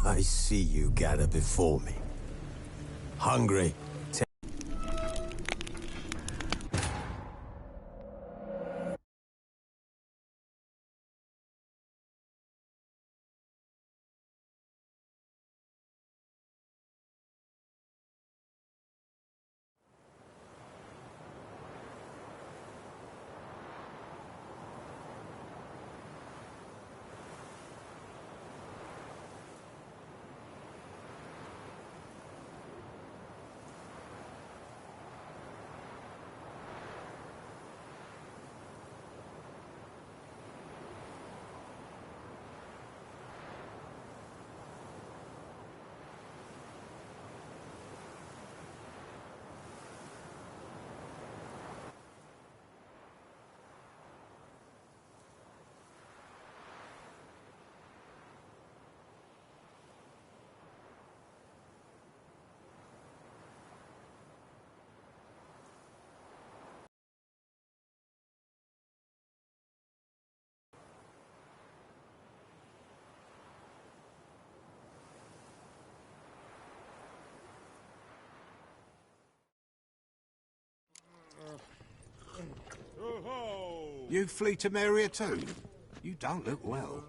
I see you gather before me. Hungry. You flee to Maria too? You don't look well.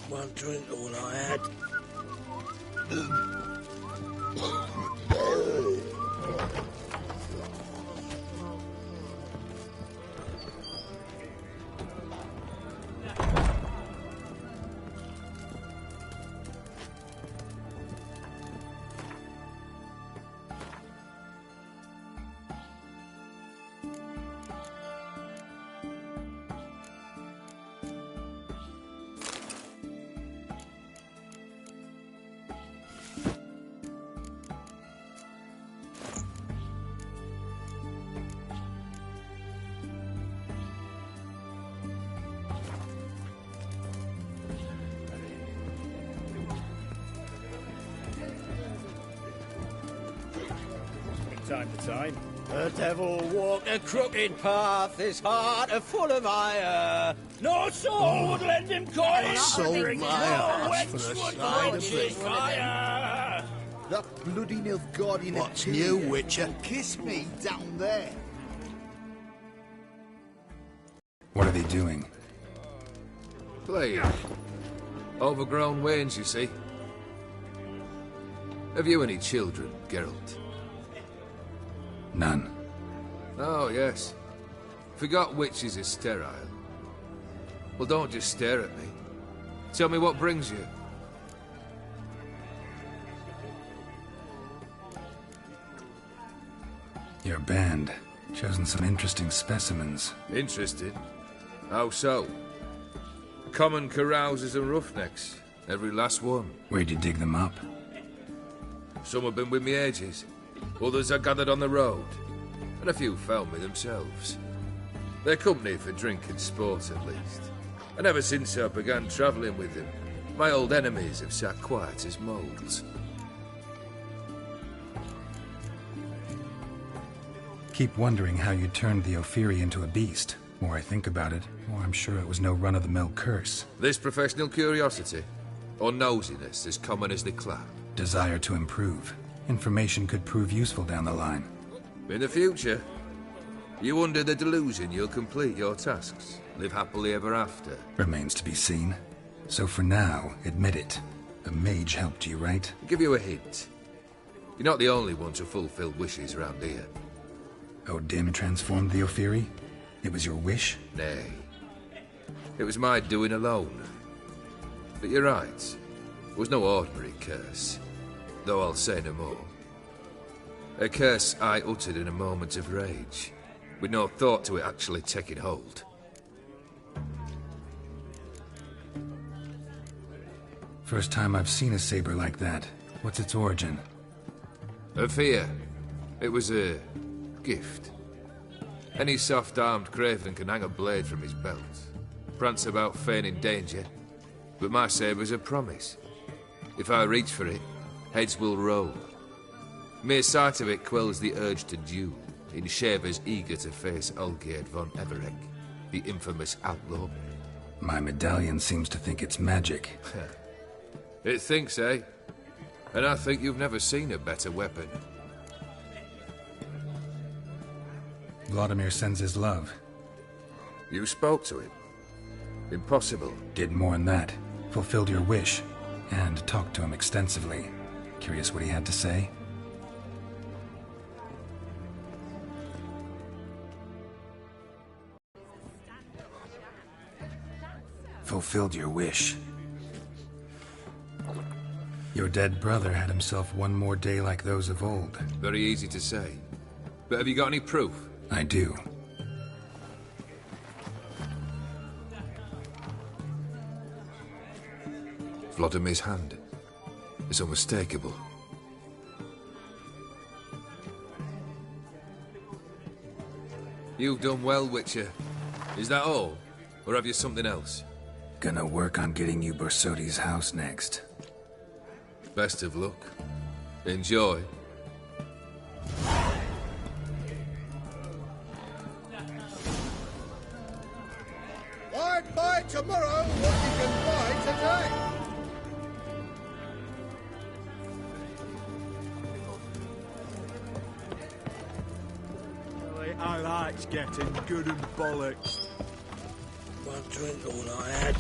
One drink all I had. Time to time. The devil walked a crooked path, his heart a full of ire. No soul would lend him coin. I sold my house wench for a would side of quench his bacon. fire. That bloody Nilfgaardian What's interior new, Witcher? Kiss me down there. What are they doing? Playing. Overgrown wains, you see. Have you any children, Geralt? None. Oh, yes. Forgot witches is sterile. Well, don't just stare at me. Tell me what brings you. Your band. Chosen some interesting specimens. Interested? How so? Common carousers and roughnecks. Every last one. Where'd you dig them up? Some have been with me ages. Others I gathered on the road. And a few found me themselves. They're company for drink and sport, at least. And ever since I began travelling with them, my old enemies have sat quiet as moles. Keep wondering how you turned the Ophiri into a beast. More I think about it, more I'm sure it was no run-of-the-mill curse. This professional curiosity, or nosiness as common as the clap. Desire to improve. Information could prove useful down the line. In the future, you under the delusion you'll complete your tasks, live happily ever after. Remains to be seen. So for now, admit it. A mage helped you, right? I'll give you a hint. You're not the only one to fulfill wishes around here. Odin transformed the Ophiri? It was your wish? Nay. It was my doing alone. But you're right. It was no ordinary curse. Though I'll say no more. A curse I uttered in a moment of rage, with no thought to it actually taking hold. First time I've seen a saber like that. What's its origin? A fear. It was a gift. Any soft-armed craven can hang a blade from his belt, prance about feigning danger, but my saber's a promise. If I reach for it, heads will roll. Mere sight of it quells the urge to duel, in shavers eager to face Olgierd von Everegg, the infamous outlaw. My medallion seems to think it's magic. It thinks, eh? And I think you've never seen a better weapon. Vladimir sends his love. You spoke to him. Impossible. Did more than that. Fulfilled your wish. And talked to him extensively. Curious what he had to say? Fulfilled your wish. Your dead brother had himself one more day like those of old. Very easy to say. But have you got any proof? I do. Vladimir's hand. It's unmistakable. You've done well, Witcher. Is that all? Or have you something else? Gonna work on getting you Borsodi's house next. Best of luck. Enjoy. I'd buy tomorrow what you can buy today. I likes getting good and bollocks. One drink all I had.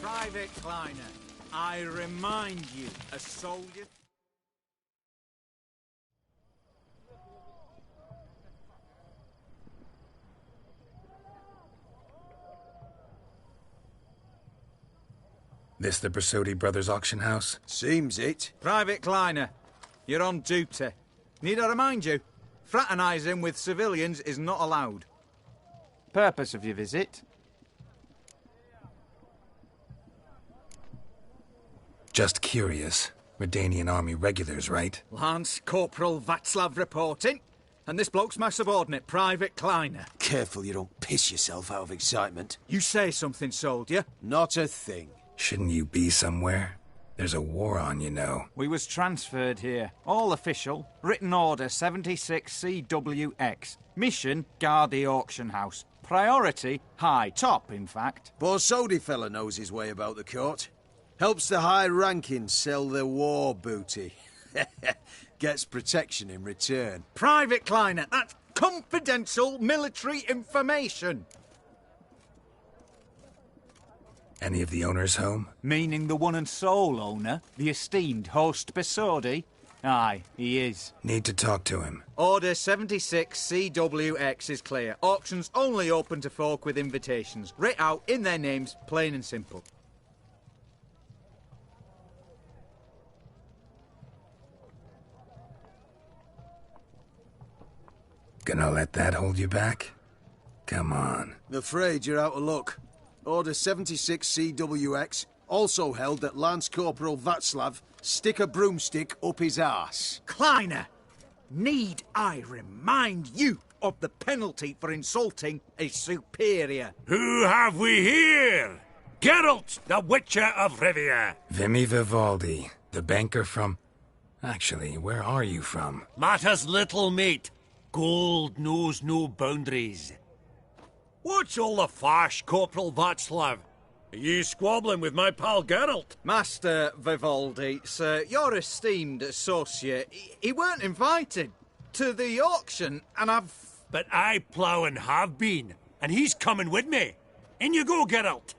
Private Kleiner, I remind you, a soldier... This the Borsodi Brothers auction house? Seems it. Private Kleiner, you're on duty. Need I remind you, fraternising with civilians is not allowed. Purpose of your visit? Just curious. Redanian army regulars, right? Lance Corporal Václav reporting. And this bloke's my subordinate, Private Kleiner. Careful you don't piss yourself out of excitement. You say something, soldier. Not a thing. Shouldn't you be somewhere? There's a war on, you know. We was transferred here. All official. Written order 76 CWX. Mission, guard the auction house. Priority, high. Top, in fact. Borsodi fella knows his way about the court. Helps the high-rankings sell their war booty. Gets protection in return. Private Kleiner, that's confidential military information. Any of the owners home? Meaning the one and sole owner, the esteemed host Besodi? Aye, he is. Need to talk to him. Order 76 CWX is clear. Auctions only open to folk with invitations. Writ out in their names, plain and simple. Gonna let that hold you back? Come on. I'm afraid you're out of luck. Order 76 CWX also held that Lance Corporal Václav stick a broomstick up his arse. Kleiner, need I remind you of the penalty for insulting a superior? Who have we here? Geralt, the Witcher of Rivia. Vimy Vivaldi, the banker from... Actually, where are you from? Matters little, mate. Gold knows no boundaries. What's all the fash, Corporal Václav? Are you squabbling with my pal Geralt? Master Vivaldi, sir, your esteemed associate, he weren't invited to the auction, and I've... But I plough and have been, and he's coming with me. In you go, Geralt.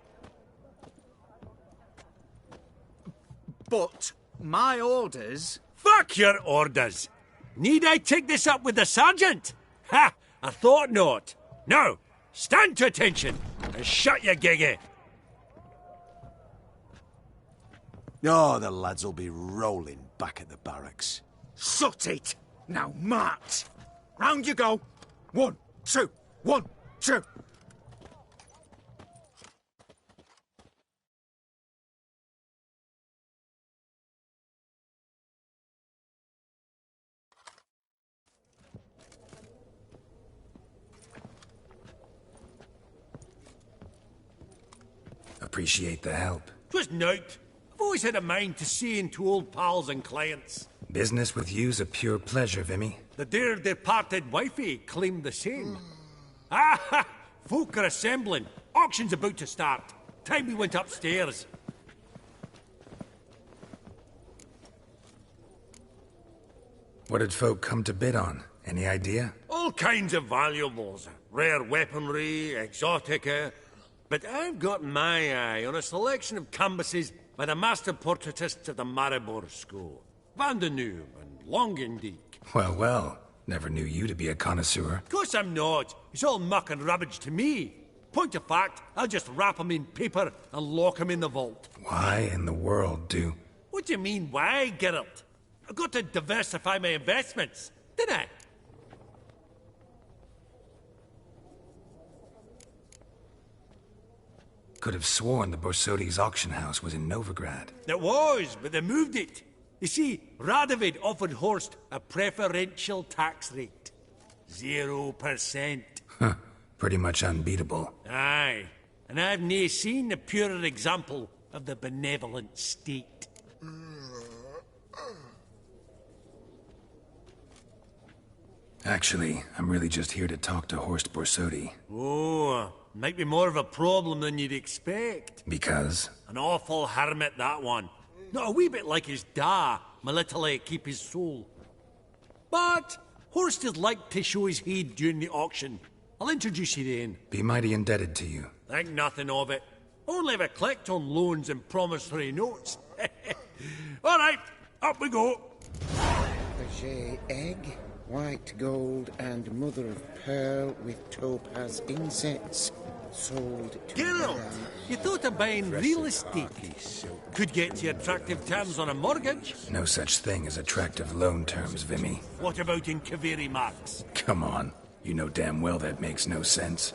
But my orders... Fuck your orders. Need I take this up with the sergeant? Ha! I thought not. Now, stand to attention and shut your giggy. Oh, the lads will be rolling back at the barracks. Shut it! Now march! Round you go! 1, 2, 1, 2! Appreciate the help. 'Twas nowt. I've always had a mind to see into old pals and clients. Business with you's a pure pleasure, Vimy. The dear departed wifey claimed the same. Ah ha! Folk are assembling. Auction's about to start. Time we went upstairs. What did folk come to bid on? Any idea? All kinds of valuables. Rare weaponry, exotica. But I've got my eye on a selection of canvases by the master portraitists of the Maribor School. Van de Neuve and Longendijk. Well, well. Never knew you to be a connoisseur. Of course I'm not. It's all muck and rubbish to me. Point of fact, I'll just wrap 'em in paper and lock 'em in the vault. Why in the world do... What do you mean, why, Geralt? I've got to diversify my investments, didn't I? Could have sworn the Borsodi's auction house was in Novigrad. It was, but they moved it. You see, Radovid offered Horst a preferential tax rate. 0%. Huh. Pretty much unbeatable. Aye. And I've nae seen a purer example of the benevolent state. Actually, I'm really just here to talk to Horst Borsodi. Oh, might be more of a problem than you'd expect. Because? An awful hermit, that one. Not a wee bit like his da, my little keep his soul. But Horst would like to show his head during the auction. I'll introduce you then. Be mighty indebted to you. Think nothing of it. Only ever collect on loans and promissory notes. All right, up we go. Fabergé egg, white gold and mother of pearl with topaz insets. Sold to... Geralt, you thought of buying real estate. Could get you attractive terms on a mortgage. No such thing as attractive loan terms, Vimy. What about in Kaveri Marks? Come on. You know damn well that makes no sense.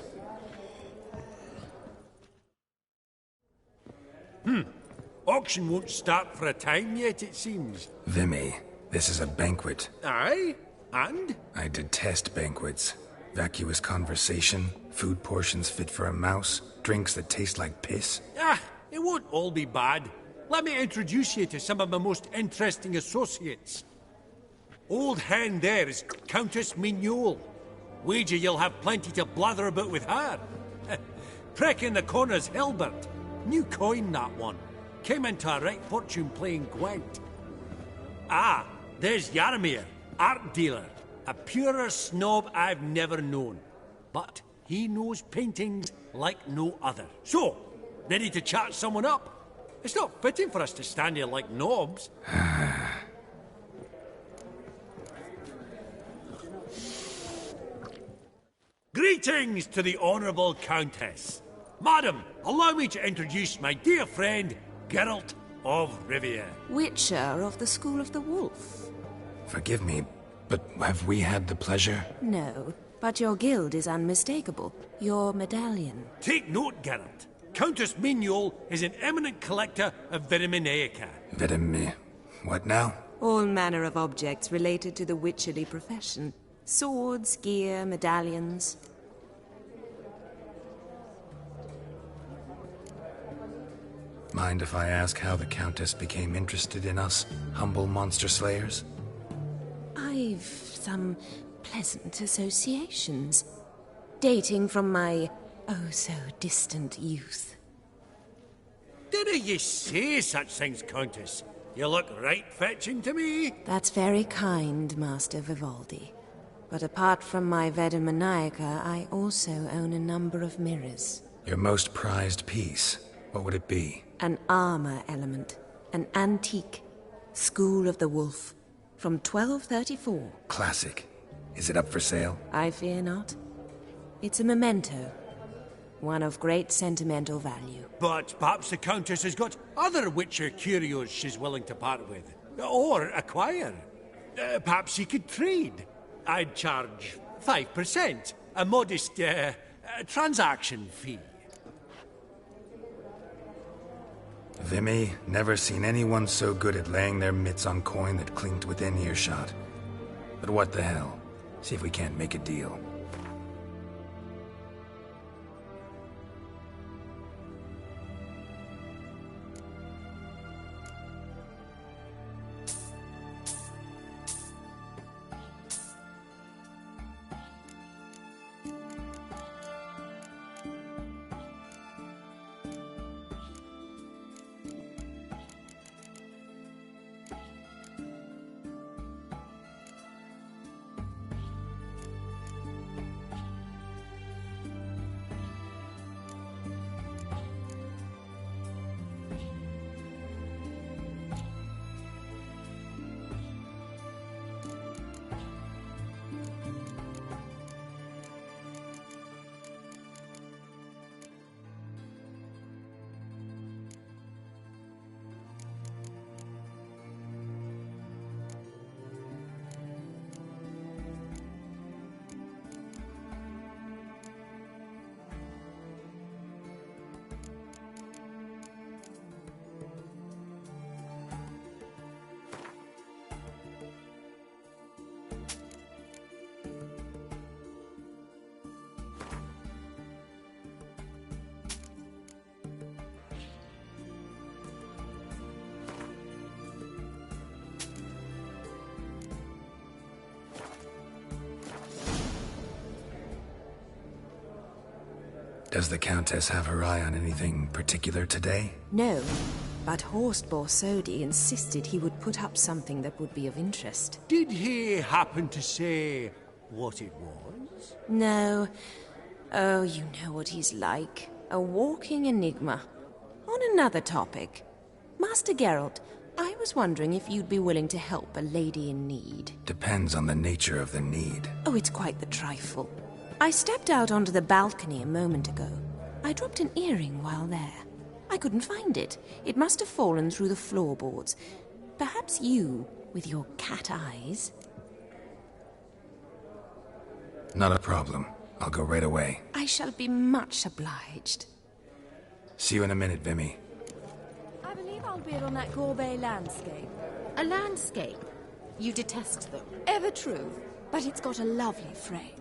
Auction won't start for a time yet, it seems. Vimy, this is a banquet. Aye? And? I detest banquets. Vacuous conversation, food portions fit for a mouse, drinks that taste like piss. Ah, it won't all be bad. Let me introduce you to some of my most interesting associates. Old hand there is Countess Mignol. Wager you'll have plenty to blather about with her. Prick in the corner's Hilbert. New coin, that one. Came into a right fortune playing Gwent. Ah, there's Yaromir, art dealer. A purer snob I've never known. But he knows paintings like no other. So, ready to chat someone up. It's not fitting for us to stand here like knobs. Greetings to the Honourable Countess. Madam, allow me to introduce my dear friend, Geralt of Rivia. Witcher of the School of the Wolf. Forgive me, but have we had the pleasure? No, but your guild is unmistakable. Your medallion. Take note, Geralt. Countess Mignoul is an eminent collector of Vitaminaica. What now? All manner of objects related to the witcherly profession. Swords, gear, medallions. Mind if I ask how the Countess became interested in us, humble monster slayers? I've some pleasant associations. Dating from my oh-so-distant youth. Dinna ye say such things, Countess? You look right fetching to me. That's very kind, Master Vivaldi. But apart from my Vitaminaica, I also own a number of mirrors. Your most prized piece, what would it be? An armor element. An antique. School of the Wolf. From 1234. Classic. Is it up for sale? I fear not. It's a memento. One of great sentimental value. But perhaps the Countess has got other Witcher curios she's willing to part with. Or acquire. Perhaps she could trade. I'd charge 5%. A modest, transaction fee. Vimy, never seen anyone so good at laying their mitts on coin that clinked within earshot. But what the hell? See if we can't make a deal. Does the Countess have her eye on anything particular today? No, but Horst Borsodi insisted he would put up something that would be of interest. Did he happen to say what it was? No. Oh, you know what he's like. A walking enigma. On another topic. Master Geralt, I was wondering if you'd be willing to help a lady in need. Depends on the nature of the need. Oh, it's quite the trifle. I stepped out onto the balcony a moment ago. I dropped an earring while there. I couldn't find it. It must have fallen through the floorboards. Perhaps you, with your cat eyes... Not a problem. I'll go right away. I shall be much obliged. See you in a minute, Vimy. I believe I'll bid on that Gorbet landscape. A landscape? You detest them. Ever true, but it's got a lovely frame.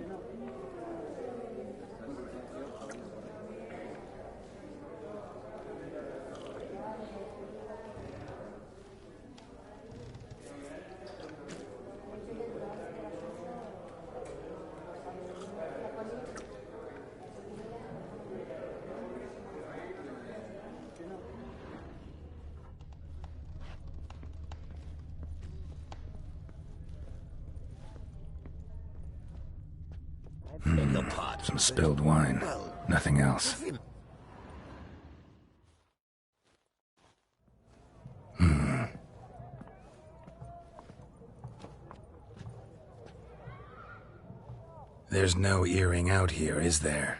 Some spilled wine. Nothing else. There's no earring out here, is there?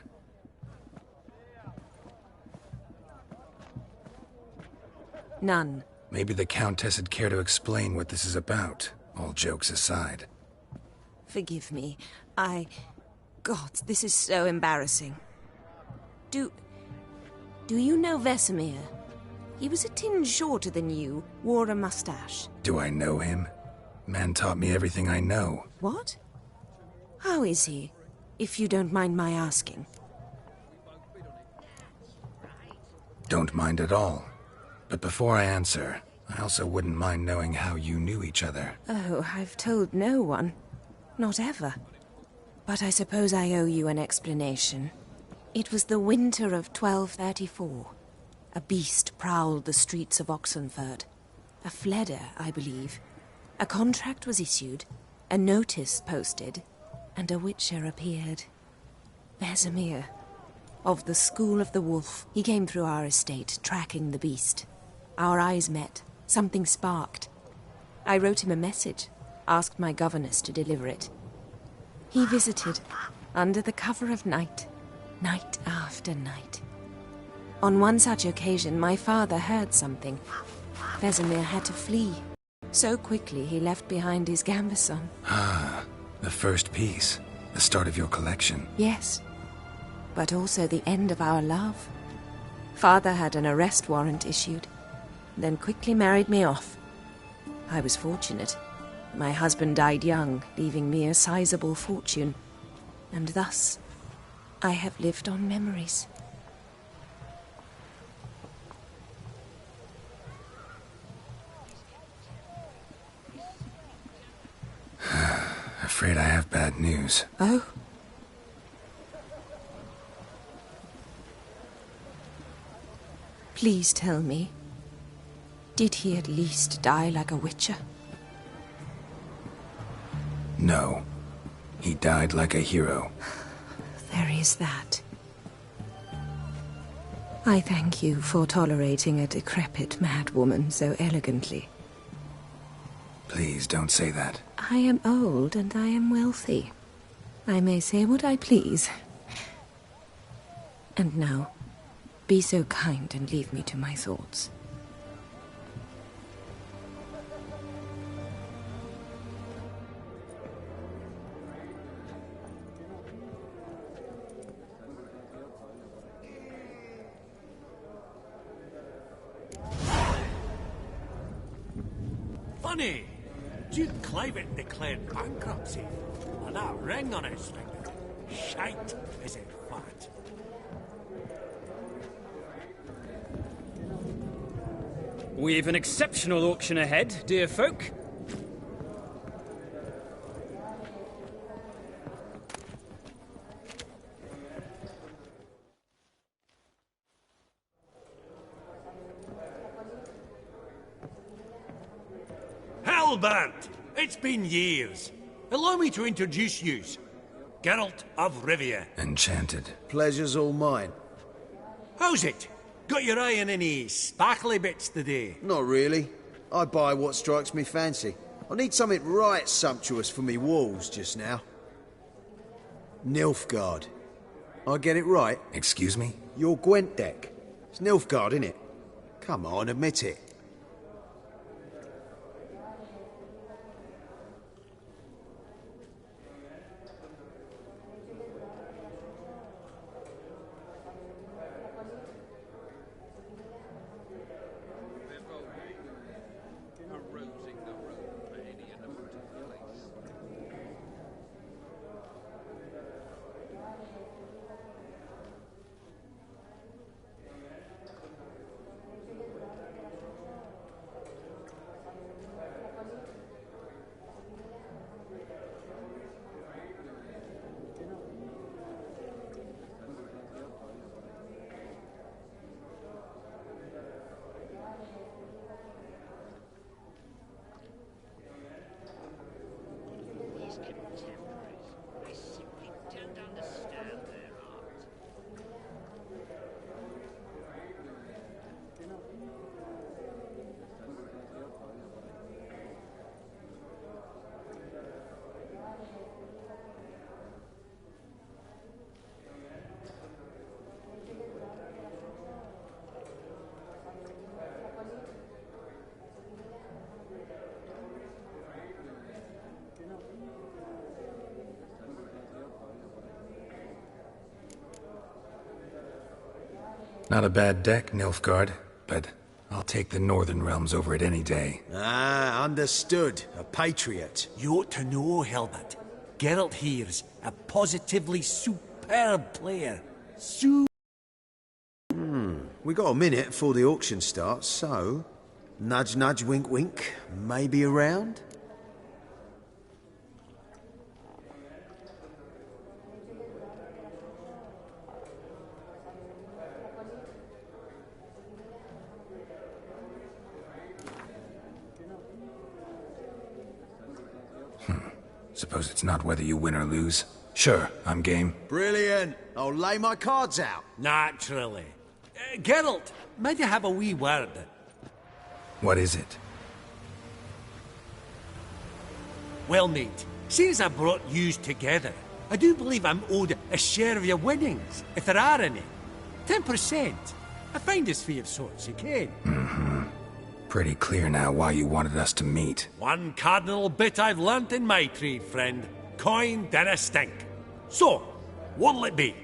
None. Maybe the Countess would care to explain what this is about, all jokes aside. Forgive me. God, this is so embarrassing. Do you know Vesemir? He was a tinge shorter than you, wore a mustache. Do I know him? Man taught me everything I know. What? How is he, if you don't mind my asking? Don't mind at all. But before I answer, I also wouldn't mind knowing how you knew each other. Oh, I've told no one. Not ever. But I suppose I owe you an explanation. It was the winter of 1234. A beast prowled the streets of Oxenford. A Fleder, I believe. A contract was issued, a notice posted, and a witcher appeared. Vesemir. Of the School of the Wolf. He came through our estate, tracking the beast. Our eyes met. Something sparked. I wrote him a message, asked my governess to deliver it. He visited, under the cover of night, night after night. On one such occasion, my father heard something. Vesemir had to flee. So quickly he left behind his gambeson. Ah, the first piece. The start of your collection. Yes, but also the end of our love. Father had an arrest warrant issued, then quickly married me off. I was fortunate. My husband died young, leaving me a sizable fortune. And thus, I have lived on memories. Afraid I have bad news. Oh? Please tell me. Did he at least die like a witcher? No. He died like a hero. There is that. I thank you for tolerating a decrepit madwoman so elegantly. Please don't say that. I am old and I am wealthy. I may say what I please. And now, be so kind and leave me to my thoughts. Funny! Duke Clivet declared bankruptcy, and that ring on his finger. Shite, is it fat? We've an exceptional auction ahead, dear folk. Hellbent! It's been years. Allow me to introduce yous. Geralt of Rivia. Enchanted. Pleasure's all mine. How's it? Got your eye on any sparkly bits today? Not really. I buy what strikes me fancy. I need something right sumptuous for me walls just now. Nilfgaard. I get it right? Excuse me? Your Gwent deck. It's Nilfgaard, innit? Come on, admit it. Not a bad deck, Nilfgaard, but I'll take the Northern Realms over it any day. Ah, understood. A patriot. You ought to know, Helmut. Geralt here's a positively superb player. We got a minute before the auction starts, so... Nudge, nudge, wink, wink. Maybe around? Suppose it's not whether you win or lose. Sure, I'm game. Brilliant. I'll lay my cards out. Naturally. Geralt, might you have a wee word? What is it? Well, mate, since I brought yous together, I do believe I'm owed a share of your winnings, if there are any. 10%. A finder's fee of sorts, you can. Pretty clear now why you wanted us to meet. One cardinal bit I've learnt in my trade, friend. Coin dinna stink. So, what'll it be?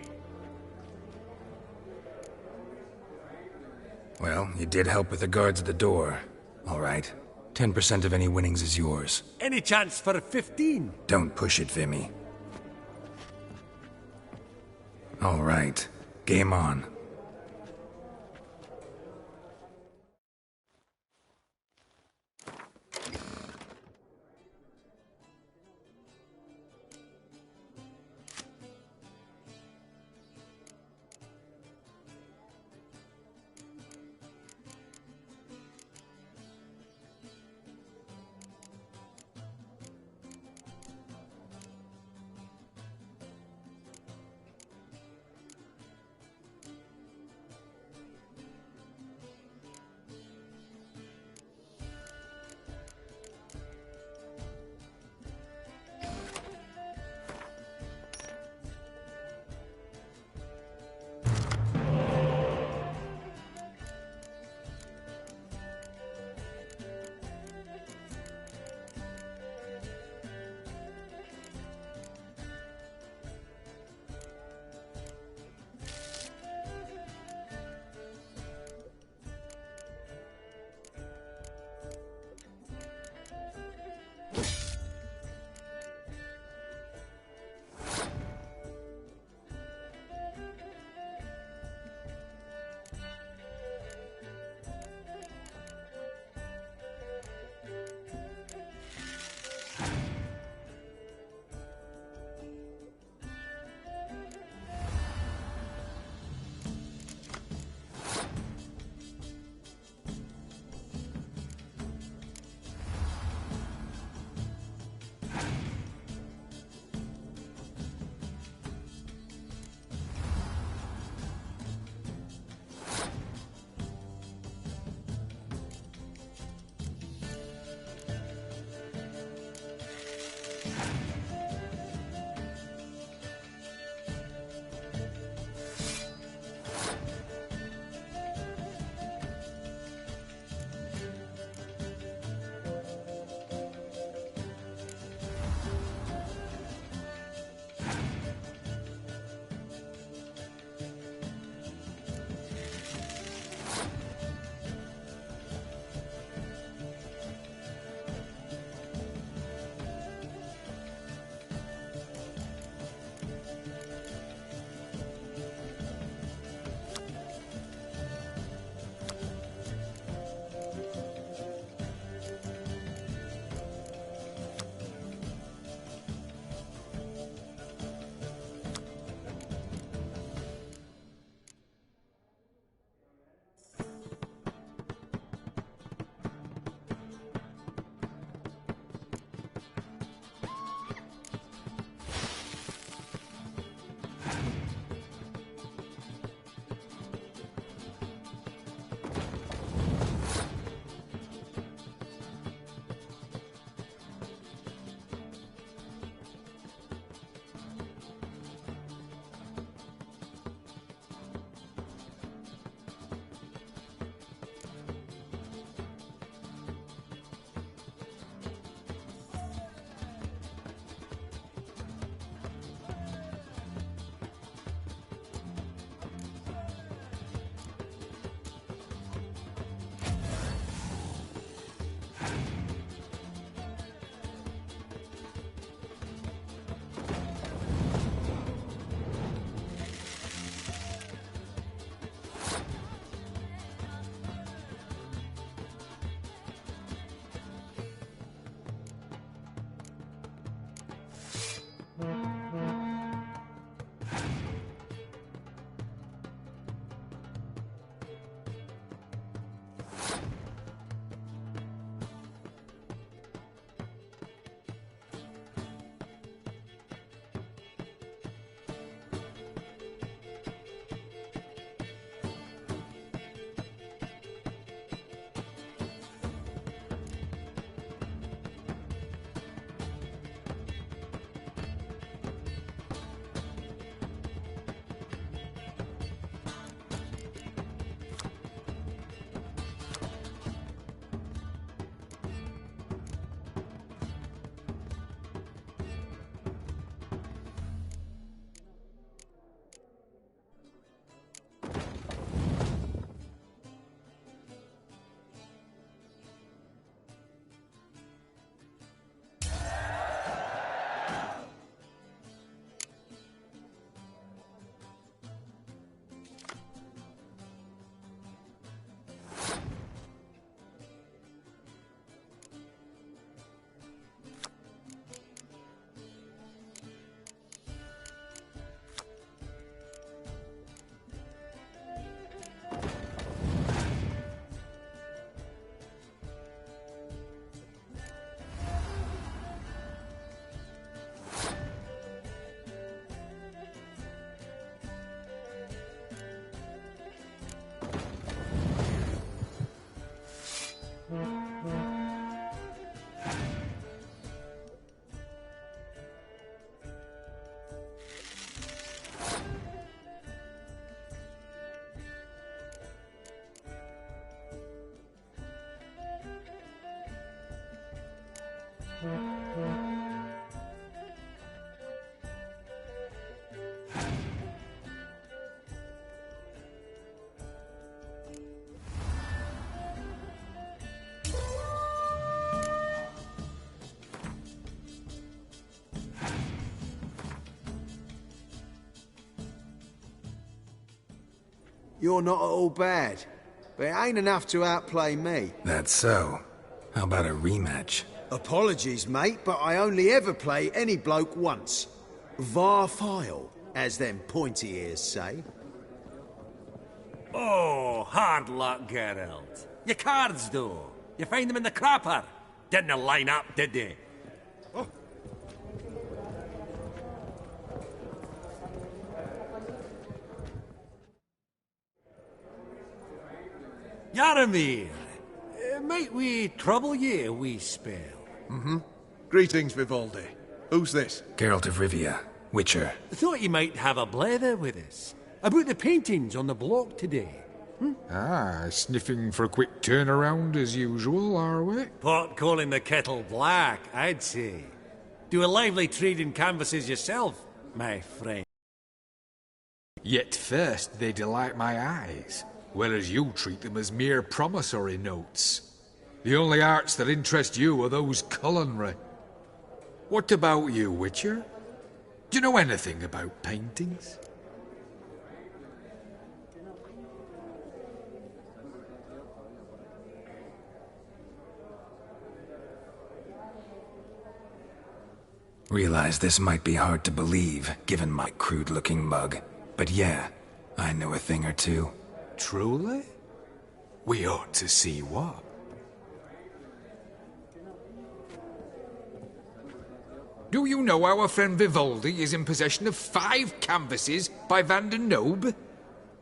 Well, you did help with the guards at the door. All right. 10% of any winnings is yours. Any chance for 15? Don't push it, Vimy. All right. Game on. You're not at all bad, but it ain't enough to outplay me. That's so. How about a rematch? Apologies, mate, but I only ever play any bloke once. Var file, as them pointy ears say. Oh, hard luck, Geralt. Your cards, though. You find them in the crapper. Didn't line up, did they? Oh. Yaramir, might we trouble ye a wee spell? Mm-hmm. Greetings, Vivaldi. Who's this? Geralt of Rivia, Witcher. Thought you might have a blether with us. About the paintings on the block today. Ah, sniffing for a quick turnaround as usual, are we? Pot calling the kettle black, I'd say. Do a lively trade in canvases yourself, my friend. Yet first they delight my eyes, whereas you treat them as mere promissory notes. The only arts that interest you are those culinary. What about you, Witcher? Do you know anything about paintings? Realize this might be hard to believe, given my crude-looking mug. But yeah, I know a thing or two. Truly? We ought to see what. Do you know our friend Vivaldi is in possession of 5 canvases by Van der Nobe?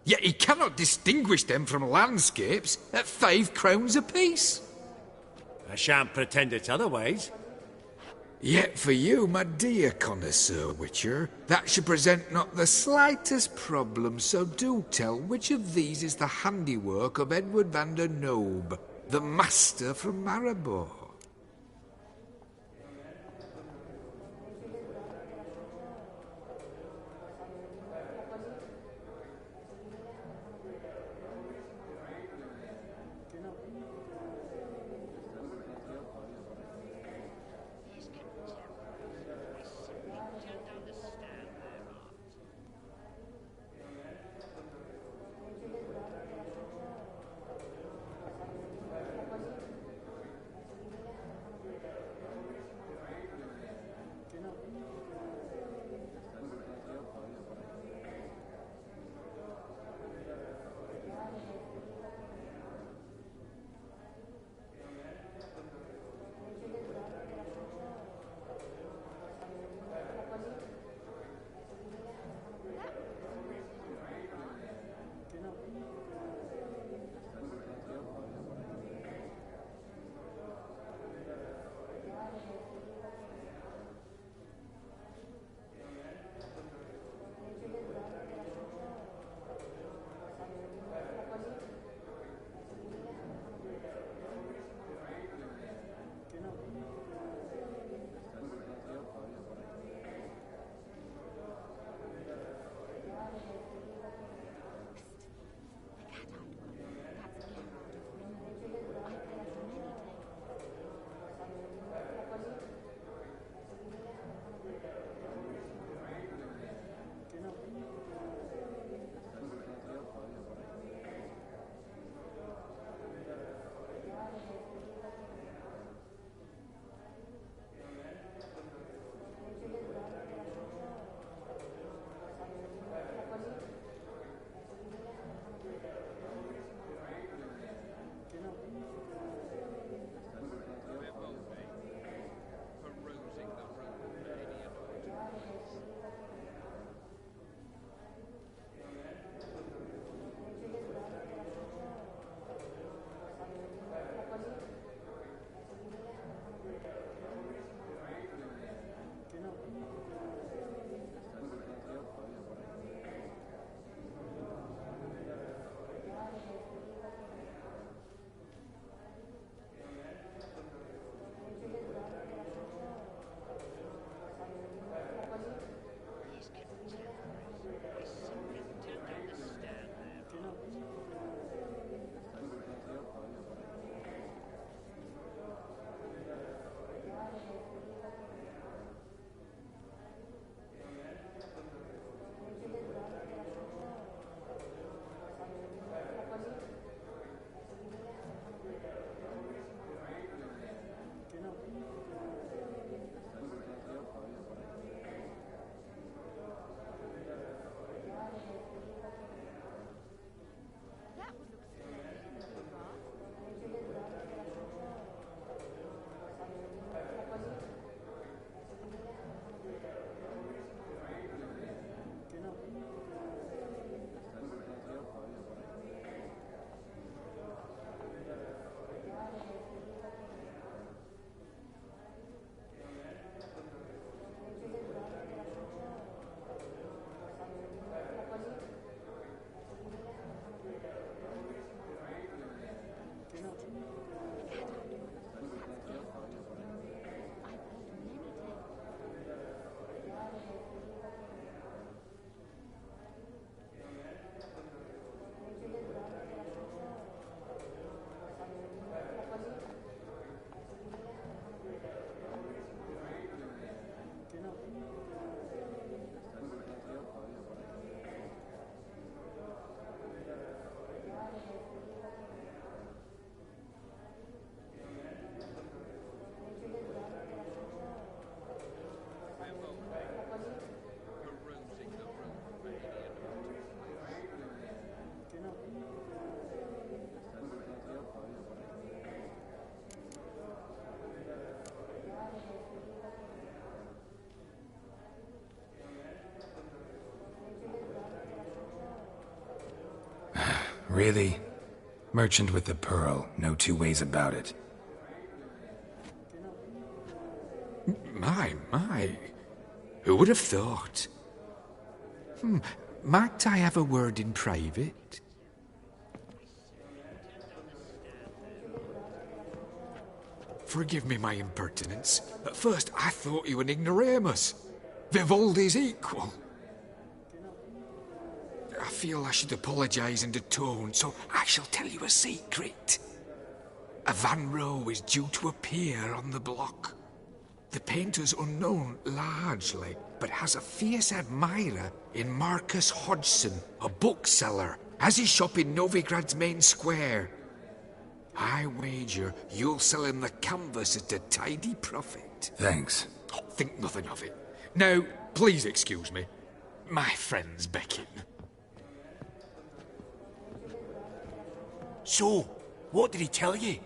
Yet he cannot distinguish them from landscapes at 5 crowns apiece. I shan't pretend it's otherwise. Yet for you, my dear connoisseur Witcher, that should present not the slightest problem, so do tell which of these is the handiwork of Edward van der Nobe, the master from Maribor. Really? Merchant with the pearl, no two ways about it. My. Who would have thought? Might I have a word in private? Forgive me my impertinence. At first I thought you an ignoramus. Vivaldi's equal. I feel I should apologise and atone, so I shall tell you a secret. A Van Rowe is due to appear on the block. The painter's unknown, largely, but has a fierce admirer in Marcus Hodgson, a bookseller, has his shop in Novigrad's main square. I wager you'll sell him the canvas at a tidy profit. Thanks. Oh, think nothing of it. Now, please excuse me. My friend's beckon. So, what did he tell you?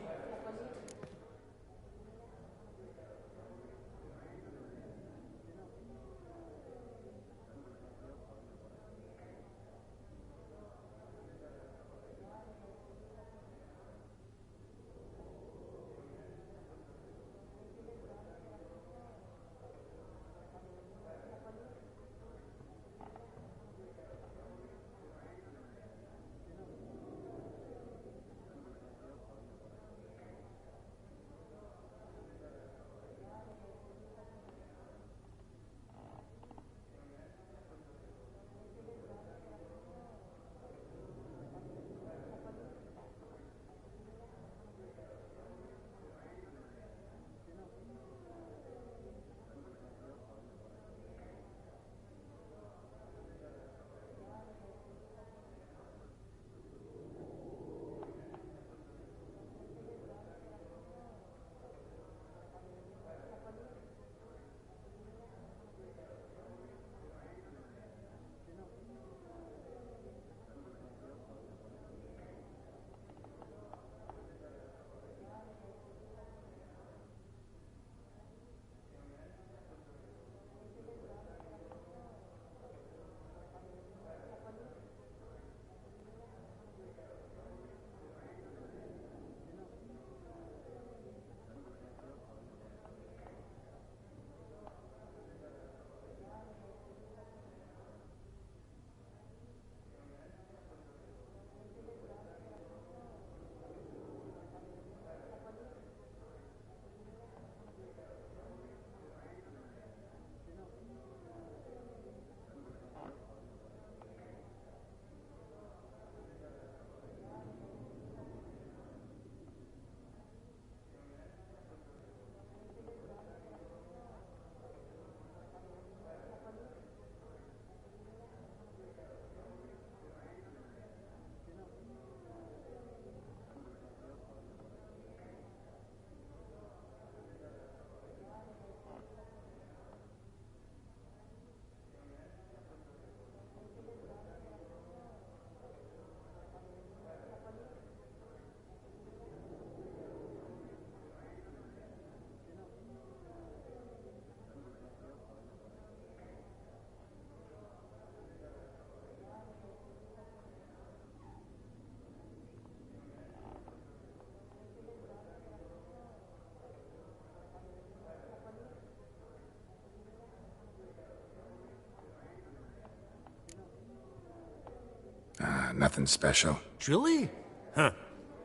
Nothing special. Truly? Huh.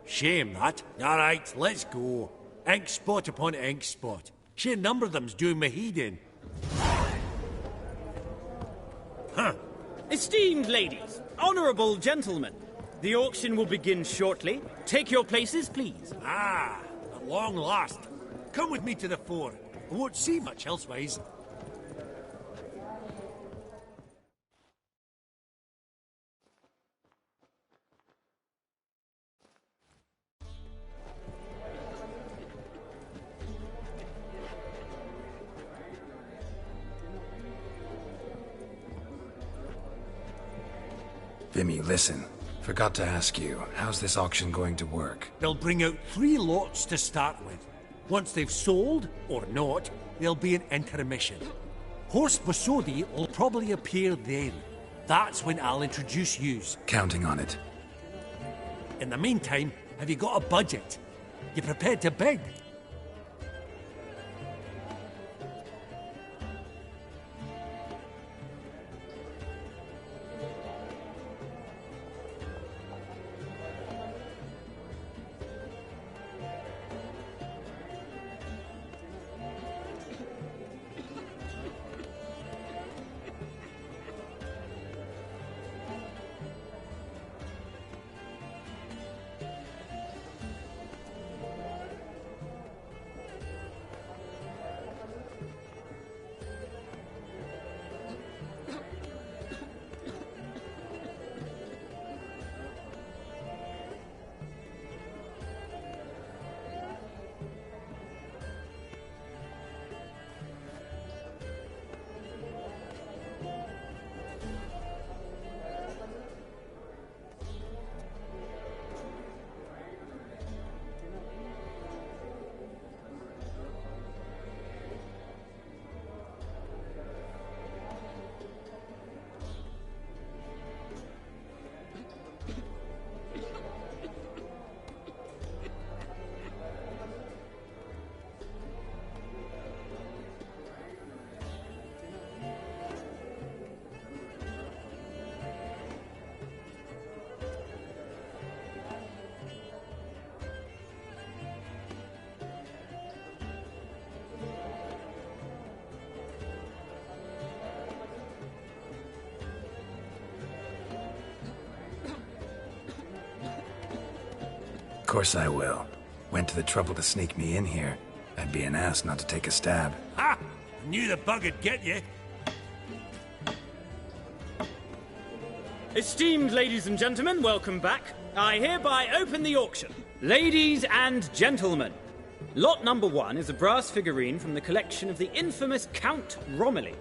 Shame that. Alright, let's go. Ink spot upon ink spot. Sheer number of them's doing me heed in. Huh. Esteemed ladies, honourable gentlemen, the auction will begin shortly. Take your places, please. Ah, at long last. Come with me to the fore. I won't see much elsewise. Vimy, listen. Forgot to ask you, how's this auction going to work? They'll bring out 3 lots to start with. Once they've sold, or not, there'll be an intermission. Horst Bosodi will probably appear then. That's when I'll introduce yous. Counting on it. In the meantime, have you got a budget? You prepared to beg? Of course I will. Went to the trouble to sneak me in here. I'd be an ass not to take a stab. Ha! I knew the bug'd get you. Esteemed ladies and gentlemen, welcome back. I hereby open the auction. Ladies and gentlemen, lot number 1 is a brass figurine from the collection of the infamous Count Romilly.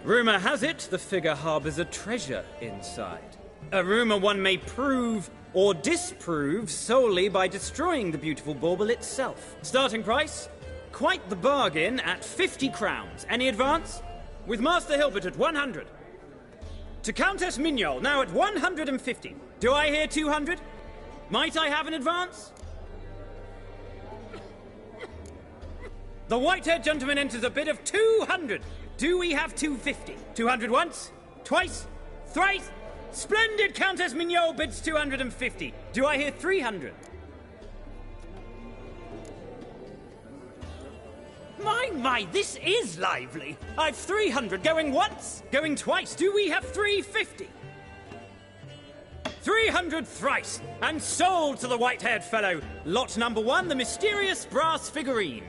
Rumour has it the figure harbours a treasure inside. A rumour one may prove or disprove solely by destroying the beautiful bauble itself. Starting price? Quite the bargain at 50 crowns. Any advance? With Master Hilbert at 100. To Countess Mignol, now at 150. Do I hear 200? Might I have an advance? The white-haired gentleman enters a bid of 200. Do we have 250? 200 once? Twice? Thrice? Splendid! Countess Mignol bids 250. Do I hear 300? My, this is lively. I've 300 going once, going twice. Do we have 350? 300 thrice, and sold to the white-haired fellow. Lot number 1, the mysterious brass figurine.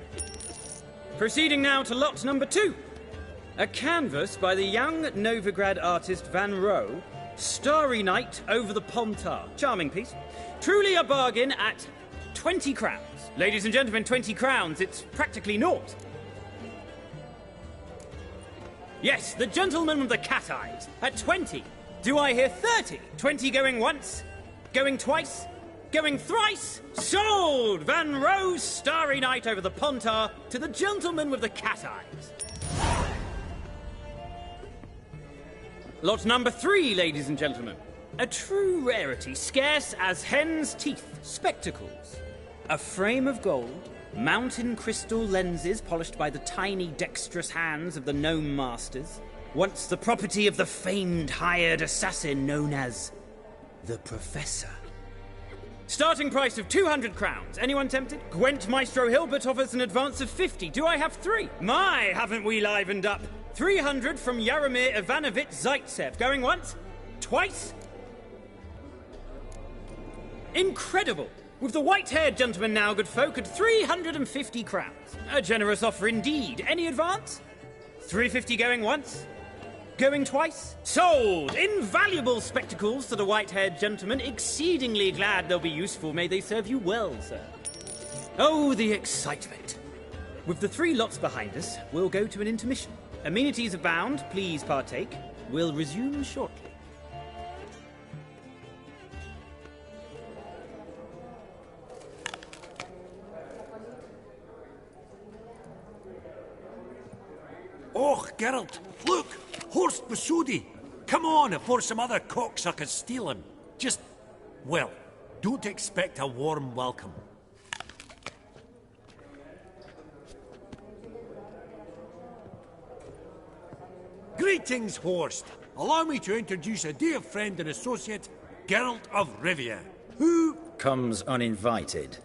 Proceeding now to lot number 2. A canvas by the young Novigrad artist Van Rohe, Starry Night over the Pontar. Charming piece. Truly a bargain at 20 crowns. Ladies and gentlemen, 20 crowns, it's practically naught. Yes, the gentleman with the cat eyes, at 20. Do I hear 30? 20 going once, going twice, going thrice. Sold! Van Rohe's Starry Night over the Pontar to the gentleman with the cat eyes. Lot number 3, ladies and gentlemen. A true rarity, scarce as hen's teeth. Spectacles. A frame of gold, mountain crystal lenses polished by the tiny, dexterous hands of the gnome masters. Once the property of the famed hired assassin known as the Professor. Starting price of 200 crowns. Anyone tempted? Gwent Maestro Hilbert offers an advance of 50. Do I have 3? My, haven't we livened up? 300 from Yaromir Ivanovich Zaitsev. Going once? Twice? Incredible! With the white-haired gentleman now, good folk, at 350 crowns. A generous offer indeed. Any advance? 350 going once? Going twice? Sold! Invaluable spectacles to the white-haired gentleman. Exceedingly glad they'll be useful. May they serve you well, sir. Oh, the excitement. With the 3 lots behind us, we'll go to an intermission. Amenities abound. Please partake. We'll resume shortly. Oh, Geralt, look! Horst Masudi! Come on, before some other cocksuckers steal him. Just, well, don't expect a warm welcome. Greetings, Horst. Allow me to introduce a dear friend and associate, Geralt of Rivia, who comes uninvited.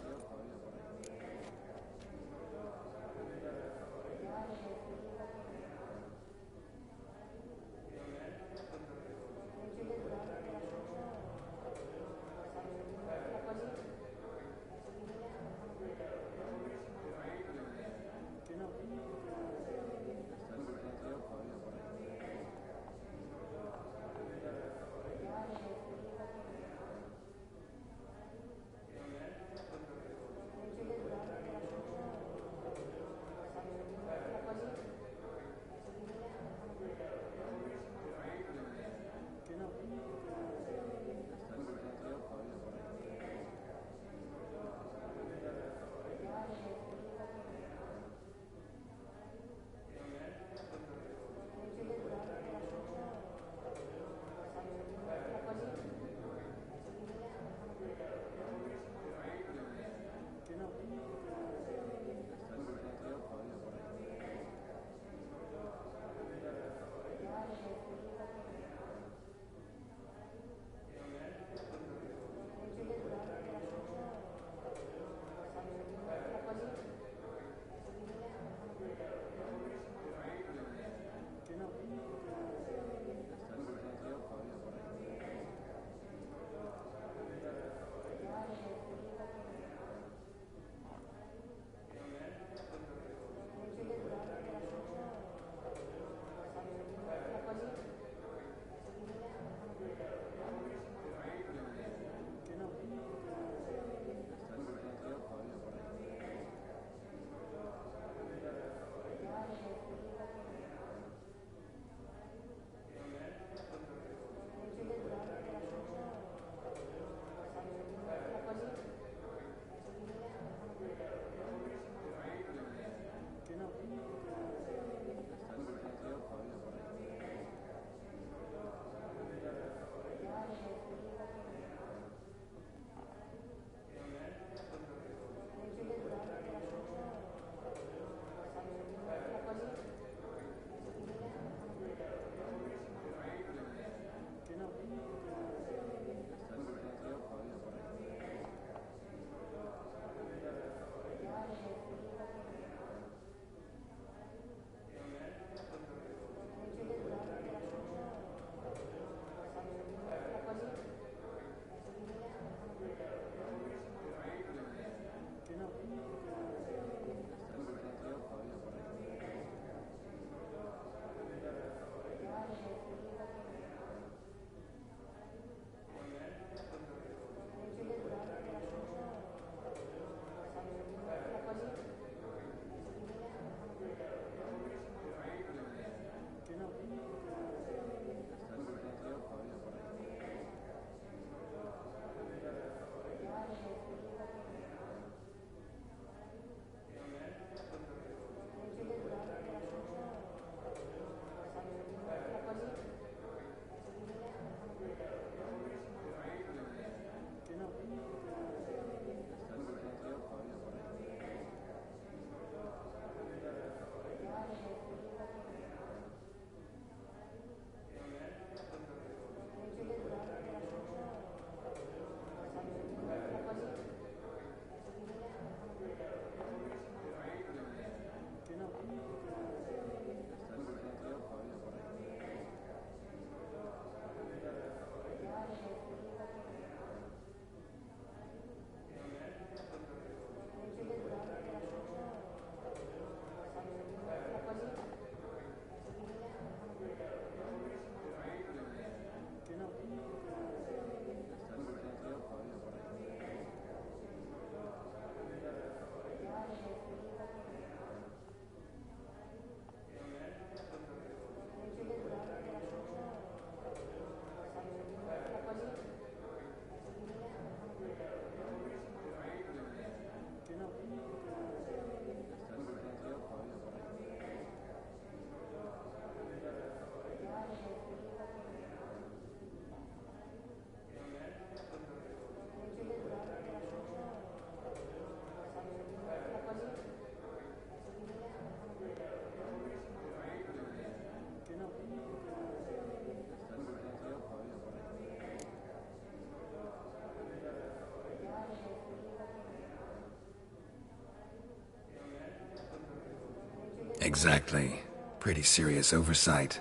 Exactly. Pretty serious oversight.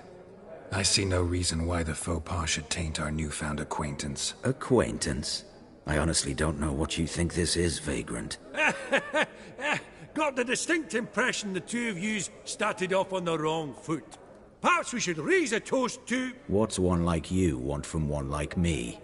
I see no reason why the faux pas should taint our newfound acquaintance. Acquaintance? I honestly don't know what you think this is, Vagrant. Got the distinct impression the two of yous started off on the wrong foot. Perhaps we should raise a toast to... What's one like you want from one like me?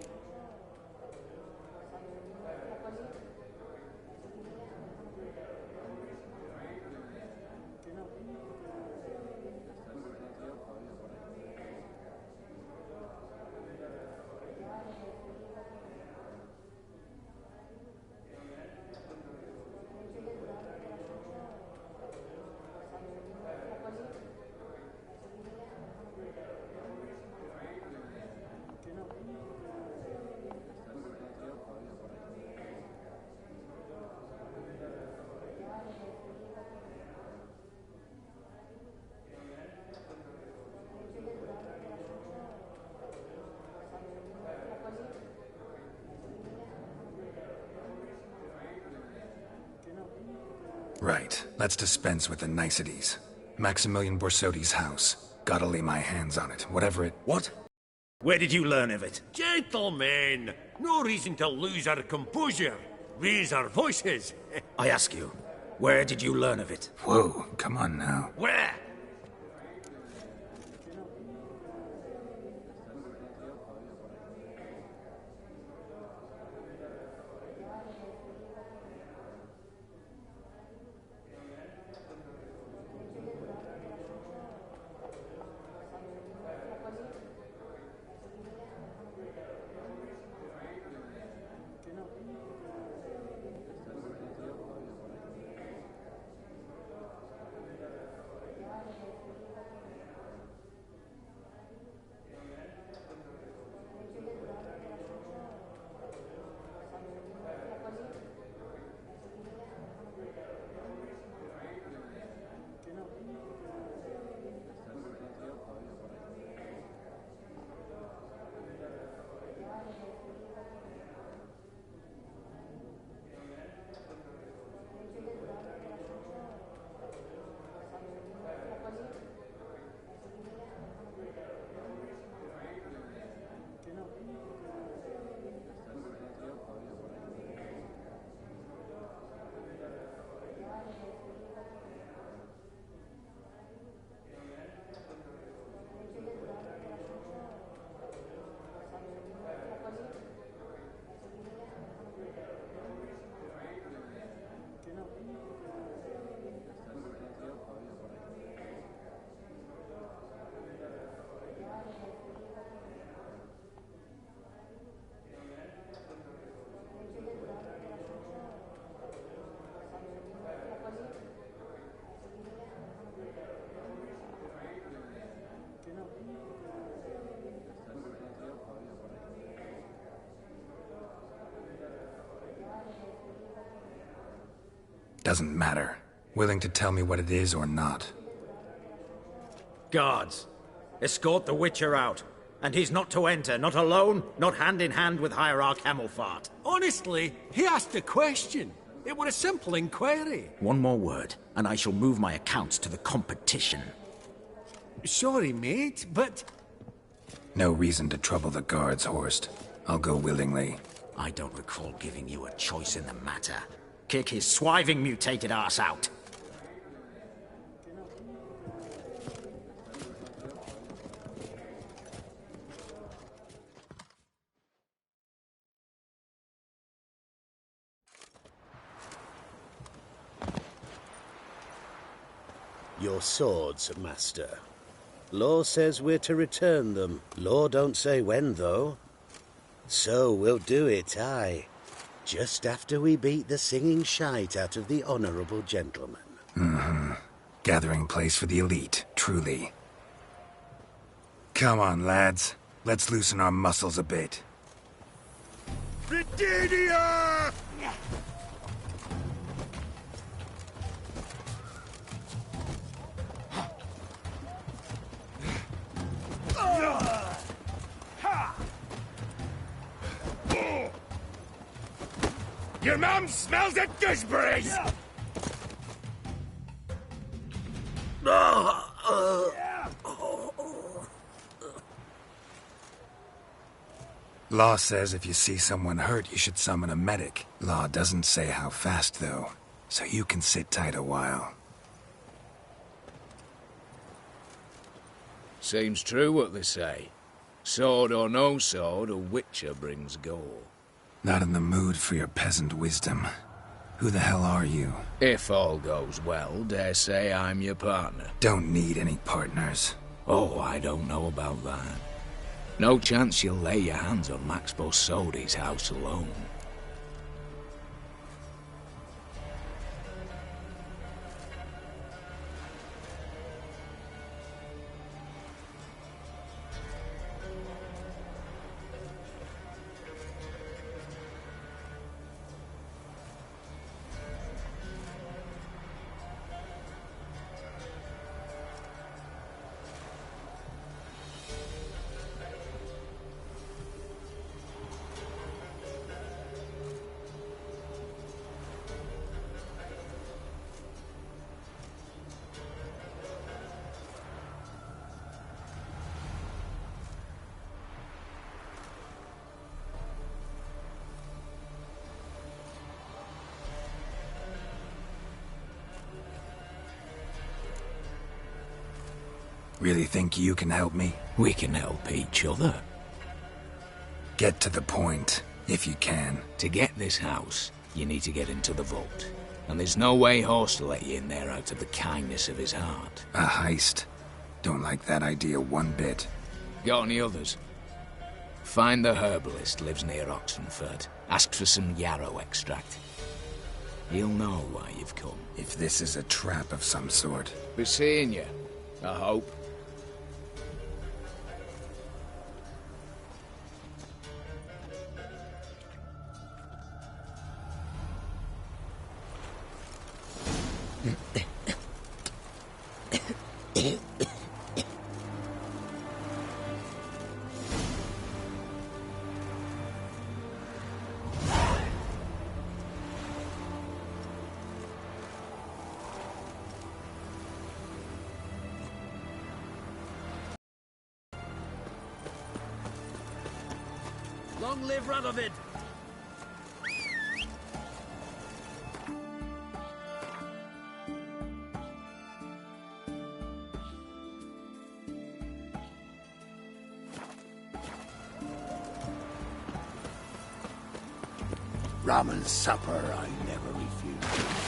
Right. Let's dispense with the niceties. Maximilian Borsodi's house. Gotta lay my hands on it, whatever it... What? Where did you learn of it? Gentlemen, no reason to lose our composure. Raise our voices. I ask you, where did you learn of it? Whoa, come on now. Where? Doesn't matter. Willing to tell me what it is or not. Guards, escort the Witcher out. And he's not to enter, not alone, not hand in hand with Hierarch Hamelfart. Honestly, he asked a question. It were a simple inquiry. One more word, and I shall move my accounts to the competition. Sorry, mate, but... No reason to trouble the guards, Horst. I'll go willingly. I don't recall giving you a choice in the matter. Kick his swiving mutated ass out. Your swords, master. Law says we're to return them. Law don't say when, though. So we'll do it, aye. Just after we beat the singing shite out of the honourable gentleman. Mm-hmm. Gathering place for the elite, truly. Come on, lads. Let's loosen our muscles a bit. Britannia! Your mum smells of gooseberries! Law says if you see someone hurt, you should summon a medic. Law doesn't say how fast, though, so you can sit tight a while. Seems true what they say. Sword or no sword, a witcher brings gore. Not in the mood for your peasant wisdom. Who the hell are you? If all goes well, dare say I'm your partner. Don't need any partners. Oh, I don't know about that. No chance you'll lay your hands on Max Borsodi's house alone. Really think you can help me? We can help each other. Get to the point, if you can. To get this house, you need to get into the vault. And there's no way Horst will let you in there out of the kindness of his heart. A heist. Don't like that idea one bit. Got any others? Find the herbalist, lives near Oxenfurt. Ask for some yarrow extract. He'll know why you've come. If this is a trap of some sort. Be seeing you, I hope. Long live Radovid! Ramen supper I never refuse.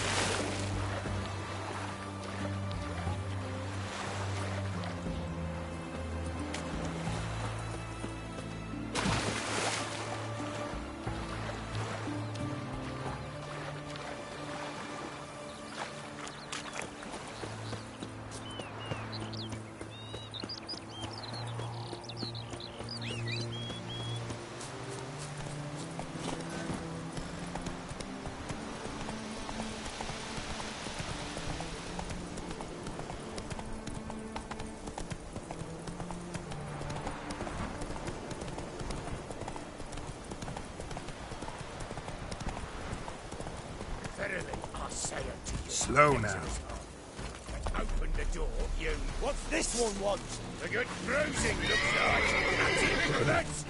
Slow now. Open the door, you. What's this one want? A good bruising, looks like. That's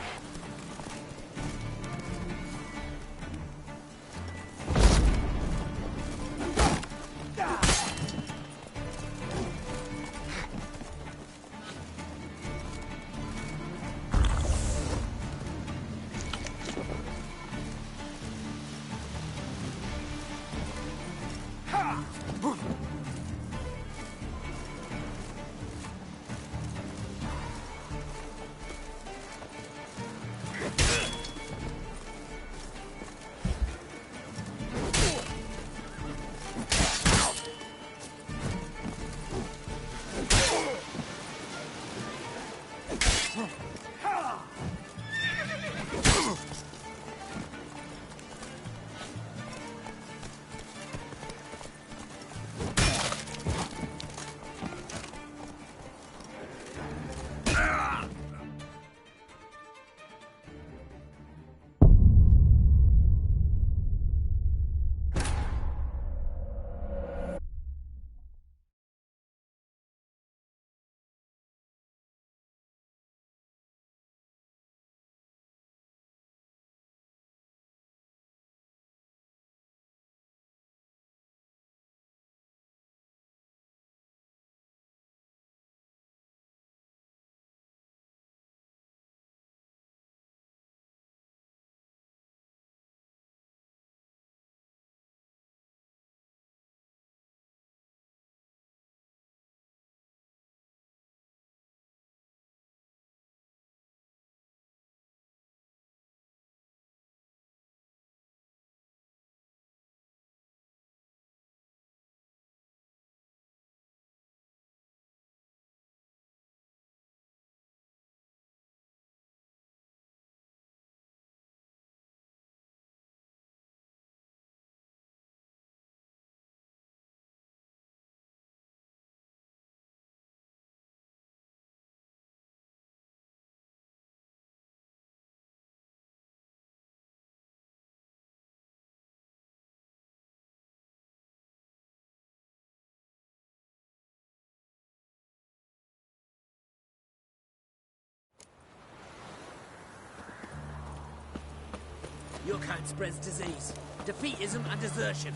Your kind spreads disease, defeatism and desertion.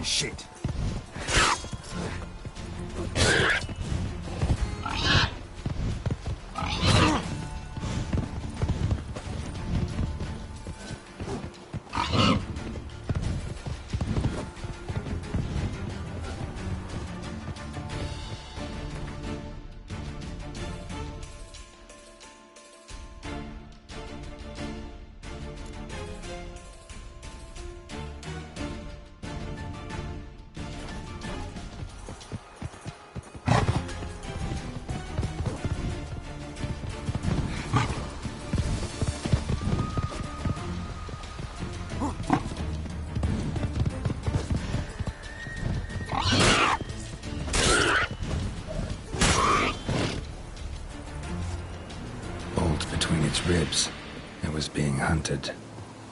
Shit. Between its ribs. It was being hunted.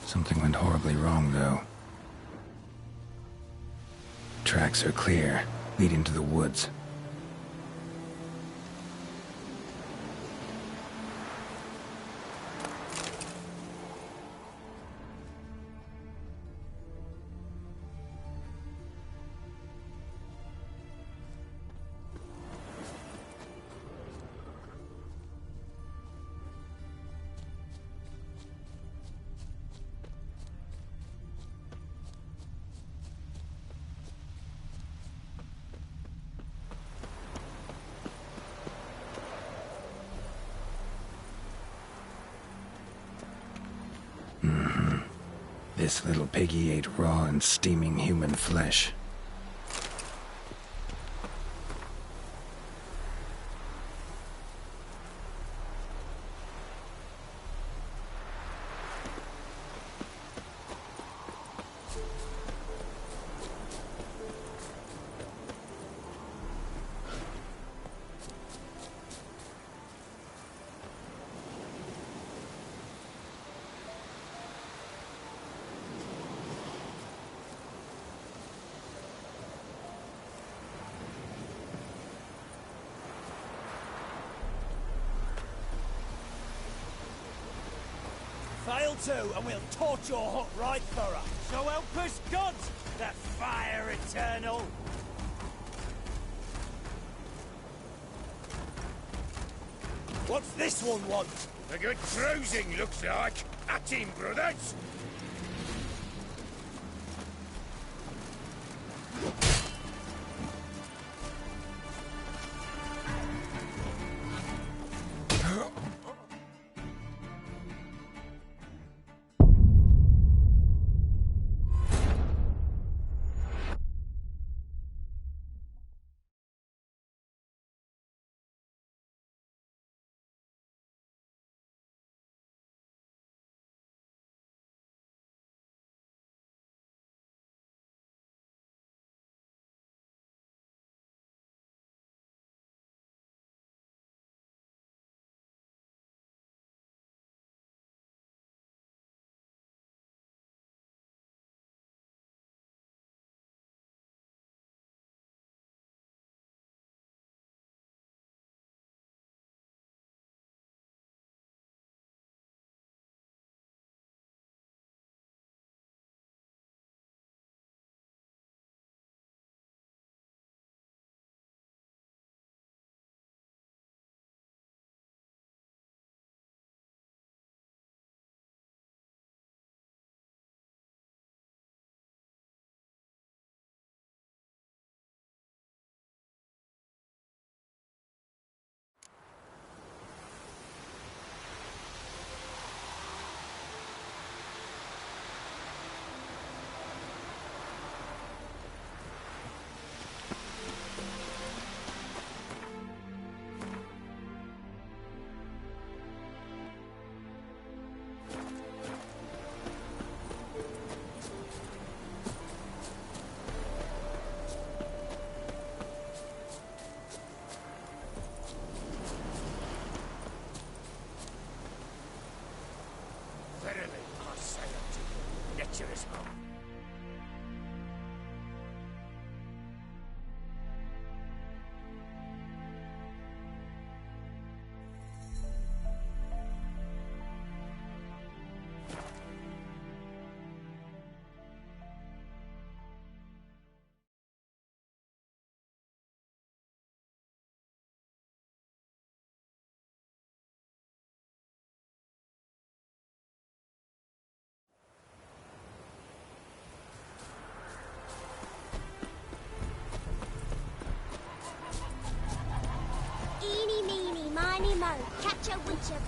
Something went horribly wrong, though. Tracks are clear, leading to the woods. This little piggy ate raw and steaming human flesh. Fail to, and we'll torch your hut right thorough. So help us God, the fire eternal. What's this one want? A good cruising, looks like. At him, brothers.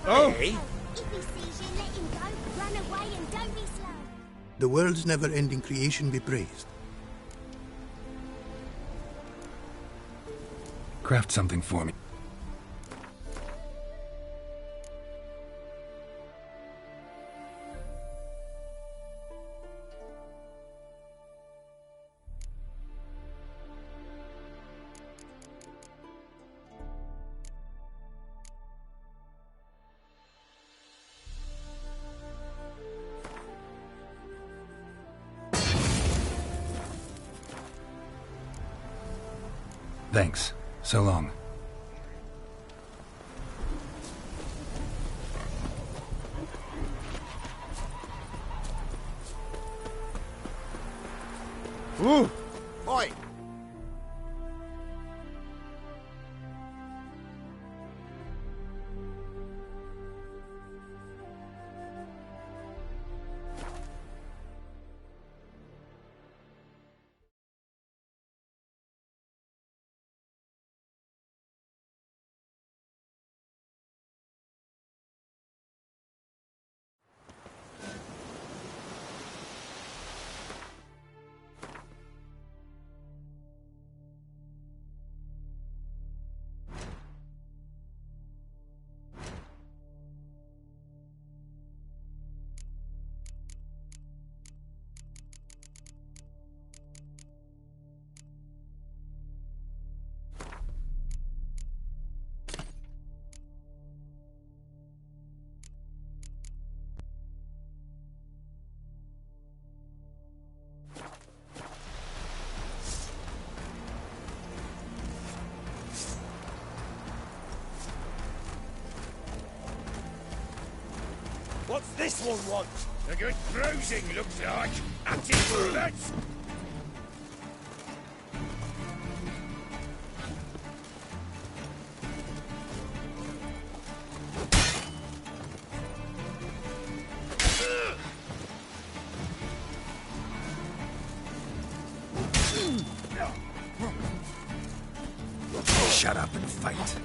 Oh! If he sees you, let him go. Run away and don't be slow. The world's never-ending creation be praised. Craft something for me. Thanks. So long. Ooh! Oi! What's this one want? A good bruising, looks like. At it, bullets! Shut up and fight.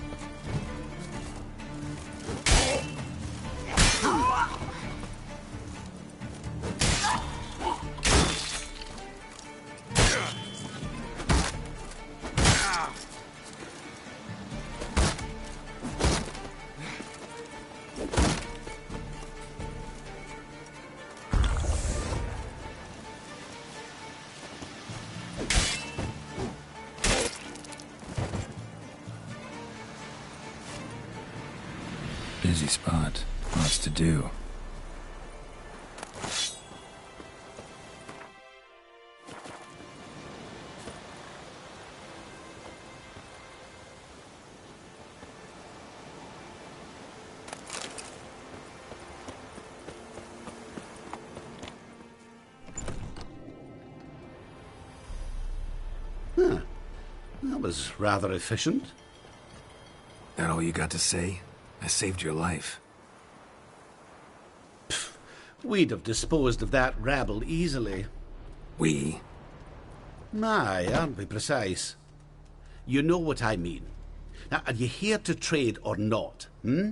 Busy spot. Lots to do. Huh. That was rather efficient. That all you got to say? I saved your life. We'd have disposed of that rabble easily. We? Aye, aren't we precise? You know what I mean. Now, are you here to trade or not, hmm?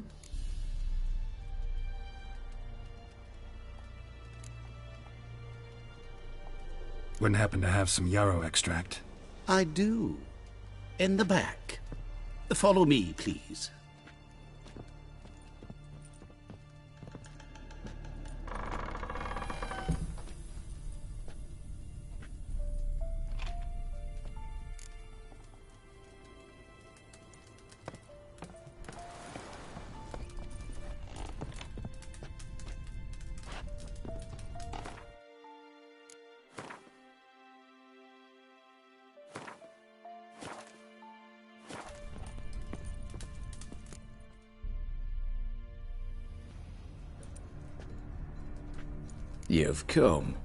Wouldn't happen to have some yarrow extract? I do. In the back. Follow me, please. You've come.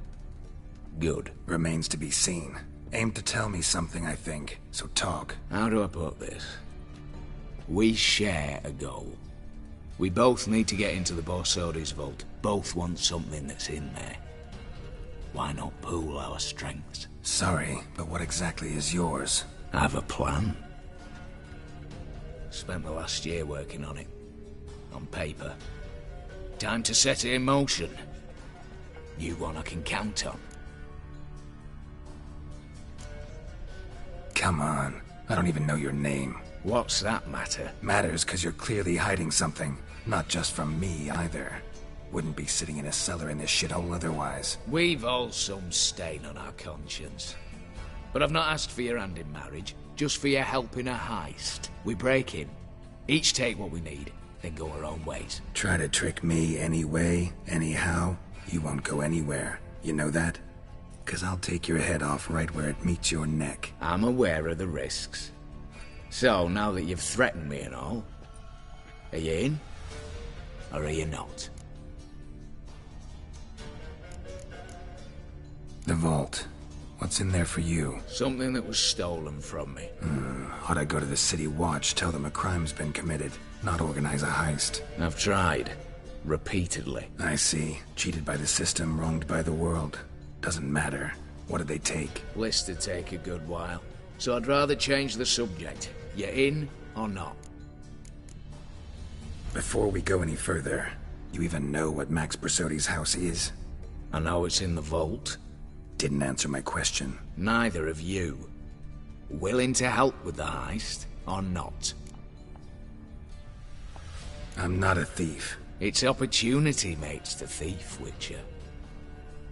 Good. Remains to be seen. Aim to tell me something, I think. So talk. How do I put this? We share a goal. We both need to get into the Borsodi's vault. Both want something that's in there. Why not pool our strengths? Sorry, but what exactly is yours? I have a plan. Spent the last year working on it. on paper. Time to set it in motion. You one I can count on. Come on. I don't even know your name. What's that matter? Matters because you're clearly hiding something. Not just from me, either. Wouldn't be sitting in a cellar in this shithole otherwise. We've all some stain on our conscience. But I've not asked for your hand in marriage, just for your help in a heist. We break in, each take what we need, then go our own ways. Try to trick me anyway, anyhow, you won't go anywhere. You know that? 'Cause I'll take your head off right where it meets your neck. I'm aware of the risks. So, now that you've threatened me and all, are you in? Or are you not? The vault. What's in there for you? Something that was stolen from me. Ought I go to the City Watch, tell them a crime's been committed, not organize a heist? I've tried. Repeatedly. I see. Cheated by the system, wronged by the world. Doesn't matter. What did they take? List to take a good while. So I'd rather change the subject. You in or not? Before we go any further, you even know what Max Brasodi's house is? I know it's in the vault. Didn't answer my question. Neither of you. Willing to help with the heist or not? I'm not a thief. It's opportunity makes the thief, Witcher.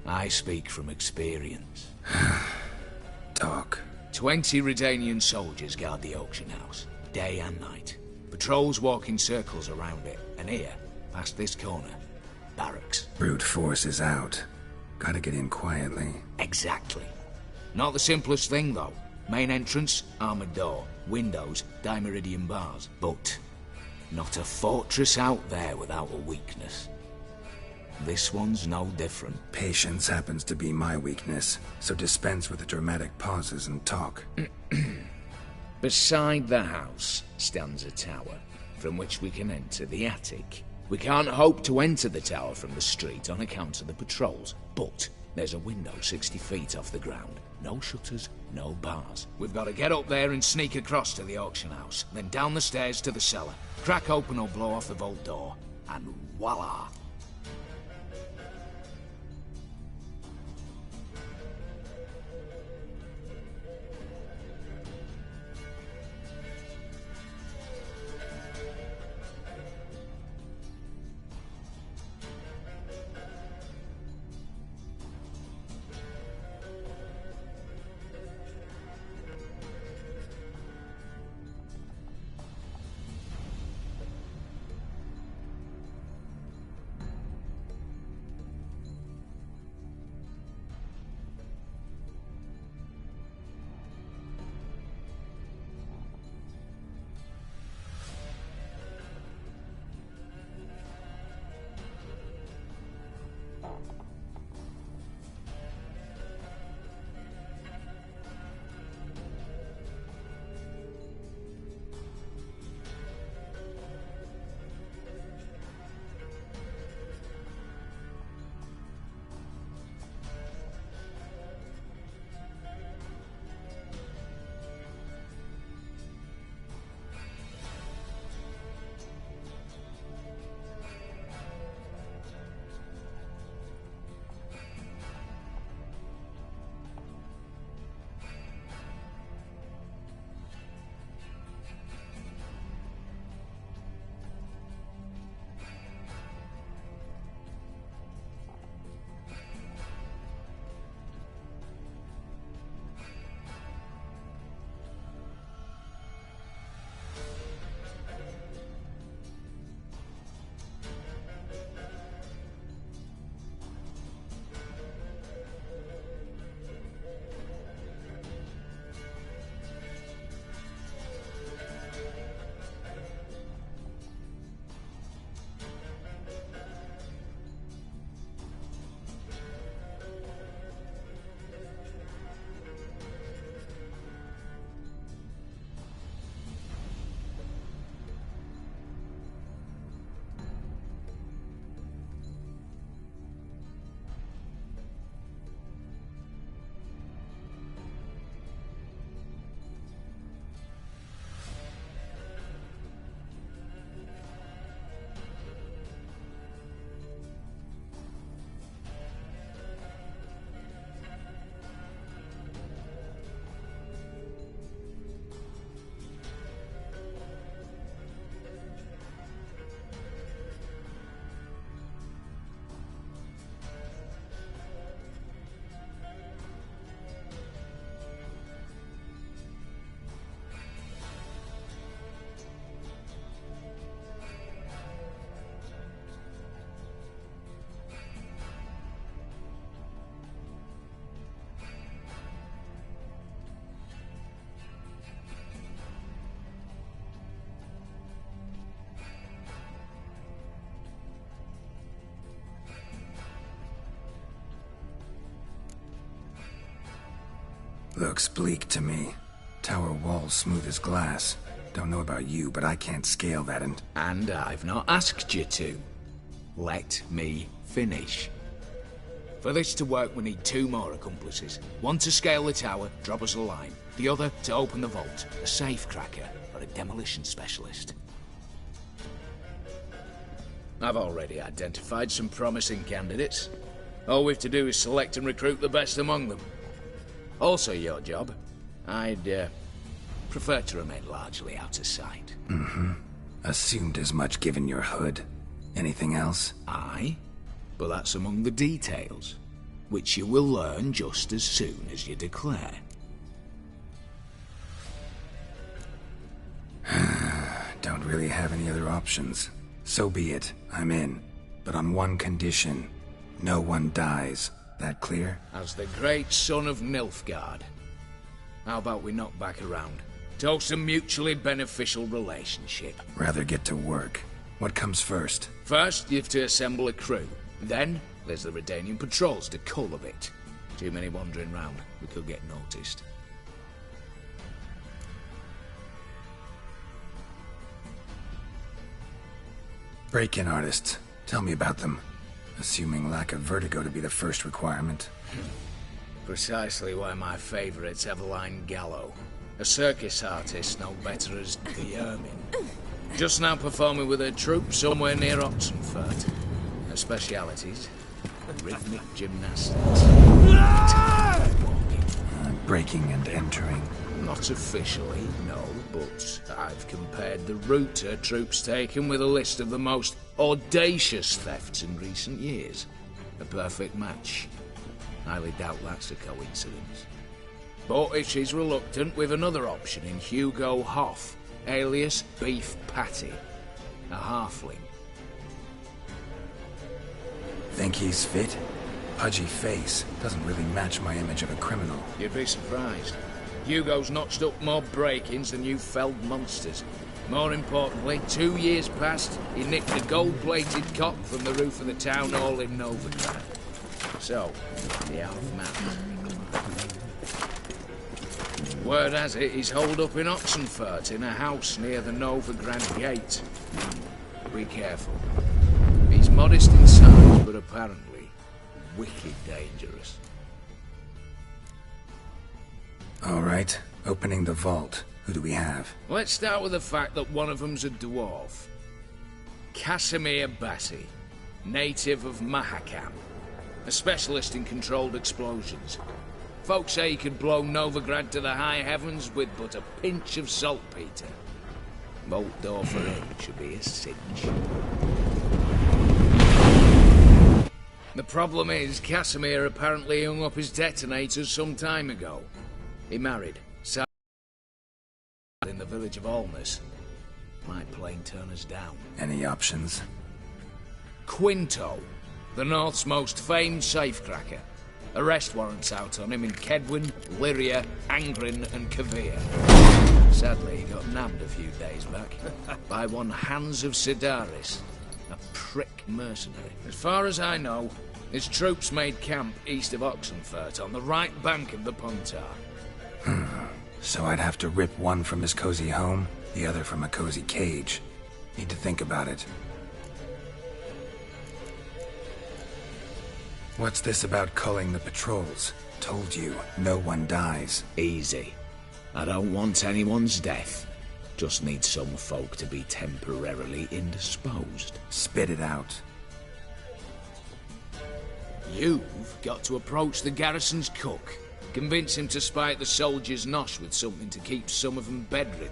I speak from experience. Talk. 20 Redanian soldiers guard the auction house, day and night. Patrols walk in circles around it, and here, past this corner, barracks. Brute force is out. Gotta get in quietly. Exactly. Not the simplest thing, though. Main entrance, armored door. Windows, dimeridian bars. But not a fortress out there without a weakness. This one's no different. Patience happens to be my weakness, so dispense with the dramatic pauses and talk. Beside the house stands a tower, from which we can enter the attic. We can't hope to enter the tower from the street on account of the patrols, but there's a window 60 feet off the ground. No shutters, no bars. We've got to get up there and sneak across to the auction house, then down the stairs to the cellar, crack open or blow off the vault door, and voila! Looks bleak to me. Tower walls smooth as glass. Don't know about you, but I can't scale that and... And I've not asked you to. Let me finish. For this to work, we need 2 more accomplices. One to scale the tower, drop us a line. The other to open the vault, a safecracker or a demolition specialist. I've already identified some promising candidates. All we've to do is select and recruit the best among them. Also your job. I'd prefer to remain largely out of sight. Mm-hmm. Assumed as much given your hood. Anything else? Aye, but that's among the details, which you will learn just as soon as you declare. Don't really have any other options. So be it. I'm in. But on one condition. No one dies. That clear? As the great son of Nilfgaard. How about we knock back around? Toast a mutually beneficial relationship. Rather get to work. What comes first? First, you have to assemble a crew. Then, there's the Redanian patrols to cull a bit. Too many wandering round. We could get noticed. Break-in artists. Tell me about them. Assuming lack of vertigo to be the first requirement. Precisely why my favourite's Eveline Gallo. A circus artist no better as the Ermine. Just now performing with her troupe somewhere near Oxenfurt. Her specialities, rhythmic gymnastics. Breaking and entering. Not officially, no, but I've compared the route her troops taken with a list of the most audacious thefts in recent years. A perfect match. Highly doubt that's a coincidence. But if she's reluctant, we've another option in Hugo Hoff, alias Beef Patty. A halfling. Think he's fit? Pudgy face. Doesn't really match my image of a criminal. You'd be surprised. Hugo's notched up more break-ins than you felled monsters. More importantly, 2 years past, he nicked a gold-plated cock from the roof of the town hall in Novigrad. So, the half-man. Word has it, he's holed up in Oxenfurt in a house near the Novigrad gate. Be careful. He's modest in size, but apparently wicked dangerous. All right, opening the vault. Who do we have? Let's start with the fact that one of them's a dwarf. Casimir Bassi, native of Mahakam. A specialist in controlled explosions. Folks say he could blow Novigrad to the high heavens with but a pinch of saltpeter. Vault door for him should be a cinch. The problem is, Casimir apparently hung up his detonators some time ago. He married, in the village of Alness. Might plain turn us down. Any options? Quinto, the North's most famed safecracker. Arrest warrants out on him in Kedwin, Lyria, Angrin and Kavir. Sadly, he got nabbed a few days back by one Hans of Sidaris, a prick mercenary. As far as I know, his troops made camp east of Oxenfurt on the right bank of the Pontar. So I'd have to rip one from his cozy home, the other from a cozy cage. Need to think about it. What's this about culling the patrols? Told you, no one dies. Easy. I don't want anyone's death. Just need some folk to be temporarily indisposed. Spit it out. You've got to approach the garrison's cook. Convince him to spike the soldiers' nosh with something to keep some of them bedridden.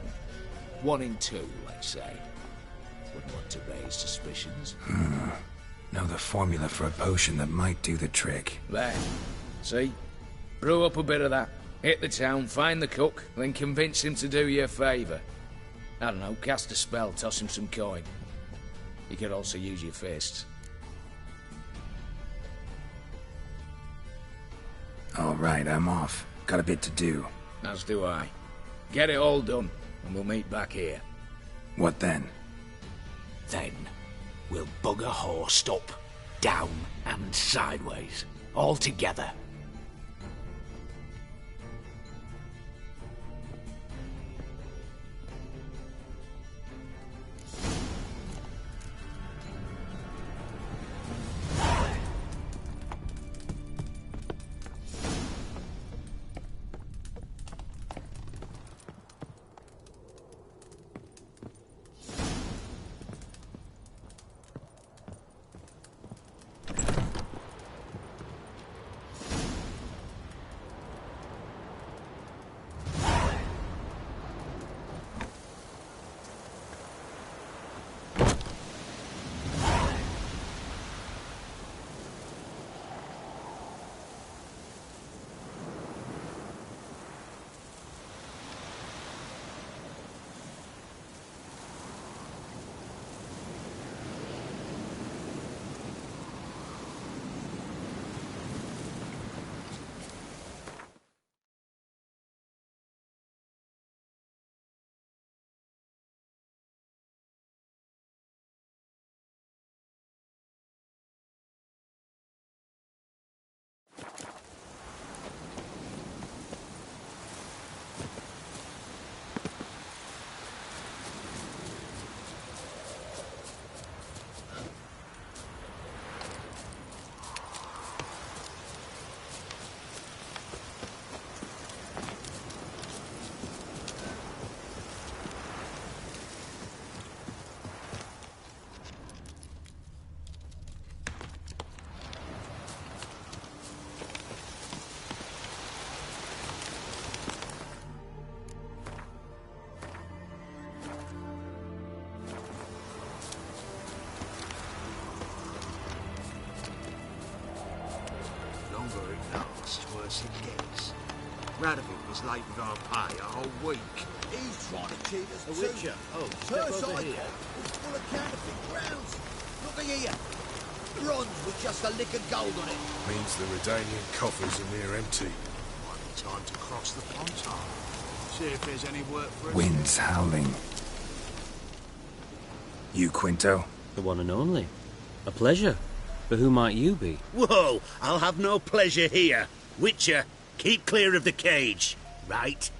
1 in 2, let's say. Wouldn't want to raise suspicions. Know the formula for a potion that might do the trick. There. See? Brew up a bit of that. Hit the town, find the cook, then convince him to do you a favour. I don't know, cast a spell, toss him some coin. You could also use your fists. All right, I'm off. Got a bit to do. As do I. Get it all done, and we'll meet back here. What then? Then, we'll bugger horsed up, down and sideways, all together. Radovid was late with our pay a whole week. He's trying to cheat us A too. witcher. Oh, step Her over side here. was full of counterfeit crowns. Look at here. Bronze with just a lick of gold on it. Means the Redanian coffers are near empty. Might be time to cross the Pontar. See if there's any work for us. Wind's howling. You, Quinto? The one and only. A pleasure. But who might you be? Whoa! I'll have no pleasure here. Witcher, keep clear of the cage. Right?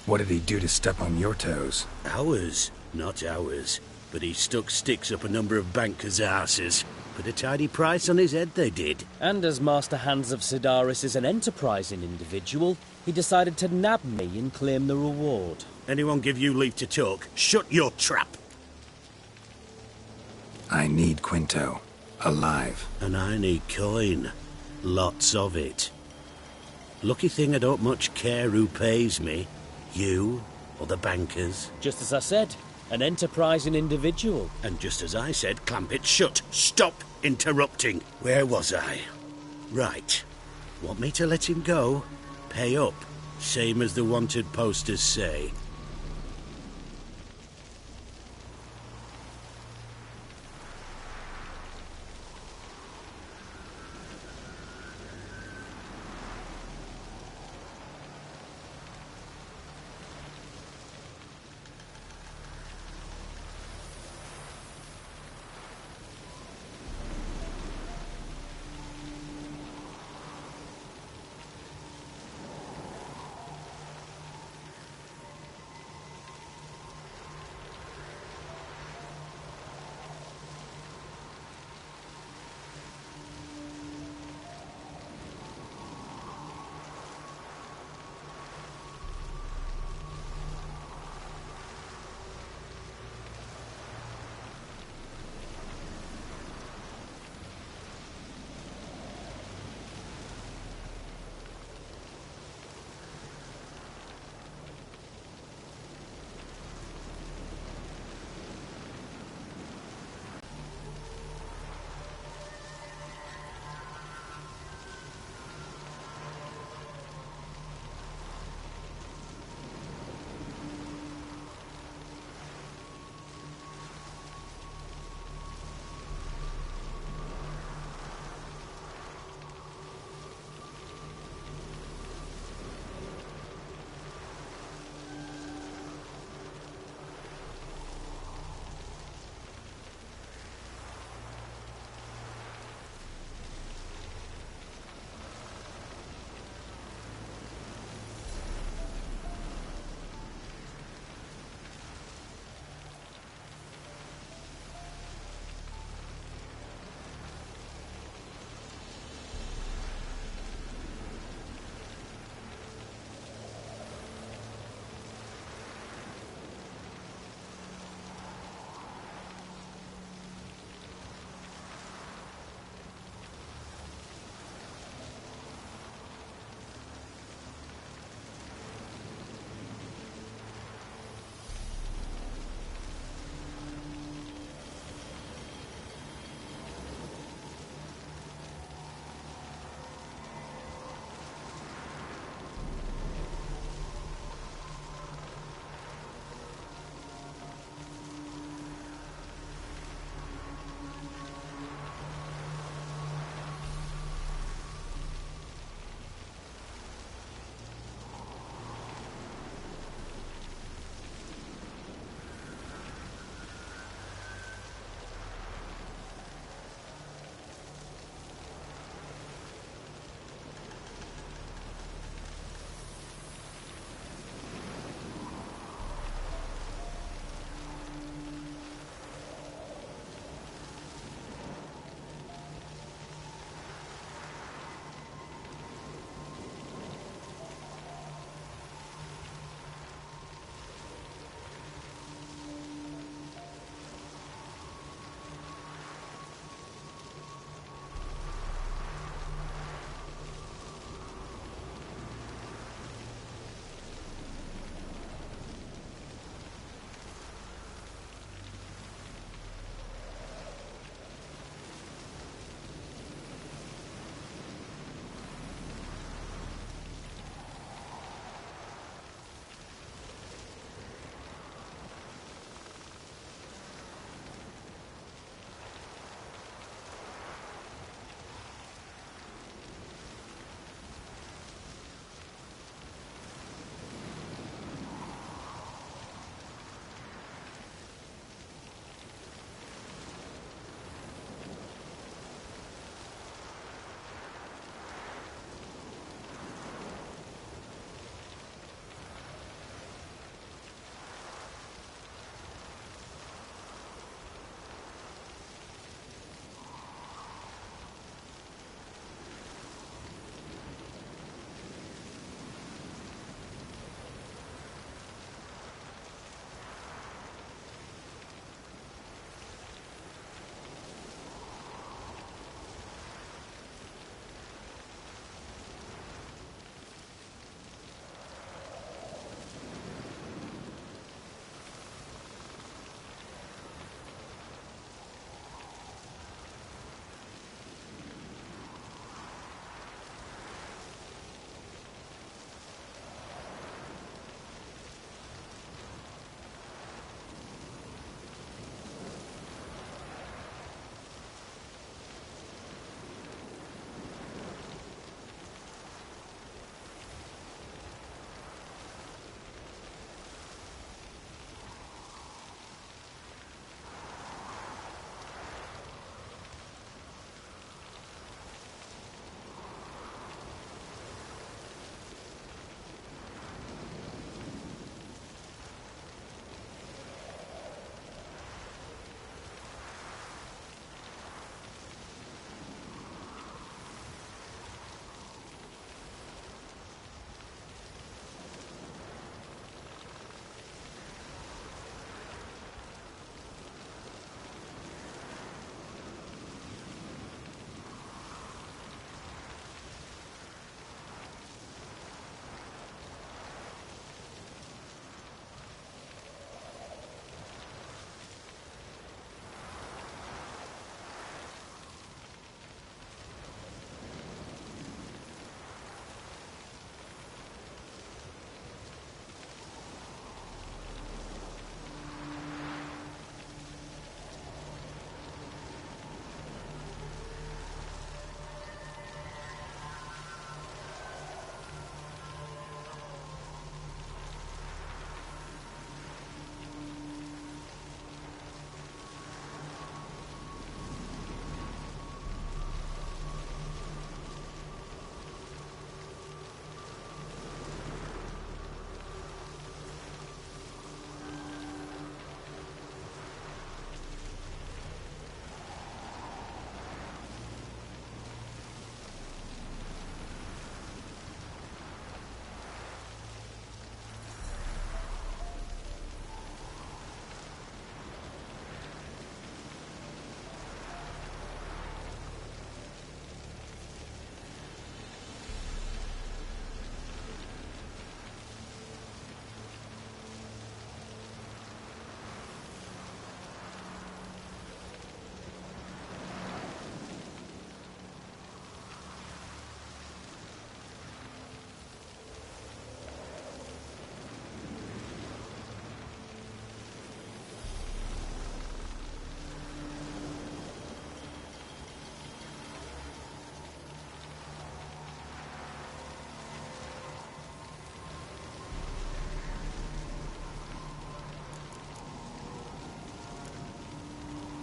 What did he do to step on your toes? Ours, not ours. But he stuck sticks up a number of bankers' arses. Put a tidy price on his head, they did. And as Master Hans of Sidaris is an enterprising individual, he decided to nab me and claim the reward. Anyone give you leave to talk? Shut your trap! I need Quinto. Alive. And I need coin. Lots of it. Lucky thing I don't much care who pays me. You or the bankers. Just as I said, an enterprising individual. And just as I said, clamp it shut. Stop interrupting. Where was I? Right. Want me to let him go? Pay up. Same as the wanted posters say.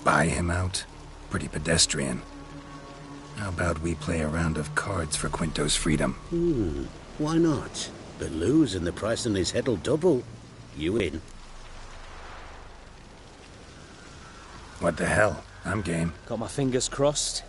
Buy him out? Pretty pedestrian. How about we play a round of cards for Quinto's freedom? Why not? But lose and the price on his head'll double. You in? What the hell? I'm game. Got my fingers crossed.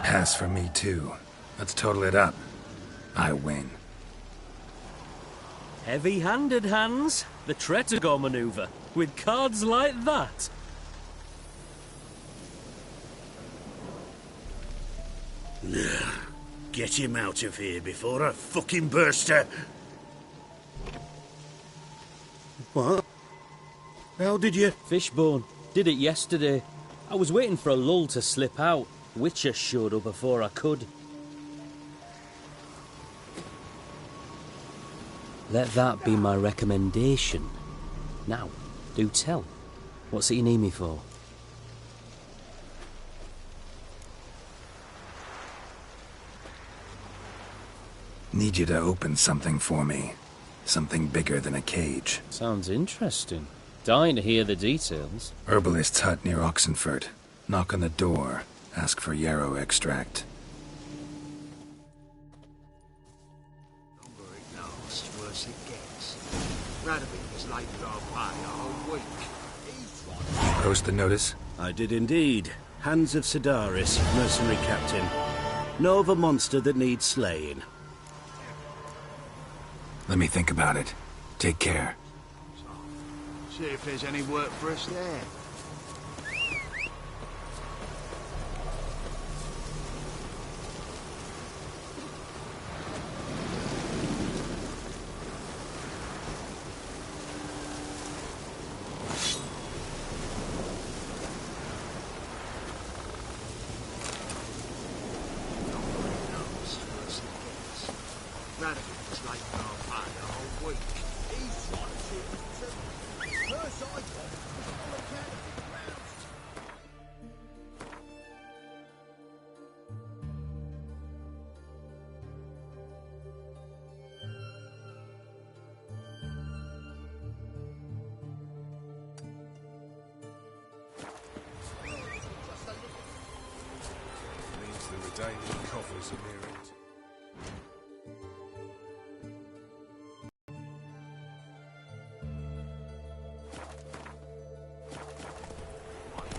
Pass for me, too. Let's total it up. I win. Heavy-handed, Hans. The Tretogor maneuver. With cards like that. Get him out of here before I fucking burst her. What? How did you... Fishbone. Did it yesterday. I was waiting for a lull to slip out. Witcher showed up before I could. Let that be my recommendation. Now, do tell. What's it you need me for? Need you to open something for me. Something bigger than a cage. Sounds interesting. Dying to hear the details. Herbalist's hut near Oxenfurt. Knock on the door. Ask for yarrow extract. Worse it gets. Radovid was late for our pay a whole week. Post the notice? I did indeed. Hans of Sidaris, mercenary captain. Know of a monster that needs slaying. Let me think about it. Take care. See if there's any work for us there. Daily coffers are near it.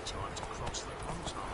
Time to cross the contact.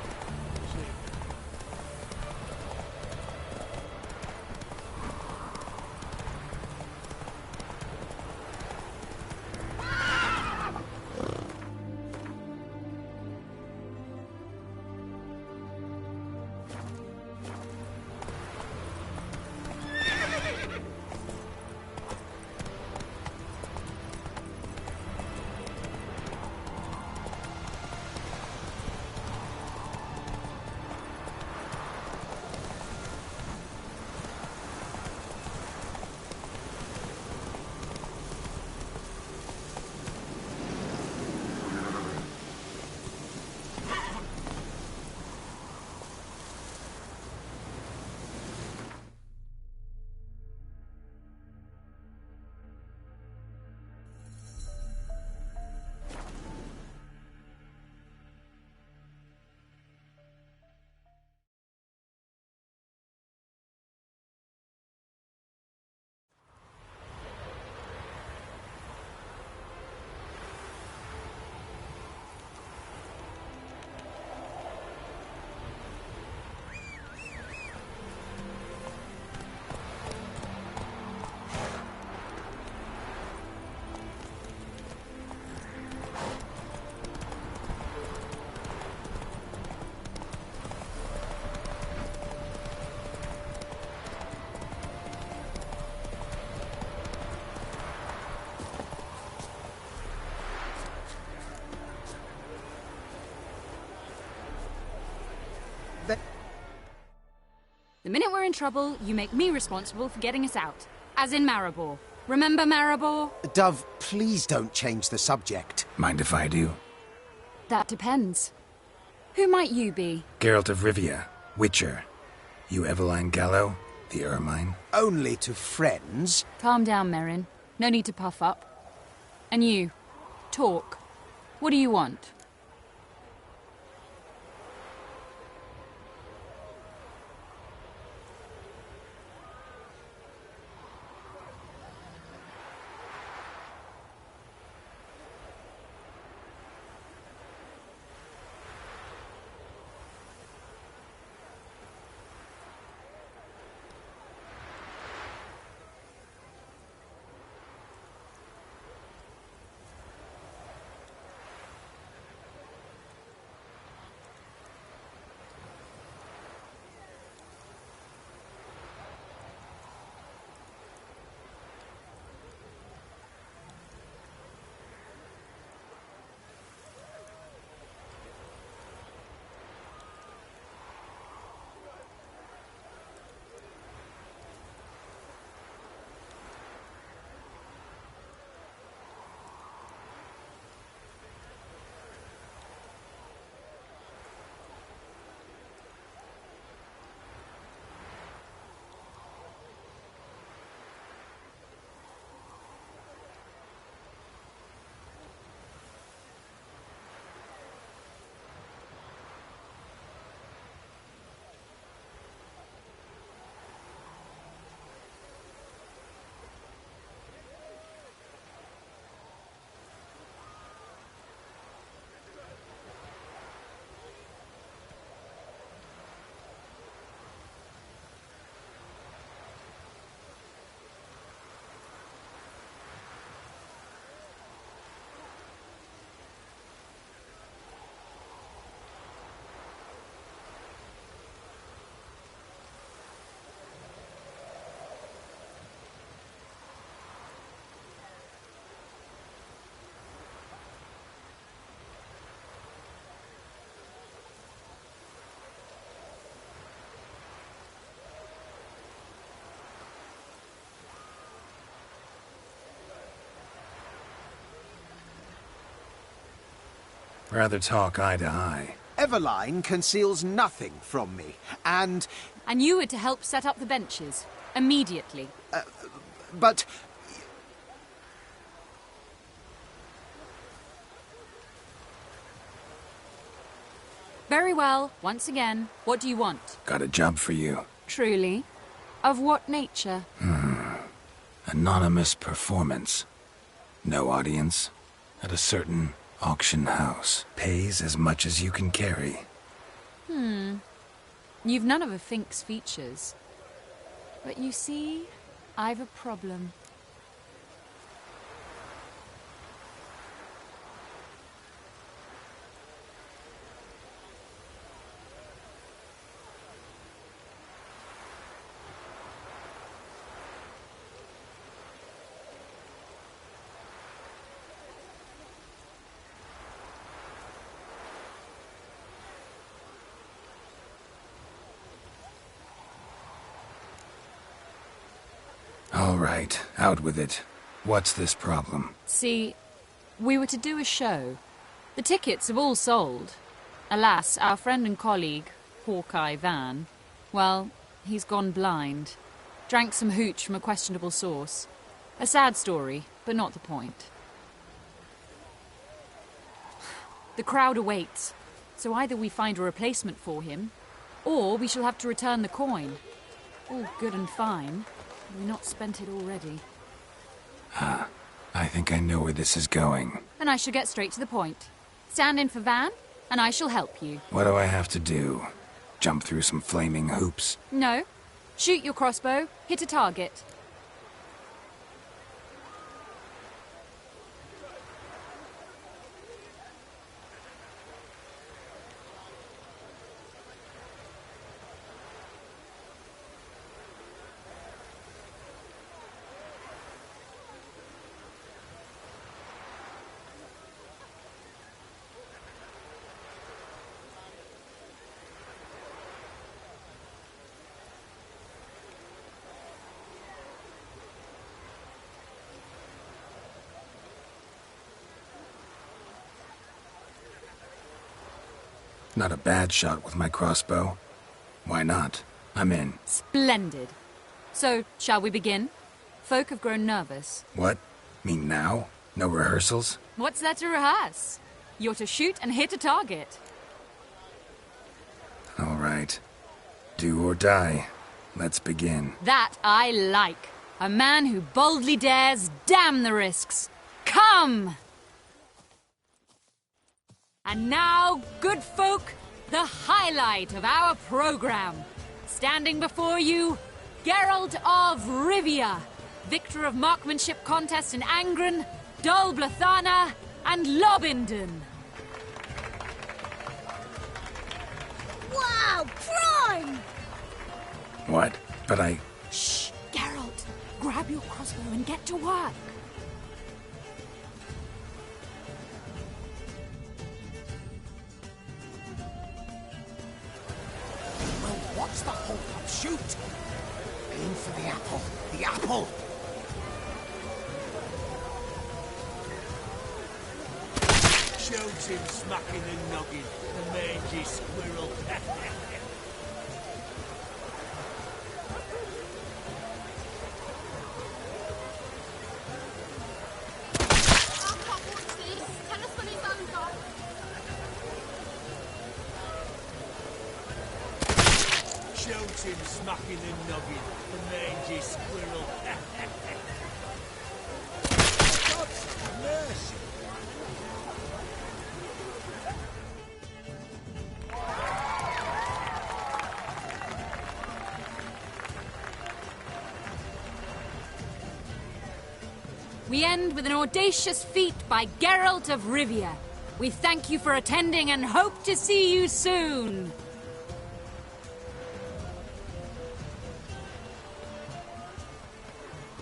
The minute we're in trouble, you make me responsible for getting us out. As in Maribor. Remember Maribor? Dove, please don't change the subject. Mind if I do? That depends. Who might you be? Geralt of Rivia, Witcher. You Eveline Gallo, the Ermine? Only to friends. Calm down, Merrin. No need to puff up. And you, talk. What do you want? Rather talk eye to eye. Everline conceals nothing from me, and... And you were to help set up the benches. Immediately. But... Very well. Once again, what do you want? Got a job for you. Truly? Of what nature? Anonymous performance. No audience. At a certain auction house. Pays as much as you can carry. You've none of a Fink's features. But you see, I've a problem. All right, out with it. What's this problem? See, we were to do a show. The tickets have all sold. Alas, our friend and colleague, Hawkeye Van, well, he's gone blind. Drank some hooch from a questionable source. A sad story, but not the point. The crowd awaits, so either we find a replacement for him, or we shall have to return the coin. All good and fine. We've not spent it already. I think I know where this is going. And I shall get straight to the point. Stand in for Van, and I shall help you. What do I have to do? Jump through some flaming hoops? No. Shoot your crossbow, hit a target. Not a bad shot with my crossbow. Why not? I'm in. Splendid. So, shall we begin? Folk have grown nervous. What? Mean now? No rehearsals? What's there to rehearse? You're to shoot and hit a target. All right. Do or die. Let's begin. That I like. A man who boldly dares, damn the risks. Come! And now, good folk, the highlight of our program. Standing before you, Geralt of Rivia, victor of marksmanship contests in Angren, Dol Blathana, and Lobindon. Wow, prime! What? But I... Shh, Geralt. Grab your crossbow and get to work. What's the hold up? Shoot! Aim for the apple. The apple! Shoots him smacking and noggin, the mangy squirrel. Shoots him smacking and noggin, the mangy squirrel. God's mercy! We end with an audacious feat by Geralt of Rivia. We thank you for attending and hope to see you soon.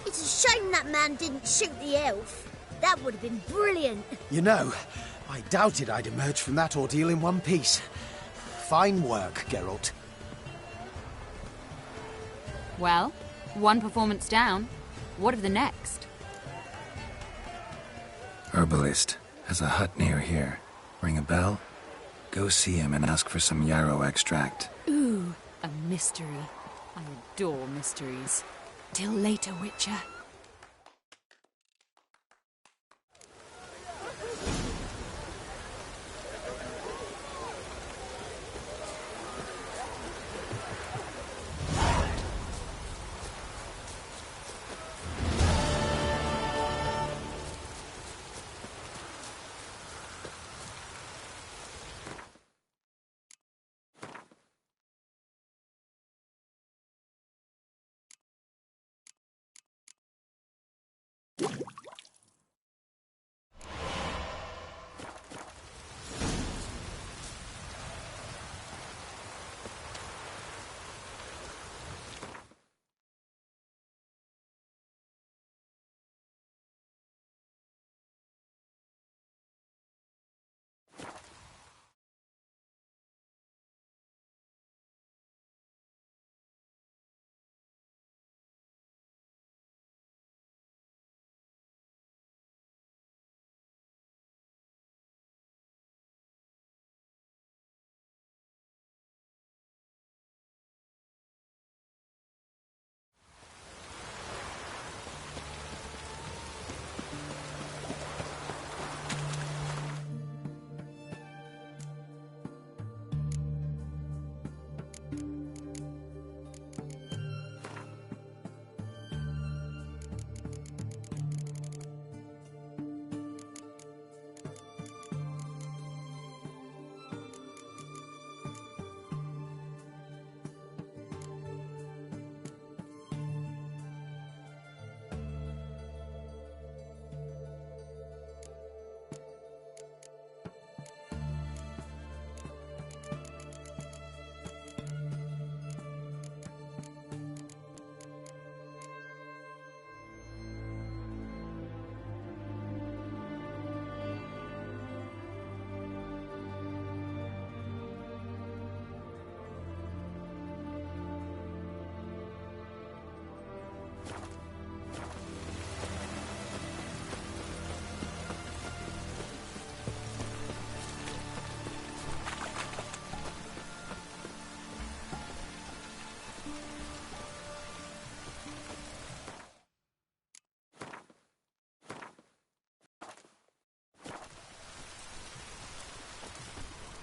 It's a shame that man didn't shoot the elf. That would have been brilliant. You know, I doubted I'd emerge from that ordeal in one piece. Fine work, Geralt. Well, one performance down. What of the next? Herbalist has a hut near here. Ring a bell? Go see him and ask for some yarrow extract. Ooh, a mystery. I adore mysteries. Till later, Witcher.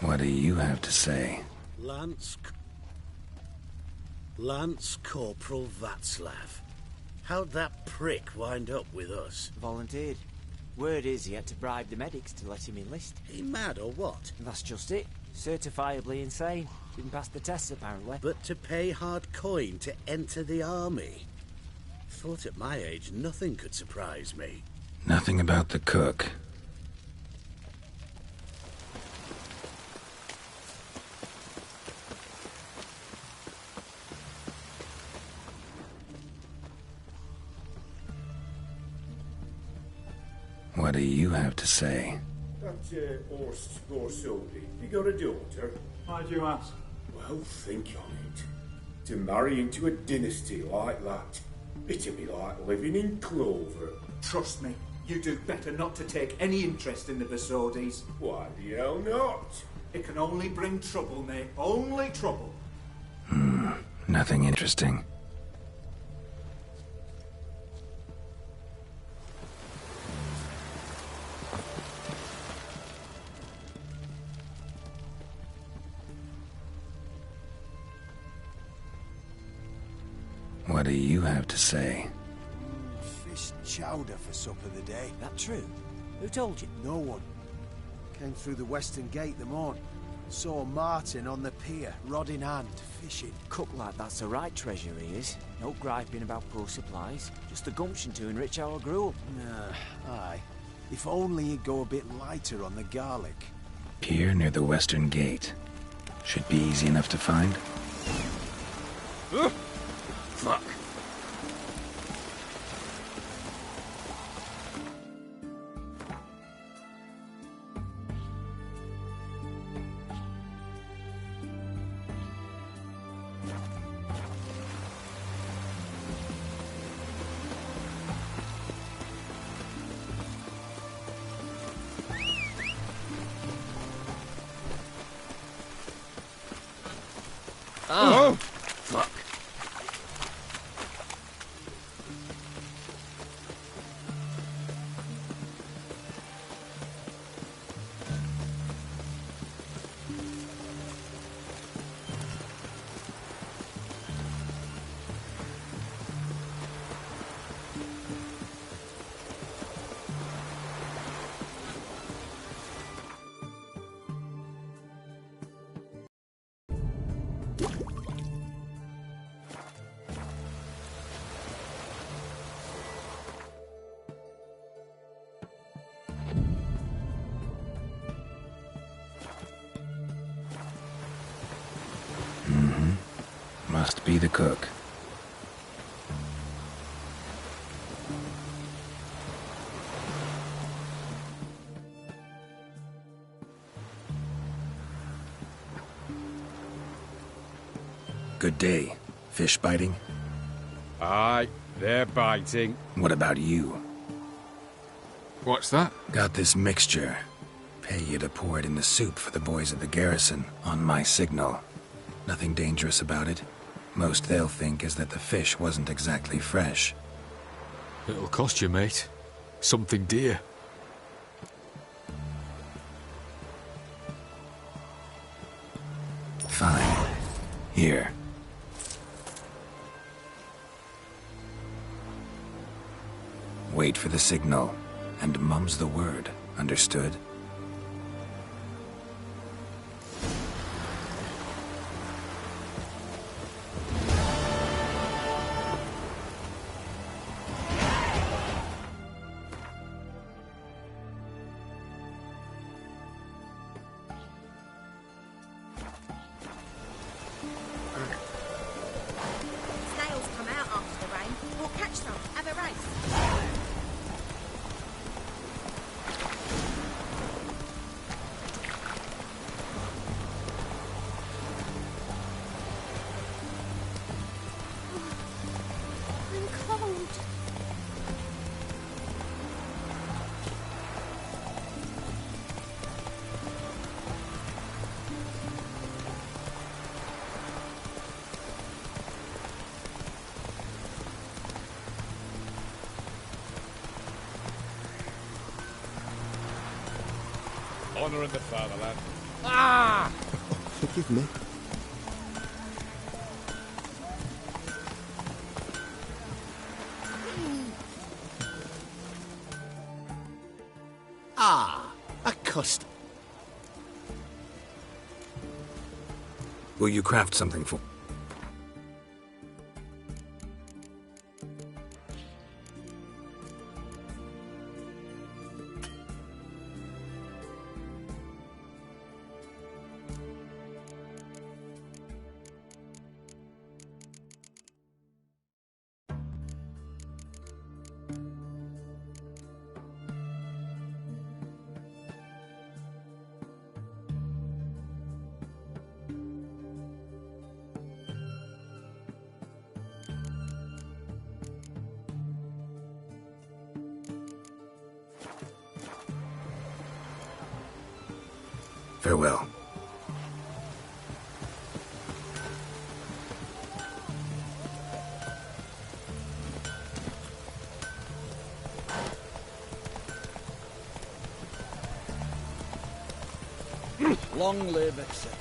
What do you have to say? Lance Corporal Václav. How'd that prick wind up with us? Volunteered. Word is he had to bribe the medics to let him enlist. He mad or what? That's just it. Certifiably insane. Didn't pass the tests, apparently. But to pay hard coin to enter the army? Thought at my age nothing could surprise me. Nothing about the cook. What do you have to say? That Horst Gorsodi, you got a daughter? Why do you ask? Well, think on it. To marry into a dynasty like that, it'd be like living in clover. Trust me, you do better not to take any interest in the Vasordis. Why the hell not? It can only bring trouble, mate. Only trouble. Nothing interesting. What do you have to say? Fish chowder for supper the day. That true? Who told you? No one. Came through the western gate the morn. Saw Martin on the pier, rod in hand, fishing. Cook like that's the right treasure he is. No griping about poor supplies. Just the gumption to enrich our gruel. Aye. If only he'd go a bit lighter on the garlic. Pier near the western gate. Should be easy enough to find. Fuck. Oh, fuck. Must be the cook. Good day. Fish biting? Aye, they're biting. What about you? What's that? Got this mixture. Pay you to pour it in the soup for the boys at the garrison, on my signal. Nothing dangerous about it. Most they'll think is that the fish wasn't exactly fresh. It'll cost you, mate. Something dear. Fine. Here. Wait for the signal, and mum's the word. Understood? Snails come out after the rain. We'll catch some. Have a race. I'm cold. Honour in the fatherland. Ah! Forgive me. Ah, a custom. Will you craft something for... Farewell. Long live etc.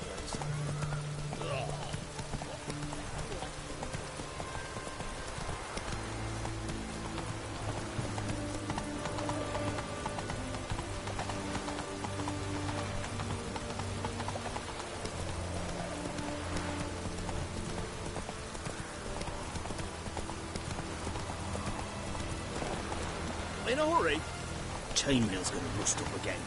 In a hurry? Chainmail's gonna rust up again.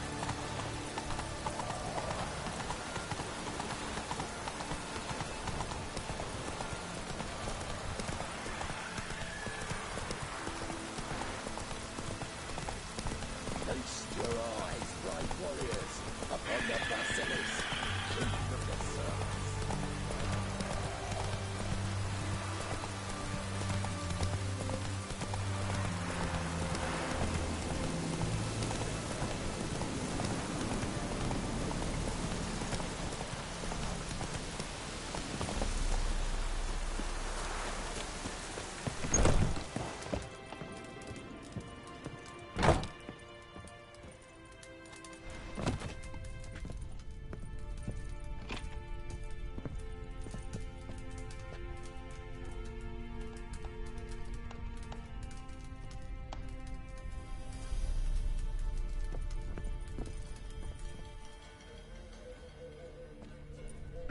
Feast your eyes, bright warriors, upon the basilisk, children of the sun.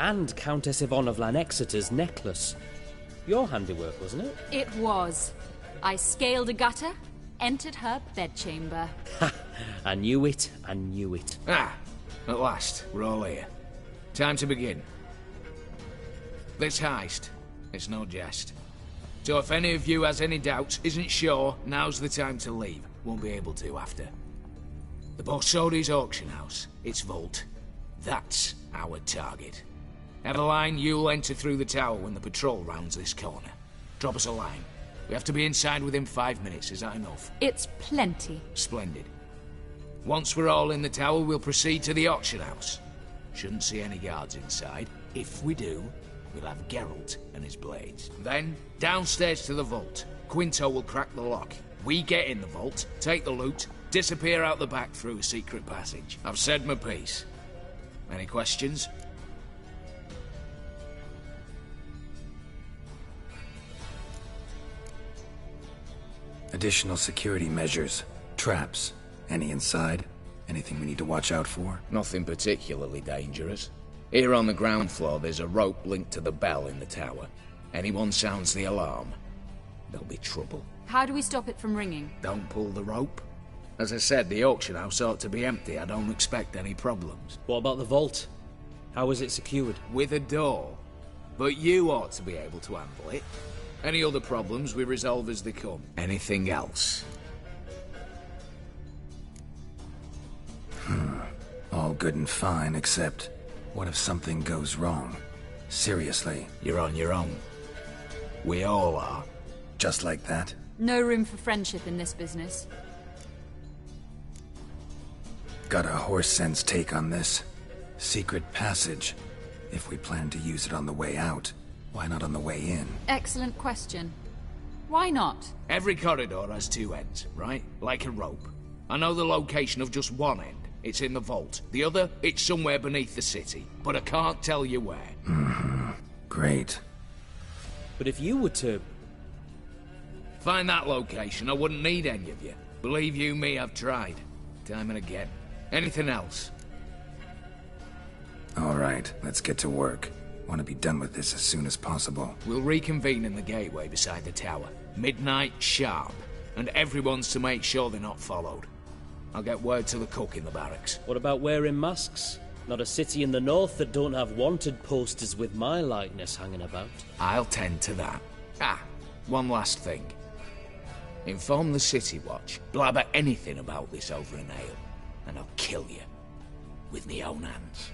and Countess Yvonne of Lanexeter's necklace. Your handiwork, wasn't it? It was. I scaled a gutter, entered her bedchamber. Ha! I knew it, I knew it. Ah, at last, we're all here. Time to begin. This heist, it's no jest. So if any of you has any doubts, isn't sure, now's the time to leave. Won't be able to after. The Borsodi's auction house, its vault. That's our target. Eveline, you'll enter through the tower when the patrol rounds this corner. Drop us a line. We have to be inside within 5 minutes, is that enough? It's plenty. Splendid. Once we're all in the tower, we'll proceed to the auction house. Shouldn't see any guards inside. If we do, we'll have Geralt and his blades. Then, downstairs to the vault. Quinto will crack the lock. We get in the vault, take the loot, disappear out the back through a secret passage. I've said my piece. Any questions? Additional security measures. Traps. Any inside? Anything we need to watch out for? Nothing particularly dangerous. Here on the ground floor, there's a rope linked to the bell in the tower. Anyone sounds the alarm, there'll be trouble. How do we stop it from ringing? Don't pull the rope. As I said, the auction house ought to be empty. I don't expect any problems. What about the vault? How is it secured? With a door. But you ought to be able to handle it. Any other problems we resolve as they come. Anything else? All good and fine, except... what if something goes wrong? Seriously. You're on your own. We all are. Just like that? No room for friendship in this business. Got a horse sense take on this. Secret passage. If we plan to use it on the way out, why not on the way in? Excellent question. Why not? Every corridor has two ends, right? Like a rope. I know the location of just one end. It's in the vault. The other, it's somewhere beneath the city. But I can't tell you where. Great. But if you were to... find that location, I wouldn't need any of you. Believe you me, I've tried. Time and again. Anything else? Alright, let's get to work. Want to be done with this as soon as possible. We'll reconvene in the gateway beside the tower. Midnight sharp. And everyone's to make sure they're not followed. I'll get word to the cook in the barracks. What about wearing masks? Not a city in the north that don't have wanted posters with my likeness hanging about. I'll tend to that. Ah, one last thing. Inform the City Watch. Blabber anything about this over an ale, and I'll kill you. With me own hands.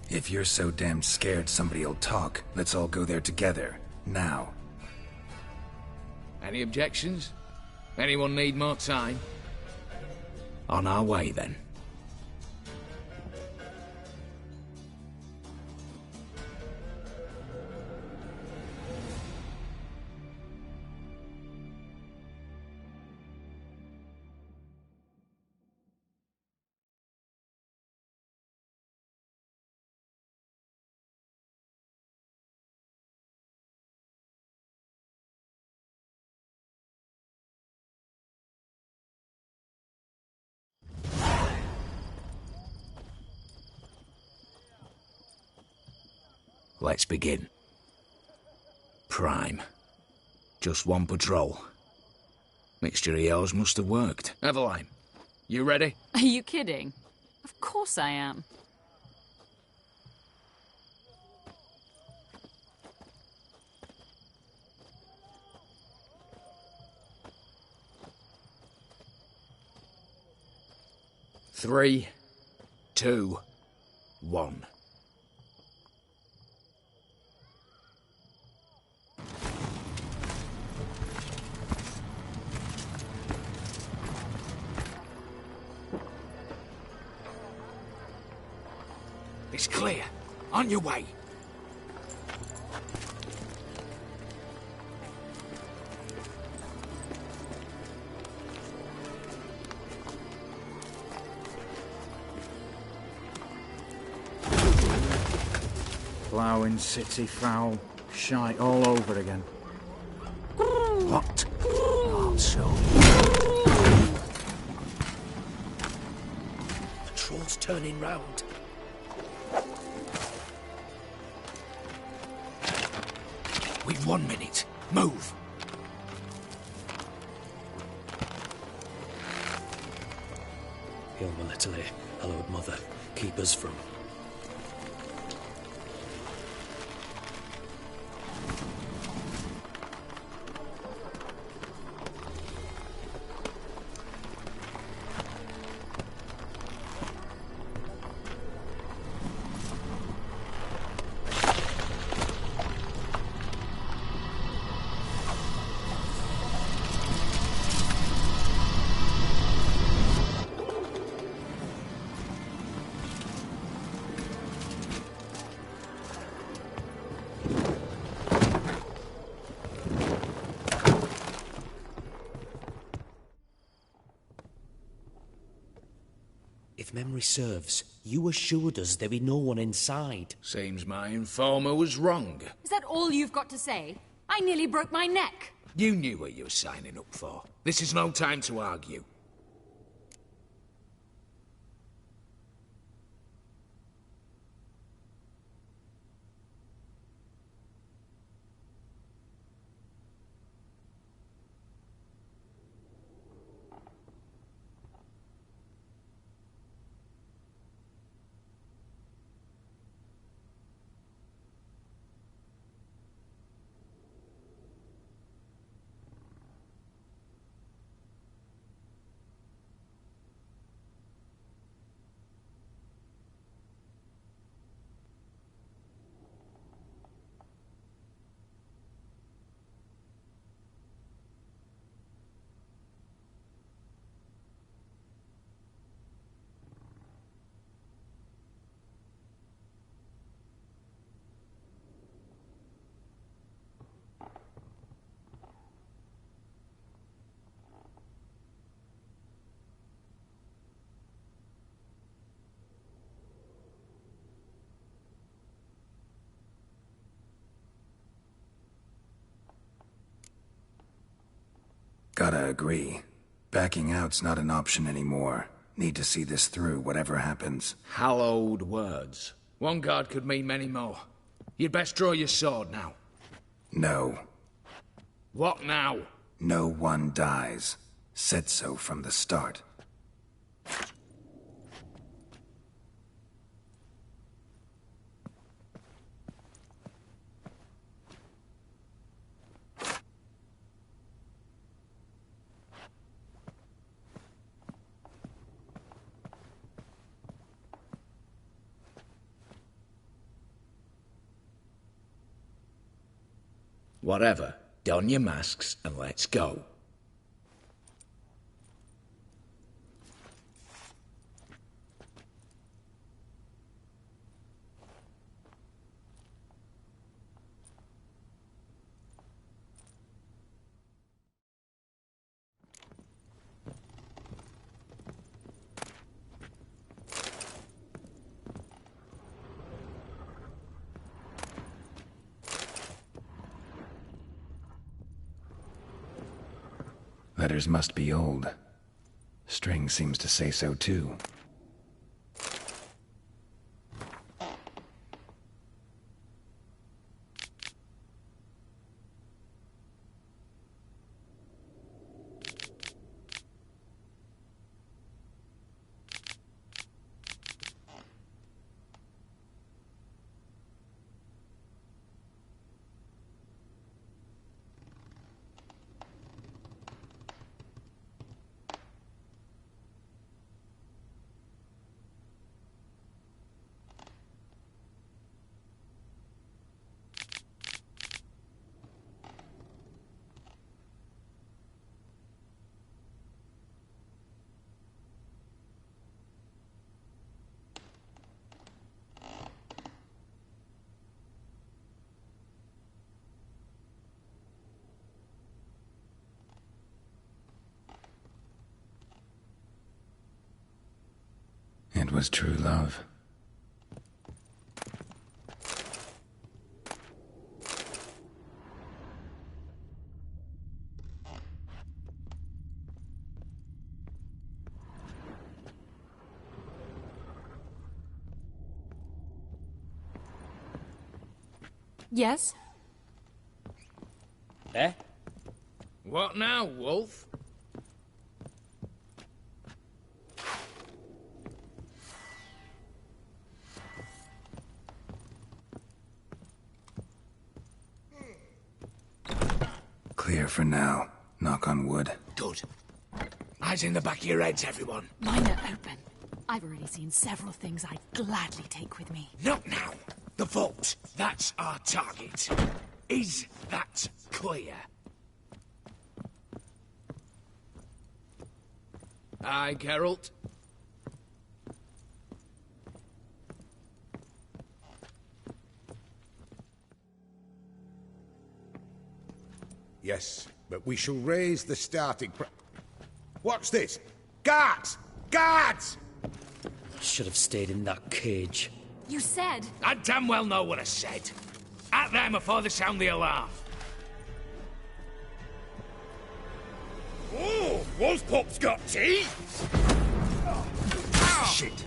If you're so damn scared somebody'll talk, let's all go there together. Now. Any objections? Anyone need more time? On our way, then. Let's begin. Prime. Just one patrol. Mixture of yours must have worked. Eveline, you ready? Are you kidding? Of course I am. Three, 2, 1. It's clear. On your way. Ploughing city foul. Shite all over again. What? Oh, thought so. The troll's turning round. We've 1 minute. Move! Ilma Letale, hallowed mother, keep us from... If memory serves, you assured us there be no one inside. Seems my informer was wrong. Is that all you've got to say? I nearly broke my neck. You knew what you were signing up for. This is no time to argue. Gotta agree. Backing out's not an option anymore. Need to see this through, whatever happens. Hallowed words. One guard could mean many more. You'd best draw your sword now. No. What now? No one dies. Said so from the start. Whatever. Don your masks and let's go. Letters must be old. String seems to say so too. It was true love. Yes? Eh? What now, Wolf? Clear for now. Knock on wood. Good. Eyes in the back of your heads, everyone. Mine are open. I've already seen several things I'd gladly take with me. Not now. The vault. That's our target. Is that clear? Aye, Geralt. Yes, but we shall raise the starting What's this? Guards! Guards! Should have stayed in that cage. You said... I damn well know what I said. At them before they sound the alarm. Oh, Wolfpop's got teeth! Shit.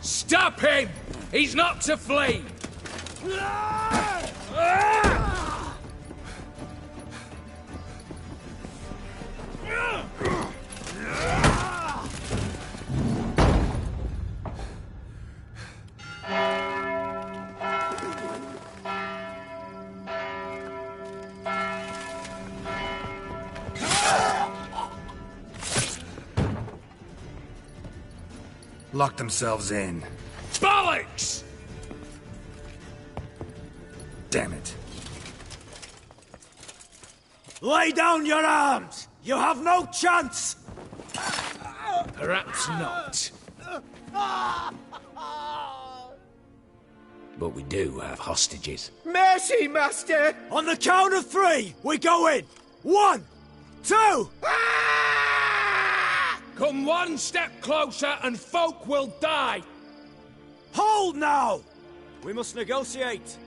Stop him! He's not to flee! Lock themselves in. Bollocks! Damn it. Lay down your arms! You have no chance! Perhaps not. But we do have hostages. Mercy, Master! On the count of 3, we go in! 1, 2... Come one step closer and folk will die! Hold now! We must negotiate.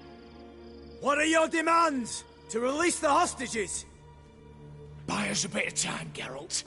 What are your demands? To release the hostages? Buy us a bit of time, Geralt.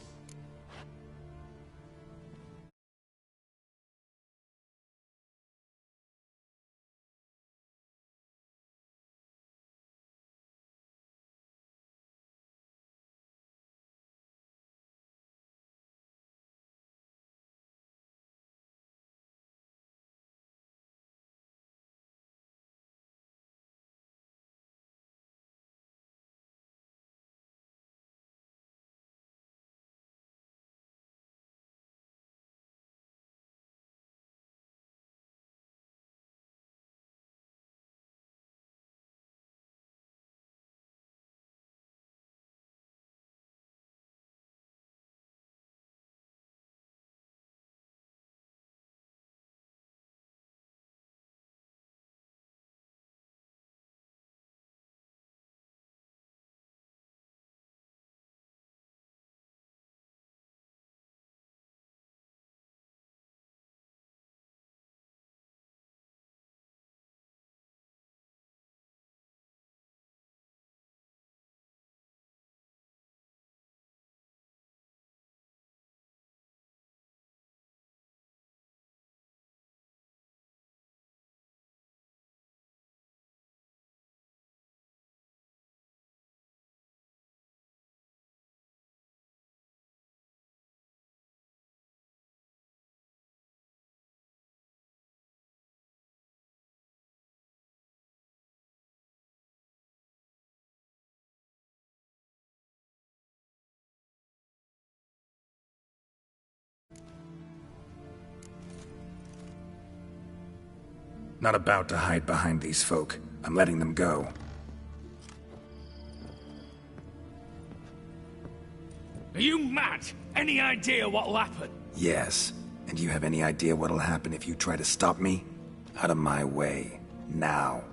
Not about to hide behind these folk. I'm letting them go. Are you mad? Any idea what'll happen? Yes. And do you have any idea what'll happen if you try to stop me? Out of my way. Now.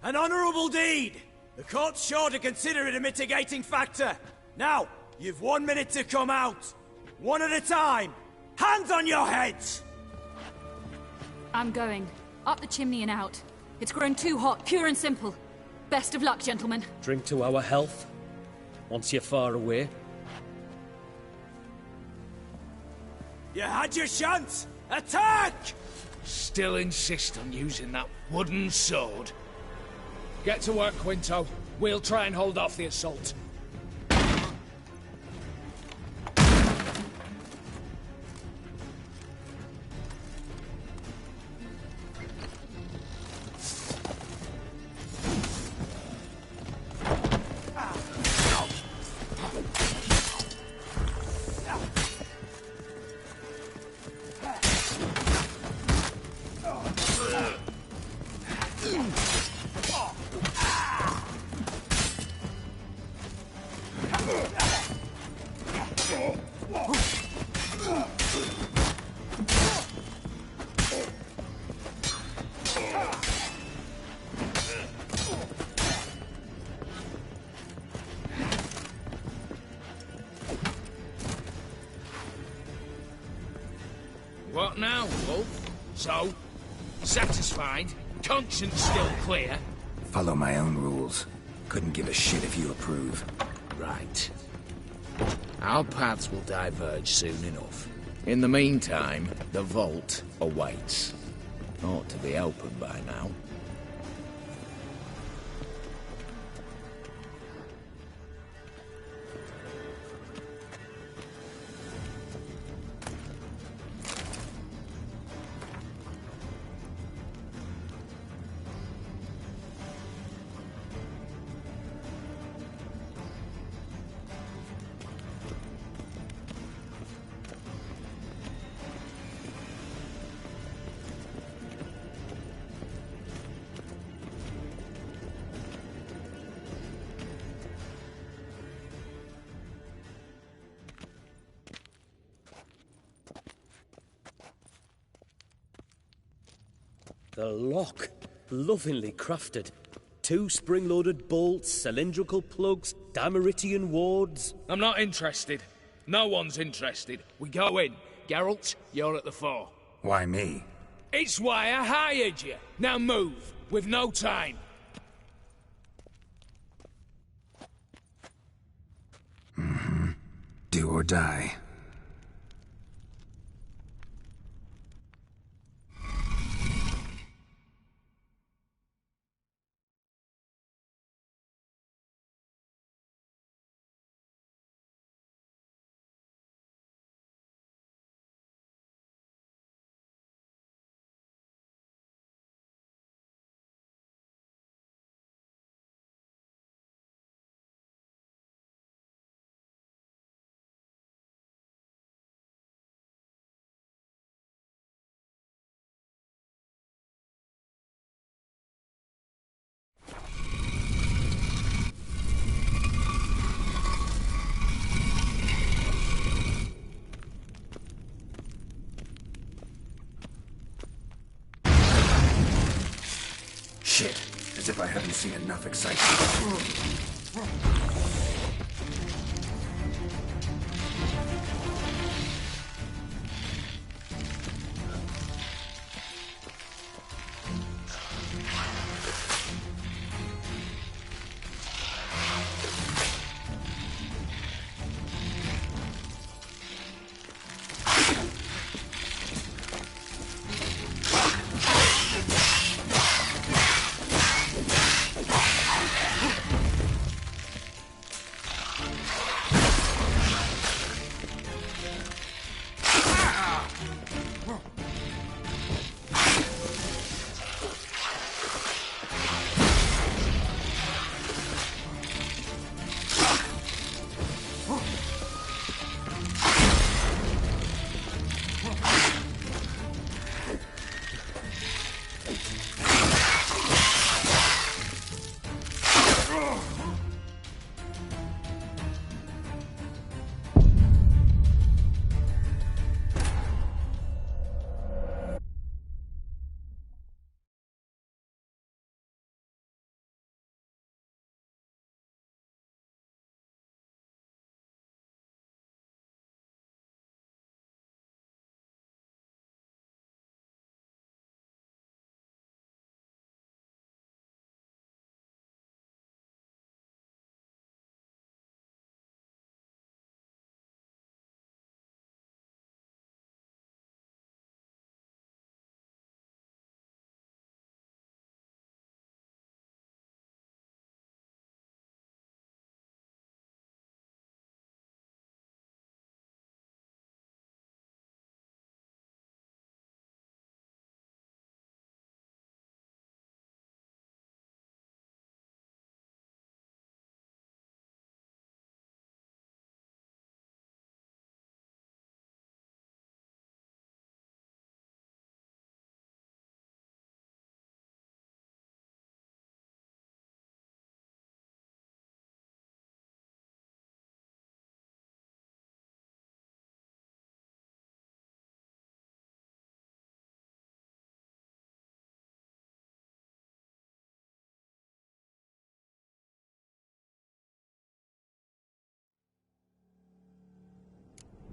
An honourable deed! The court's sure to consider it a mitigating factor. Now, you've 1 minute to come out. One at a time. Hands on your heads! I'm going. Up the chimney and out. It's grown too hot, pure and simple. Best of luck, gentlemen. Drink to our health. Once you're far away. You had your chance! Attack! Still insist on using that wooden sword? Get to work, Quinto. We'll try and hold off the assault. What now, Wolf? So? Satisfied? Conscience still clear? Follow my own rules. Couldn't give a shit if you approve. Right. Our paths will diverge soon enough. In the meantime, the vault awaits. Ought to be open by now. The lock. Lovingly crafted. 2 spring-loaded bolts, cylindrical plugs, Dameritian wards. I'm not interested. No one's interested. We go in. Geralt, you're at the fore. Why me? It's why I hired you. Now move. We've no time. Mm-hmm. Do or die. Shit, as if I haven't seen enough excitement.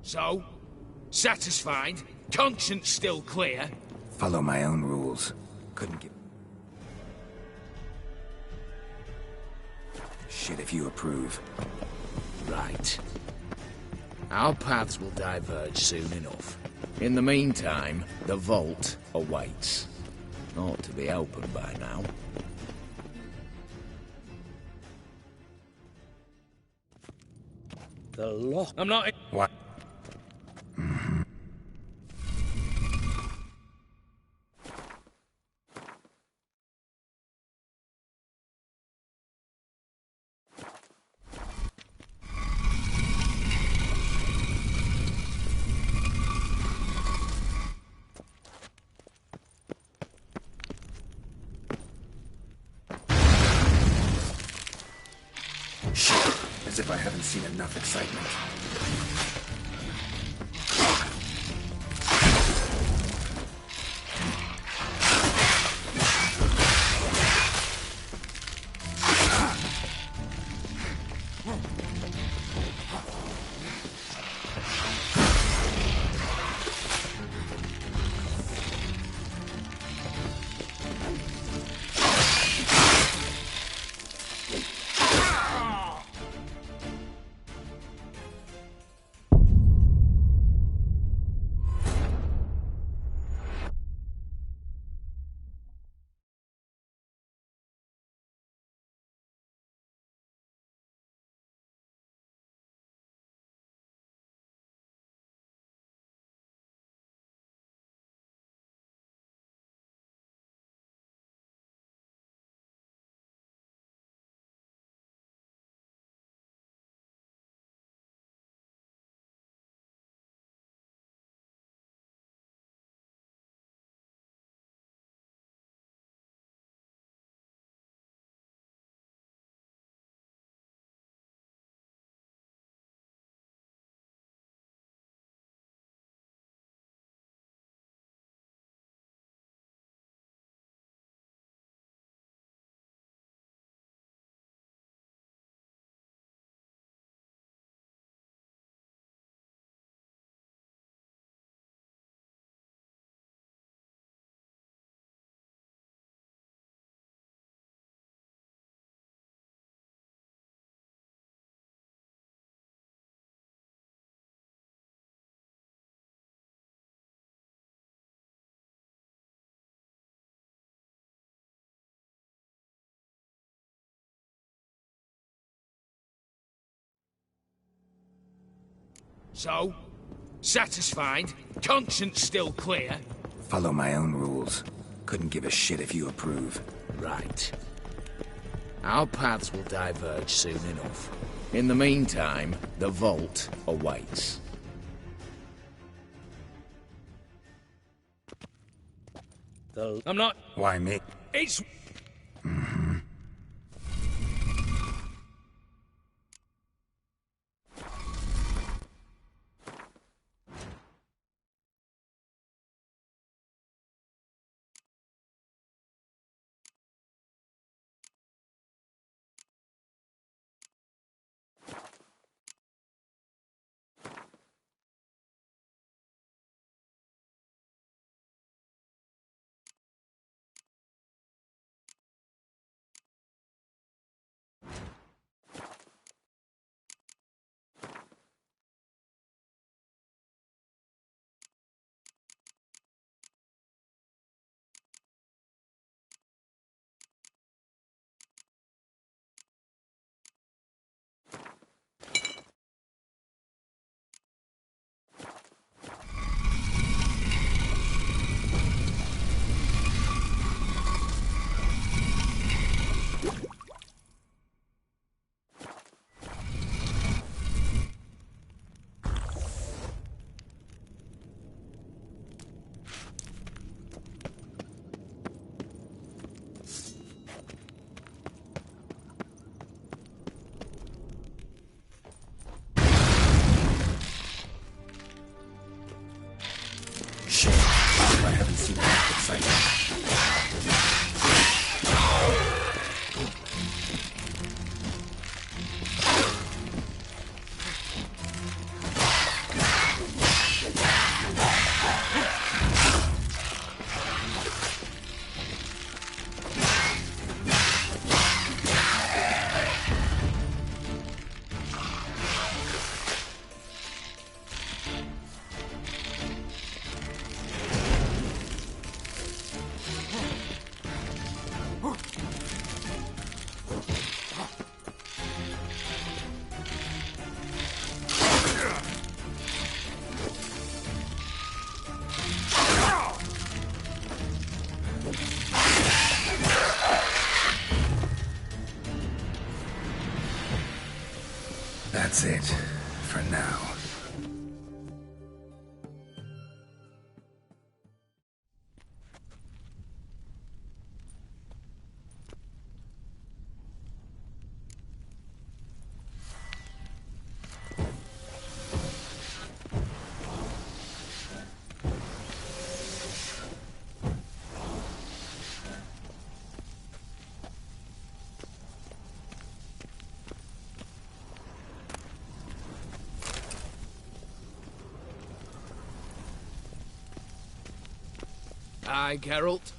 So? Satisfied? Conscience still clear? Follow my own rules. Couldn't give... shit if you approve. Right. Our paths will diverge soon enough. In the meantime, the vault awaits. Ought to be open by now. The lock. I'm not... What? As if I haven't seen enough excitement. So? Satisfied? Conscience still clear? Follow my own rules. Couldn't give a shit if you approve. Right. Our paths will diverge soon enough. In the meantime, the vault awaits. I'm not... Why me? It's... That's it, for now. Aye, Geralt.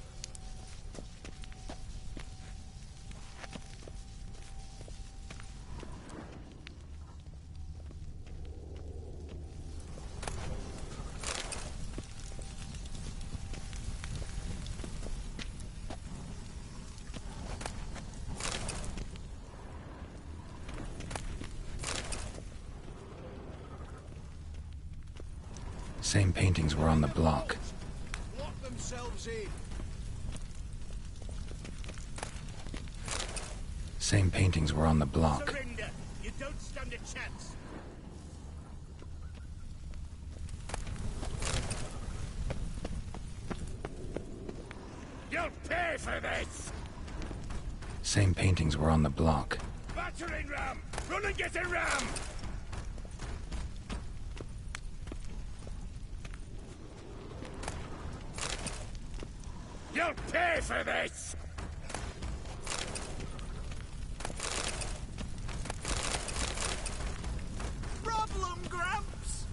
Same paintings were on the block. Lock themselves in. Same paintings were on the block. Surrender. You don't stand a chance. You'll pay for this! Same paintings were on the block. Battering ram! Run and get a ram! You'll pay for this! Problem, Gramps!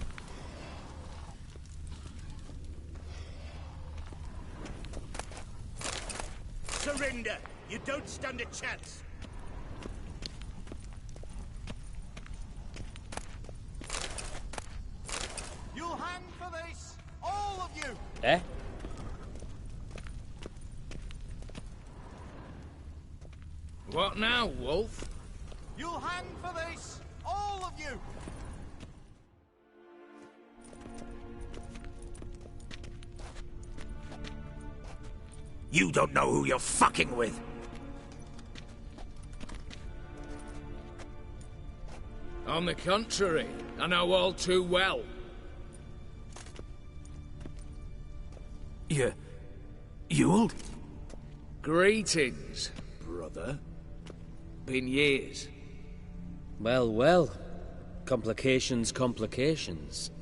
Surrender! You don't stand a chance! You'll hang for this! All of you! Eh? What now, Wolf? You'll hang for this! All of you! You don't know who you're fucking with! On the contrary, I know all too well. Ewald? Greetings, brother. Been years. Well, well. Complications, complications.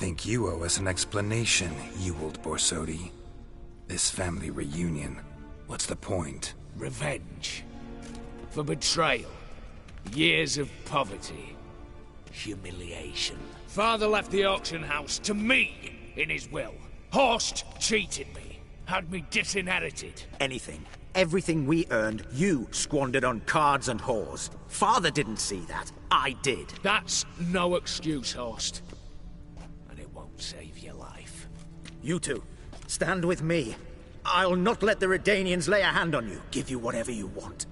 Think you owe us an explanation, Ewald Borsodi. This family reunion, what's the point? Revenge. For betrayal. Years of poverty. Humiliation. Father left the auction house to me in his will. Horst cheated me. Had me disinherited. Anything. Everything we earned, you squandered on cards and whores. Father didn't see that. I did. That's no excuse, Horst. And it won't save your life. You two, stand with me. I'll not let the Redanians lay a hand on you. Give you whatever you want.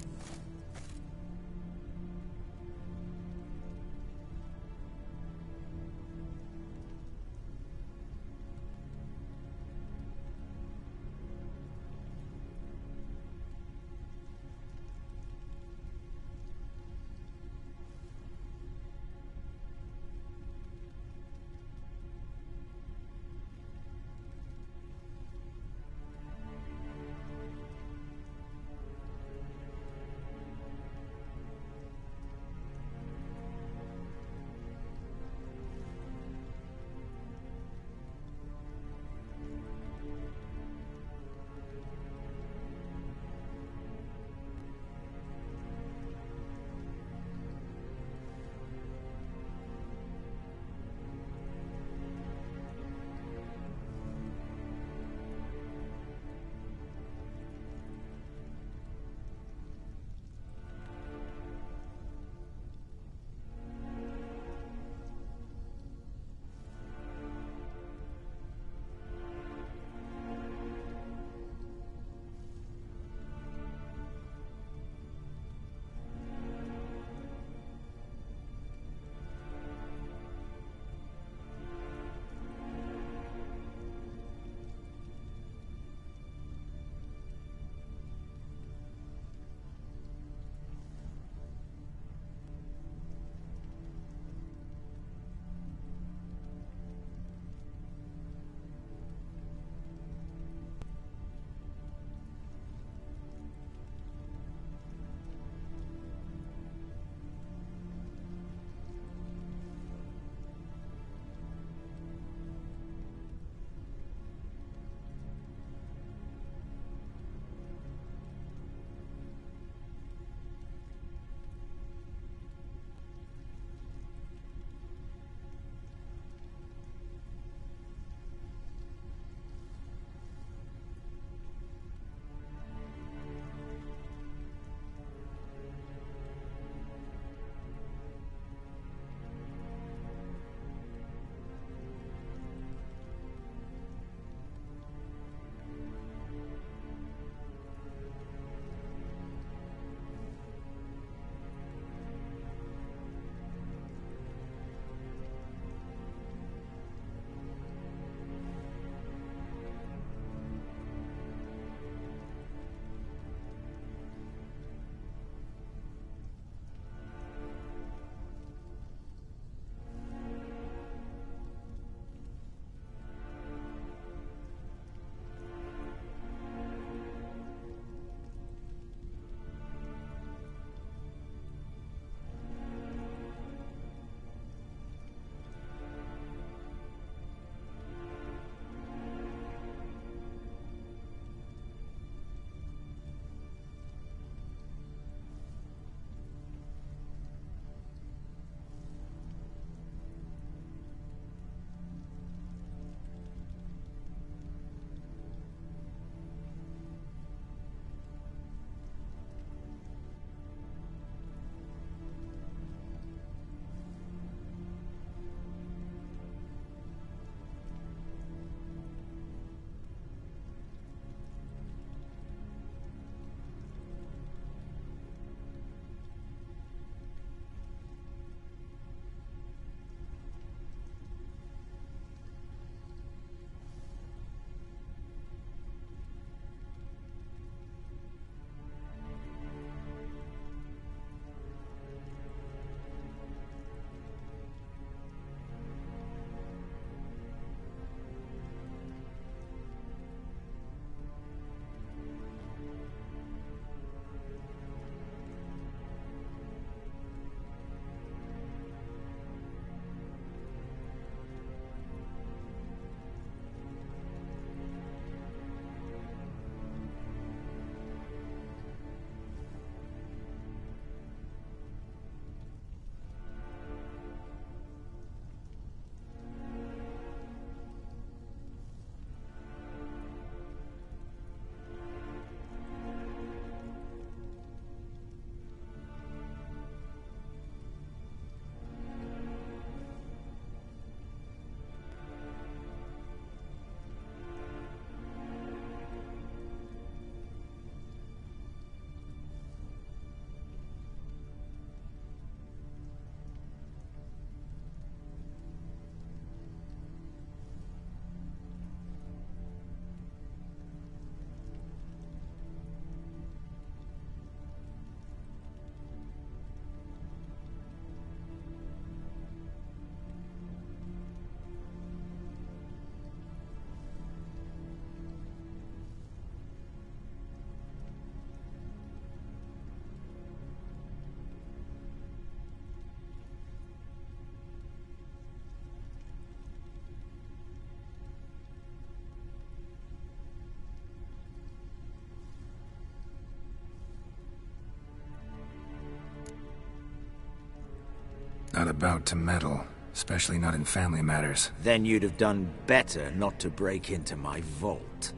Not about to meddle, especially not in family matters. Then you'd have done better not to break into my vault.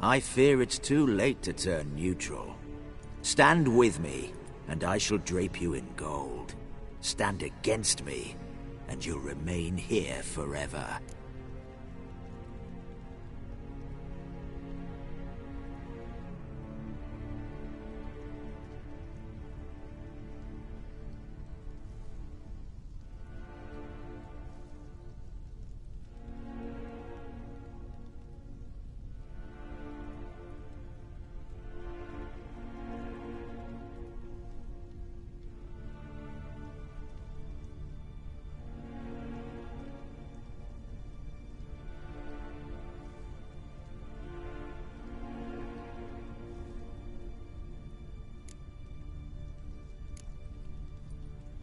I fear it's too late to turn neutral. Stand with me, and I shall drape you in gold. Stand against me, and you'll remain here forever.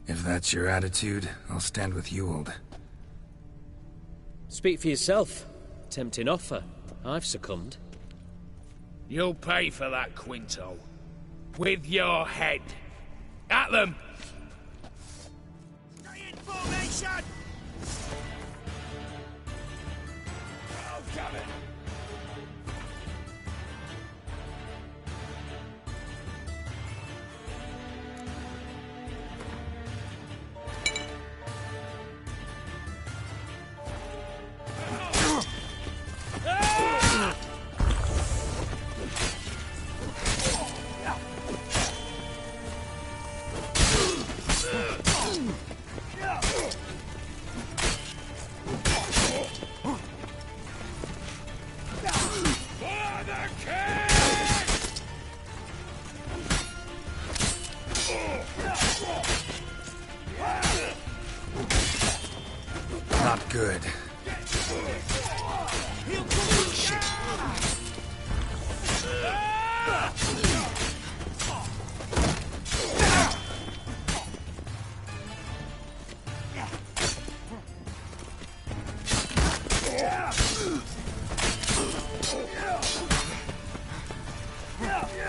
If that's your attitude, I'll stand with Ewald. Speak for yourself. Tempting offer. I've succumbed. You'll pay for that, Quinto. With your head. At them! Stay in formation! Oh, damn it! Not good.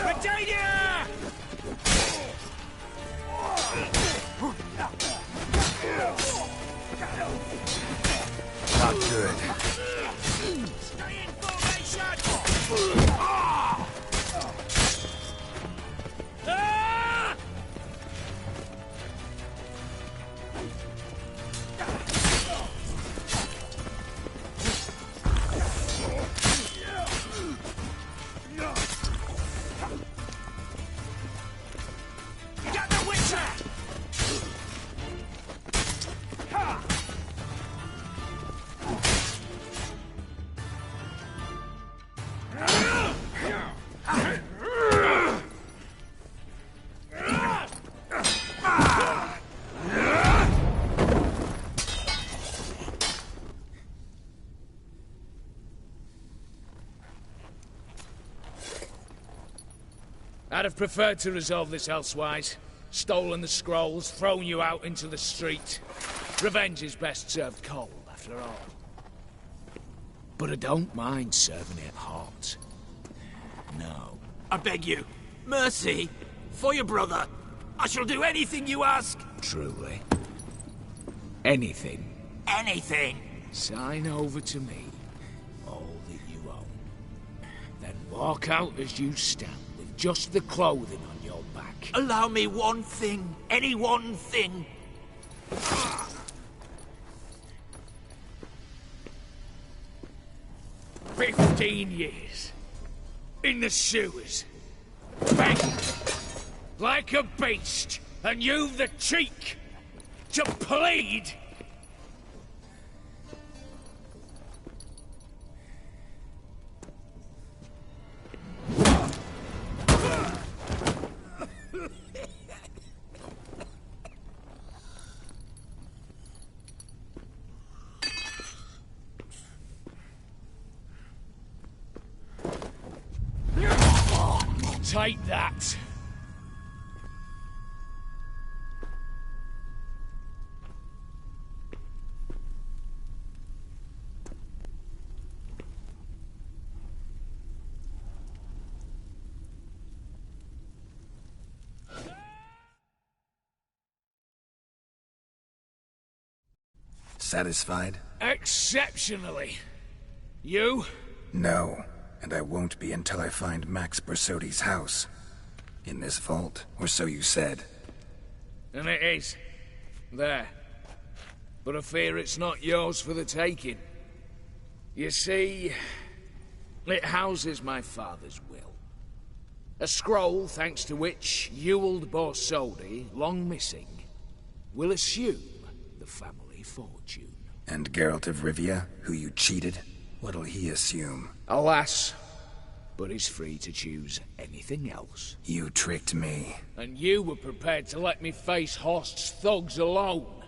Virginia! Not good. Stay in formation! Get the Witcher! I'd have preferred to resolve this elsewise. Stolen the scrolls, thrown you out into the street. Revenge is best served cold, after all. But I don't mind serving it hot. No. I beg you, mercy, for your brother. I shall do anything you ask. Truly. Anything. Anything. Sign over to me all that you own. Then walk out as you stand with just the clothing on your back. Allow me one thing. Any one thing. 15 years. In the sewers. Begging. Like a beast. And you've the cheek to plead. Take that. Satisfied? Exceptionally. You? No, and I won't be until I find Max Bersodi's house. In this vault, or so you said. And it is. There. But I fear it's not yours for the taking. You see, it houses my father's will. A scroll thanks to which Ewald Borsodi, long missing, will assume the family fortune. And Geralt of Rivia, who you cheated, what'll he assume? Alas, but he's free to choose anything else. You tricked me. And you were prepared to let me face Horst's thugs alone.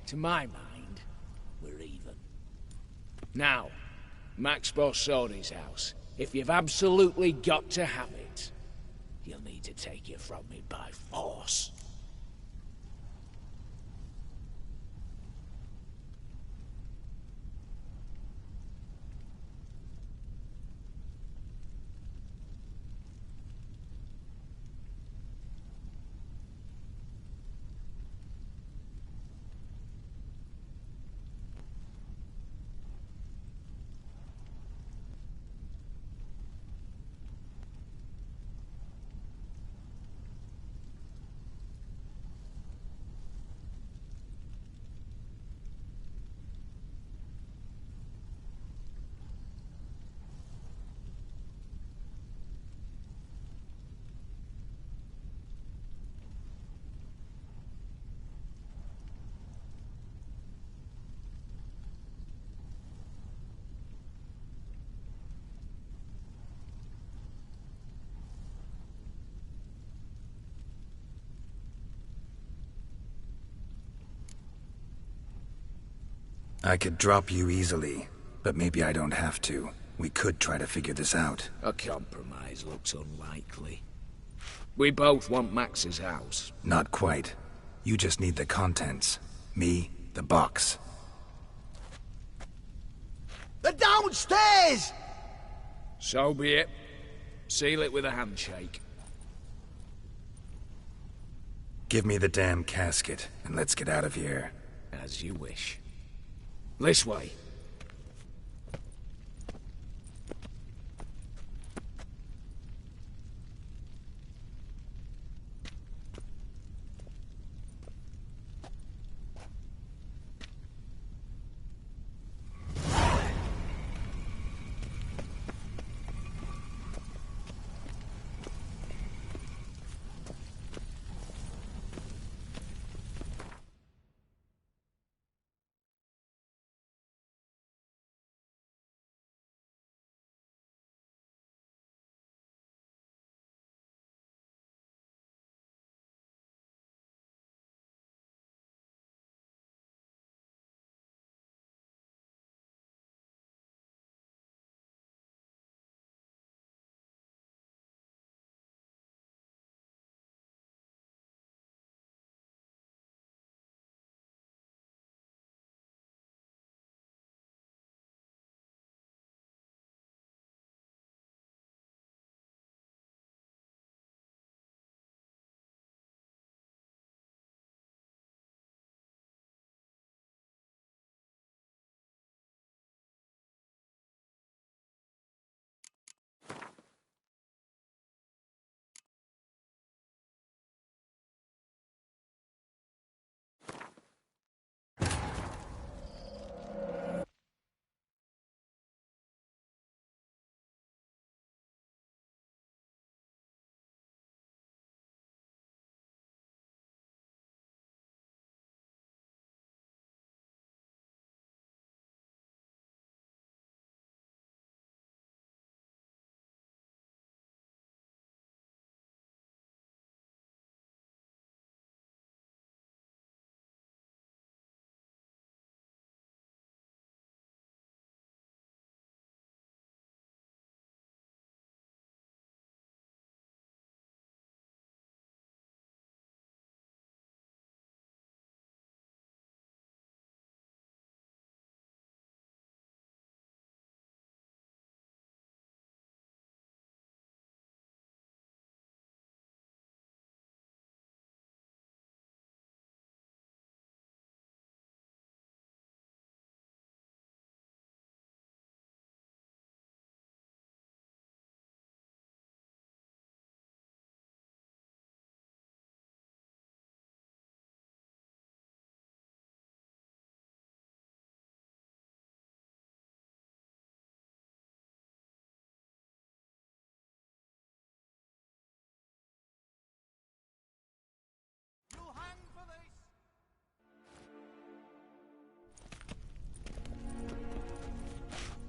To my mind, we're even. Now, Max Borsodi's house. If you've absolutely got to have it, you'll need to take it from me by force. I could drop you easily, but maybe I don't have to. We could try to figure this out. A compromise looks unlikely. We both want Max's house. Not quite. You just need the contents. Me, the box. They're downstairs! So be it. Seal it with a handshake. Give me the damn casket, and let's get out of here. As you wish. This way.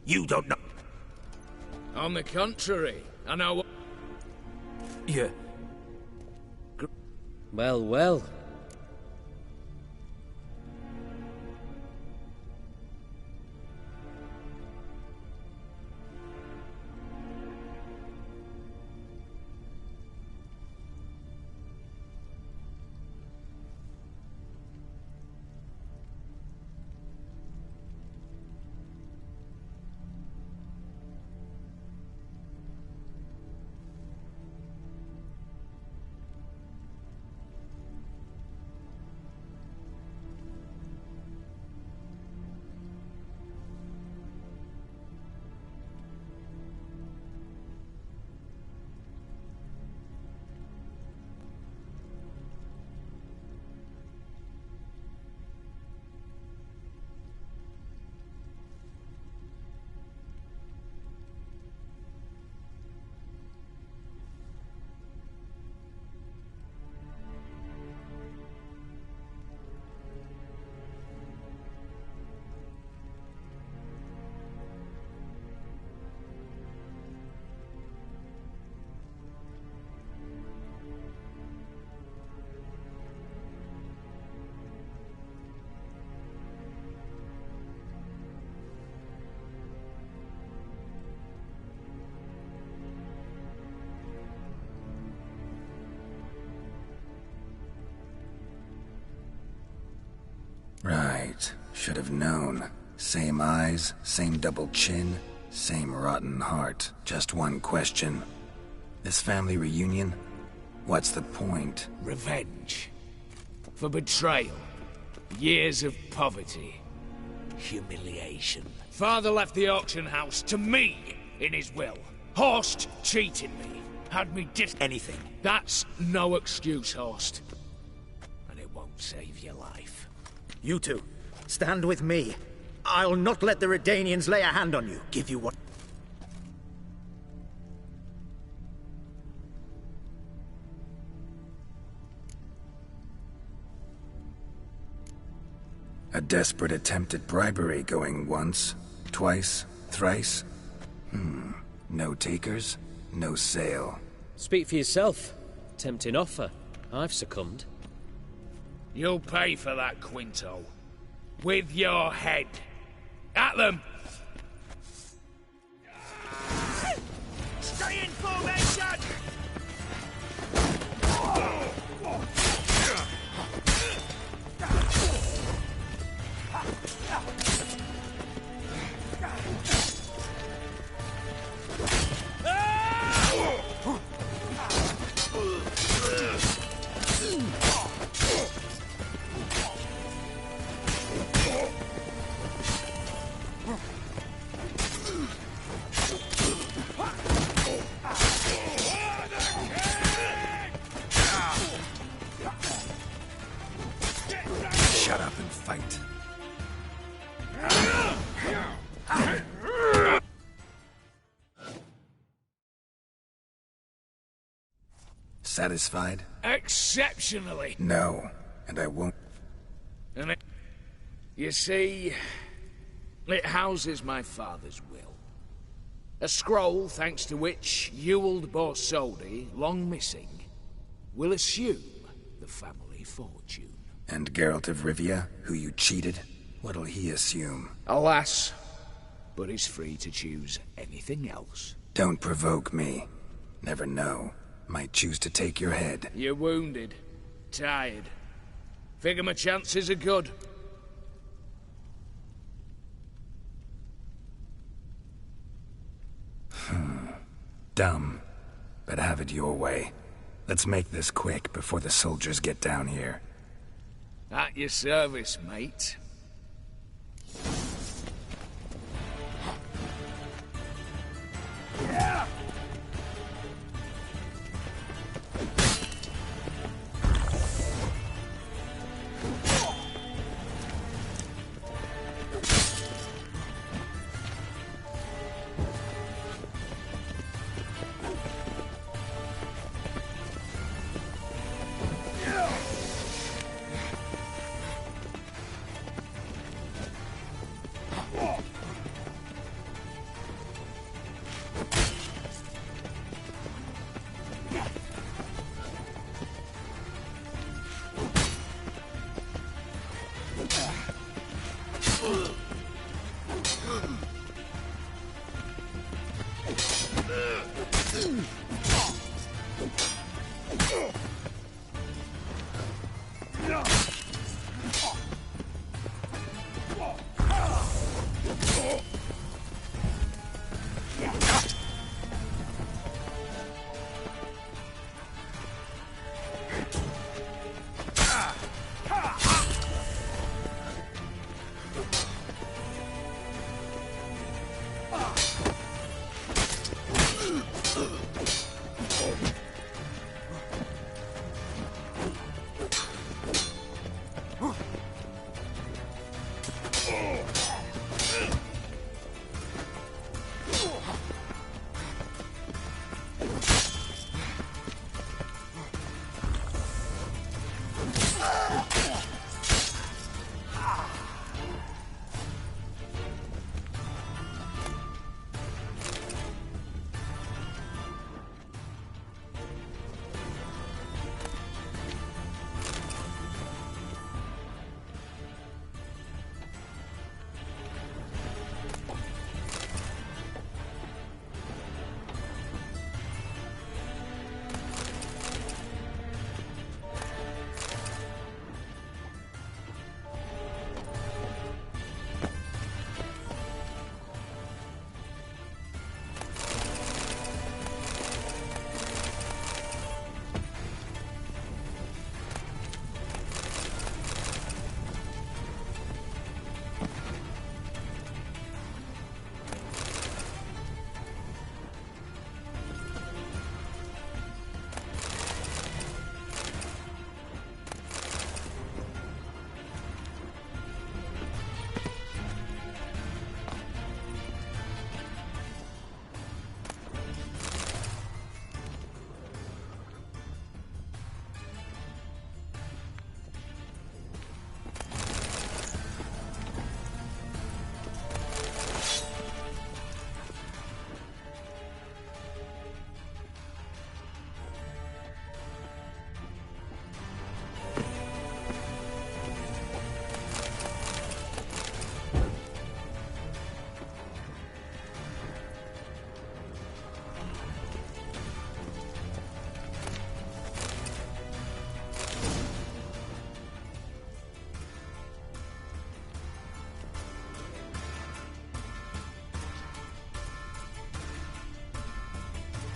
You don't know. On the contrary, I know what... Yeah. Well, well. Right. Should have known. Same eyes, same double chin, same rotten heart. Just one question. This family reunion? What's the point? Revenge. For betrayal. Years of poverty. Humiliation. Father left the auction house to me in his will. Horst cheated me. Had me anything. That's no excuse, Horst. And it won't save your life. You two, stand with me. I'll not let the Redanians lay a hand on you. Give you what... A desperate attempt at bribery going once, twice, thrice. No takers, no sale. Speak for yourself. Tempting offer. I've succumbed. You'll pay for that, Quinto. With your head. At them! Stay in formation! Shut up and fight. Satisfied? Exceptionally. No, and I won't. And you see, it houses my father's will. A scroll thanks to which Ewald Borsodi, long missing, will assume the family fortune. And Geralt of Rivia, who you cheated, what'll he assume? Alas, but he's free to choose anything else. Don't provoke me. Never know. Might choose to take your head. You're wounded, tired. Figure my chances are good. Dumb. But have it your way. Let's make this quick before the soldiers get down here. At your service, mate. Yeah!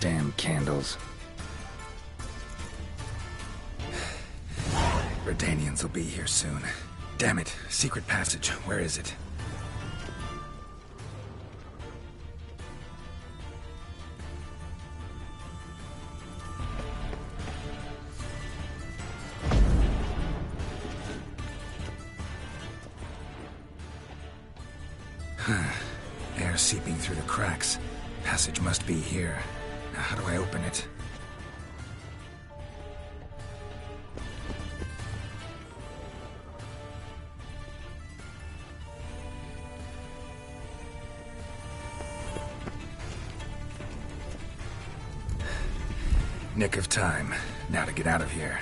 Damn candles. Redanians will be here soon. Damn it. Secret passage. Where is it? Air seeping through the cracks. Passage must be here. Now, how do I open it? Nick of time. Now to get out of here.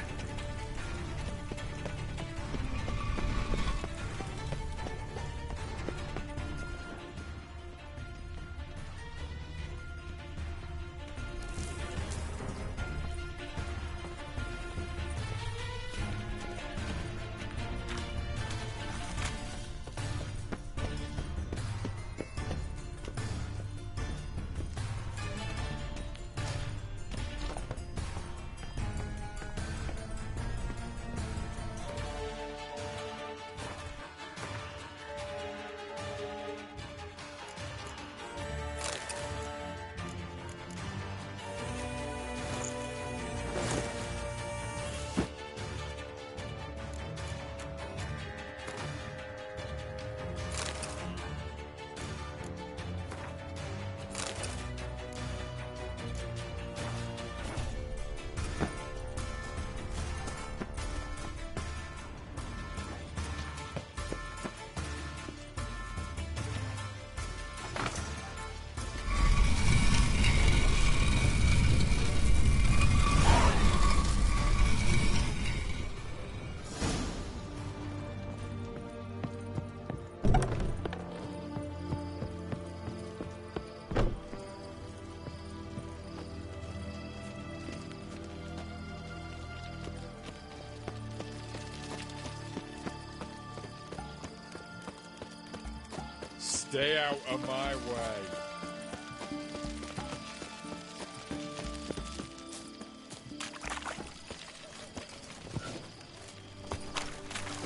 Stay out of my way.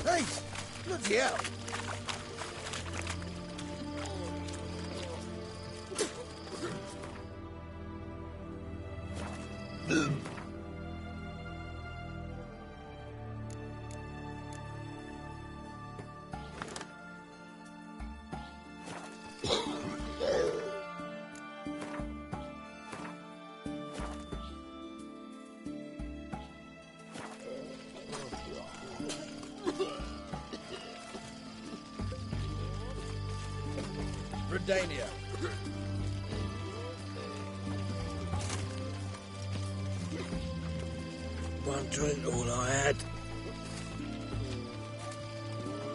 Hey! Bloody hell! Redania. One drink all I had.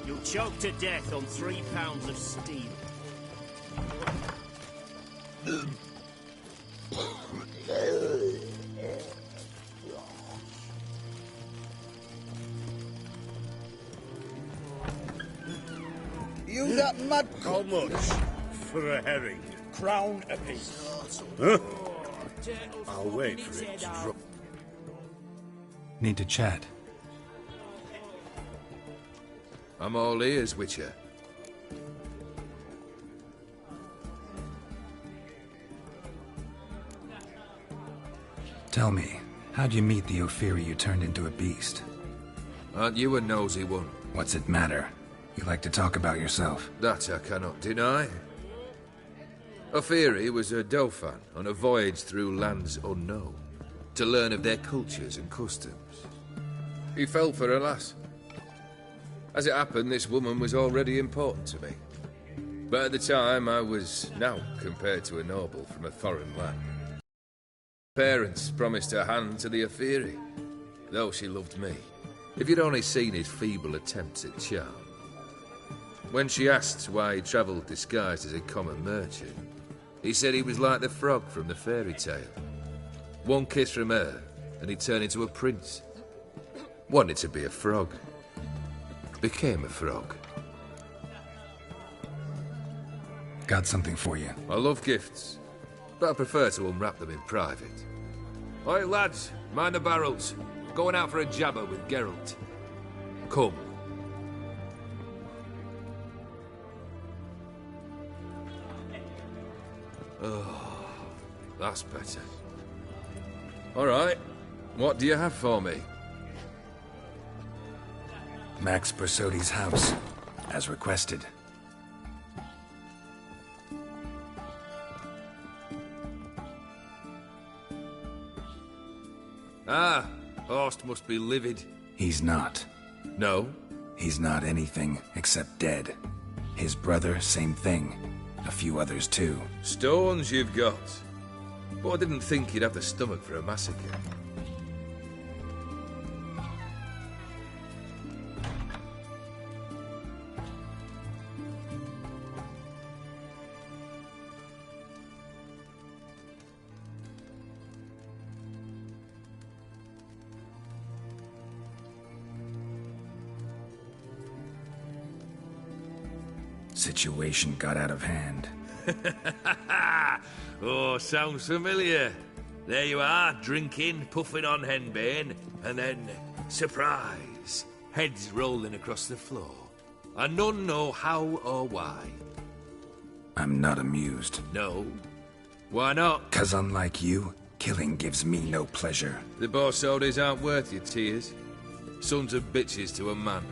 You'll choke to death on 3 pounds of steel. You that mad... How much for a herring? Crown apiece. Huh? I'll wait for it to drop. Need to chat. I'm all ears, Witcher. Tell me, how'd you meet the Ophiri you turned into a beast? Aren't you a nosy one? What's it matter? You like to talk about yourself. That I cannot deny. Ophiri was a Dauphin on a voyage through lands unknown, to learn of their cultures and customs. He fell for a lass. As it happened, this woman was already important to me. But at the time, I was naught compared to a noble from a foreign land. Parents promised her hand to the Ophiri, though she loved me. If you'd only seen his feeble attempts at charm. When she asked why he travelled disguised as a common merchant, he said he was like the frog from the fairy tale. One kiss from her, and he turned into a prince. Wanted to be a frog. Became a frog. Got something for you. I love gifts, but I prefer to unwrap them in private. Oi, lads, mind the barrels. Going out for a jabber with Geralt. Come. Oh, that's better. All right, what do you have for me? Max Bersodi's house, as requested. Ah, Horst must be livid. He's not. No? He's not anything except dead. His brother, same thing. A few others too. Stones you've got. But I didn't think you'd have the stomach for a massacre. Situation got out of hand. Oh, sounds familiar. There you are, drinking, puffing on henbane, and then, surprise, heads rolling across the floor. And none know how or why. I'm not amused. No? Why not? 'Cause unlike you, killing gives me no pleasure. The Borsodis aren't worth your tears. Sons of bitches to a man.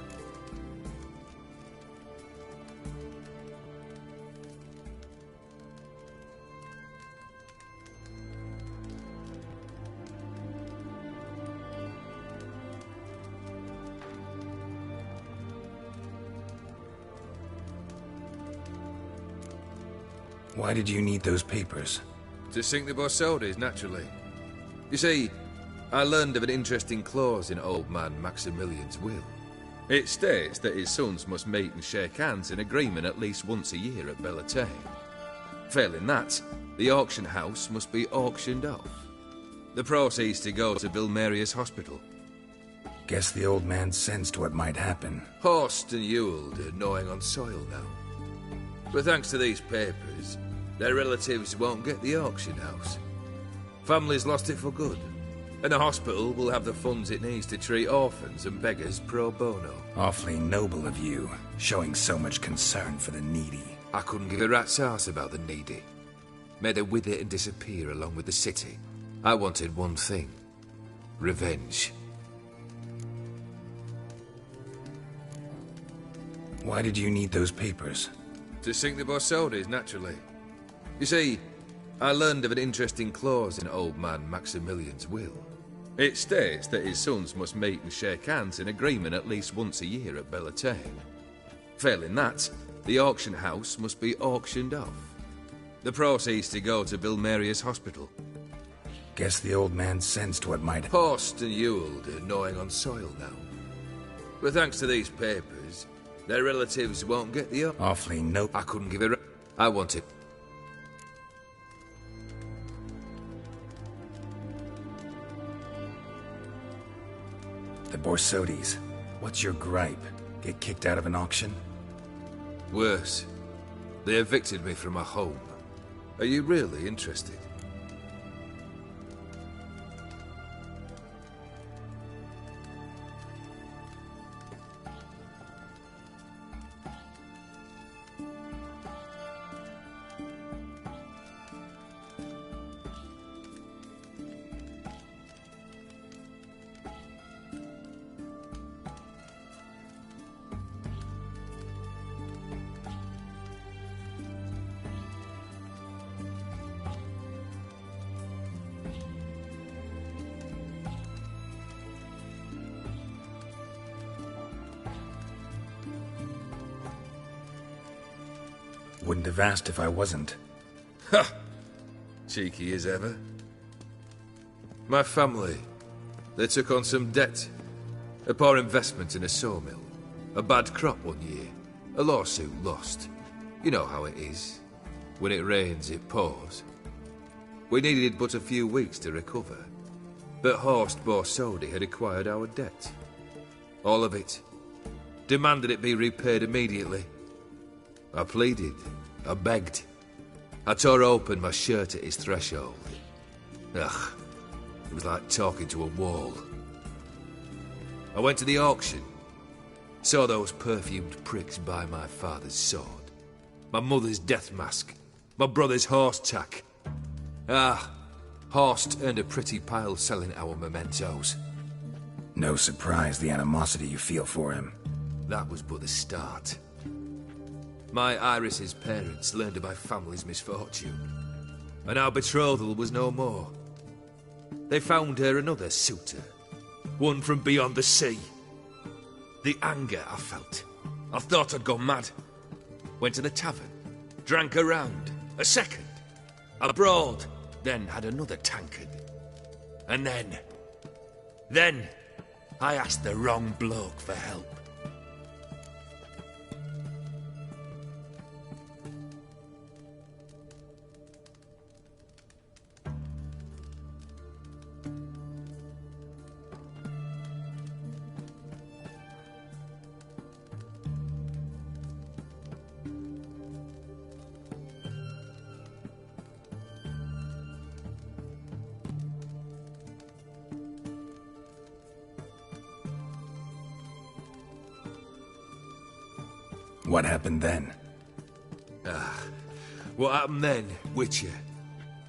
Why did you need those papers? To sink the Borsodis, naturally. You see, I learned of an interesting clause in old man Maximilian's will. It states that his sons must meet and shake hands in agreement at least once a year at Bellatane. Failing that, the auction house must be auctioned off. The proceeds to go to Vilmeria's hospital. Guess the old man sensed what might happen. Horst and Ewald are gnawing on soil now. But thanks to these papers, their relatives won't get the auction house. Families lost it for good, and the hospital will have the funds it needs to treat orphans and beggars pro bono. Awfully noble of you, showing so much concern for the needy. I couldn't give a rat's ass about the needy. May they wither and disappear along with the city. I wanted one thing. Revenge. Why did you need those papers? To sink the Borsodis, naturally. You see, I learned of an interesting clause in old man Maximilian's will. It states that his sons must meet and shake hands in agreement at least once a year at Bellatane. Failing that, the auction house must be auctioned off. The proceeds to go to Bill Marius Hospital. Guess the old man sensed what might... Horst and Ewald are gnawing on soil now. But thanks to these papers, their relatives won't get the... Awfully nope. I couldn't give a... I wanted... The Borsodis. What's your gripe? Get kicked out of an auction? Worse. They evicted me from my home. Are you really interested? Wouldn't have asked if I wasn't. Ha! Cheeky as ever. My family, they took on some debt. A poor investment in a sawmill. A bad crop one year. A lawsuit lost. You know how it is. When it rains, it pours. We needed but a few weeks to recover. But Horst Borsodi had acquired our debt. All of it. Demanded it be repaid immediately. I pleaded. I begged. I tore open my shirt at his threshold. Ugh. It was like talking to a wall. I went to the auction. Saw those perfumed pricks buy my father's sword. My mother's death mask. My brother's horse tack. Ah, Horst earned a pretty pile selling our mementos. No surprise the animosity you feel for him. That was but the start. My Iris's parents learned of my family's misfortune, and our betrothal was no more. They found her another suitor, one from beyond the sea. The anger I felt. I thought I'd gone mad. Went to the tavern, drank a round, a second, abroad, then had another tankard. And then, I asked the wrong bloke for help. What happened then? What happened then, Witcher,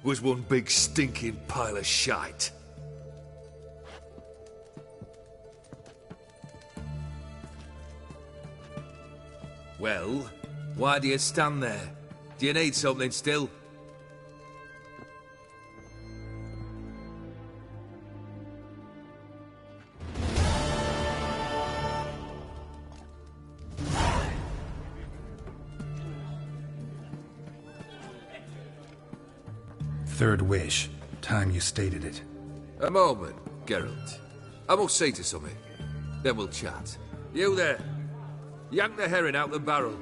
was one big stinking pile of shite. Well, why do you stand there? Do you need something still? Third wish. Time you stated it. A moment, Geralt. I must see to something. Then we'll chat. You there. Yank the herring out the barrel.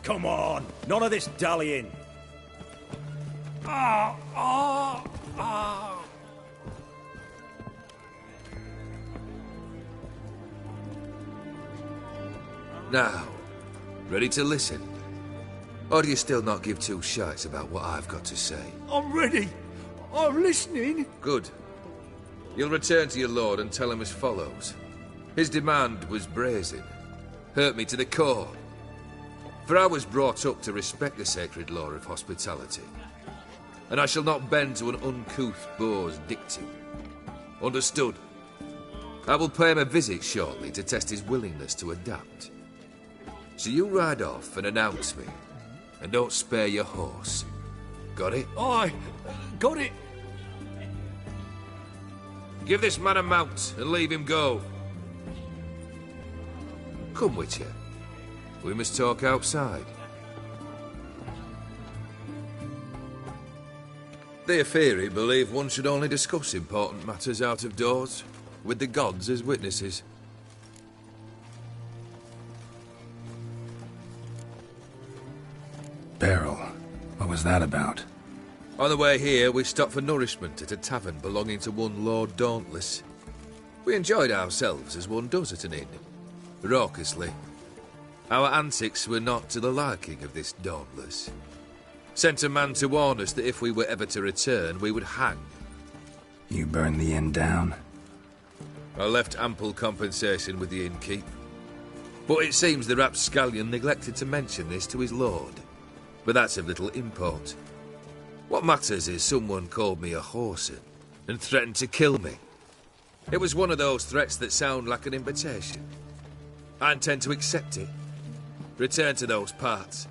Come on, none of this dallying. Now, ready to listen? Or do you still not give two shites about what I've got to say? I'm ready. I'm listening. Good. You'll return to your lord and tell him as follows. His demand was brazen. Hurt me to the core. For I was brought up to respect the sacred law of hospitality. And I shall not bend to an uncouth boor's dictum. Understood? I will pay him a visit shortly to test his willingness to adapt. So you ride off and announce me. And don't spare your horse. Got it? Aye, got it. Give this man a mount and leave him go. Come, Witcher. We must talk outside. The Aetheri believe one should only discuss important matters out of doors, with the gods as witnesses. Beryl, what was that about? On the way here, we stopped for nourishment at a tavern belonging to one Lord Dauntless. We enjoyed ourselves as one does at an inn, raucously. Our antics were not to the liking of this Dauntless. Sent a man to warn us that if we were ever to return, we would hang. You burned the inn down? I left ample compensation with the innkeep. But it seems the rapscallion neglected to mention this to his lord. But that's of little import. What matters is someone called me a whoreson and threatened to kill me. It was one of those threats that sound like an invitation. I intend to accept it. Return to those parts.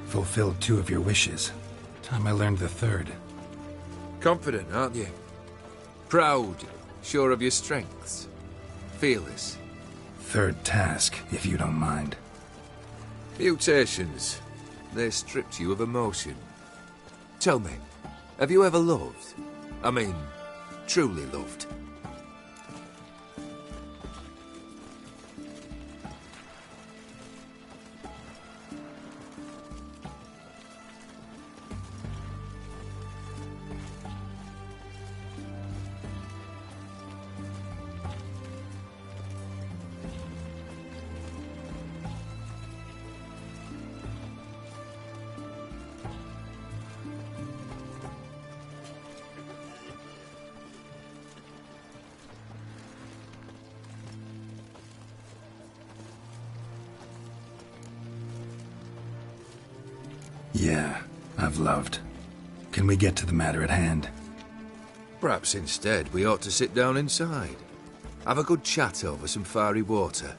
Fulfilled 2 of your wishes. Time I learned the 3rd. Confident, aren't you? Proud, sure of your strengths. Fearless. 3rd task, if you don't mind. Mutations. They stripped you of emotion. Tell me, have you ever loved? I mean, truly loved? Yeah, I've loved. Can we get to the matter at hand? Perhaps instead we ought to sit down inside. Have a good chat over some fiery water.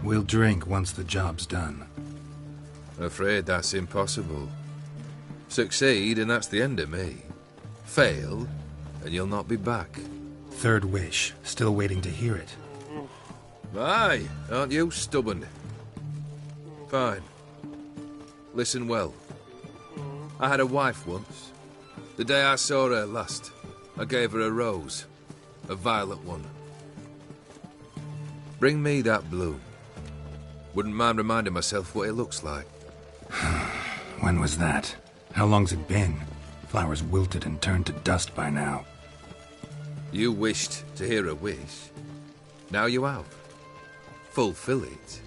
We'll drink once the job's done. Afraid that's impossible. Succeed, and that's the end of me. Fail, and you'll not be back. 3rd wish. Still waiting to hear it. Aye, aren't you stubborn? Fine. Listen well. I had a wife once. The day I saw her last, I gave her a rose. A violet one. Bring me that bloom. Wouldn't mind reminding myself what it looks like. When was that? How long's it been? Flowers wilted and turned to dust by now. You wished to hear a wish. Now you have. Fulfill it.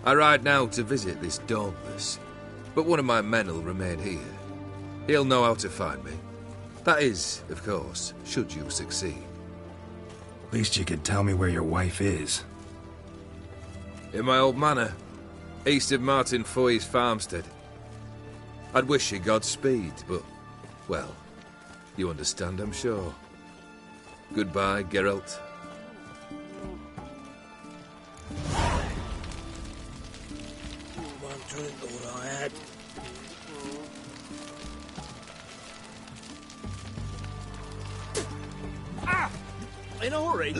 I ride now to visit this Dauntless, but one of my men will remain here. He'll know how to find me. That is, of course, should you succeed. Least you could tell me where your wife is. In my old manor, east of Martin Foy's farmstead. I'd wish you Godspeed, but, well, you understand, I'm sure. Goodbye, Geralt. One drink all I had. In a hurry?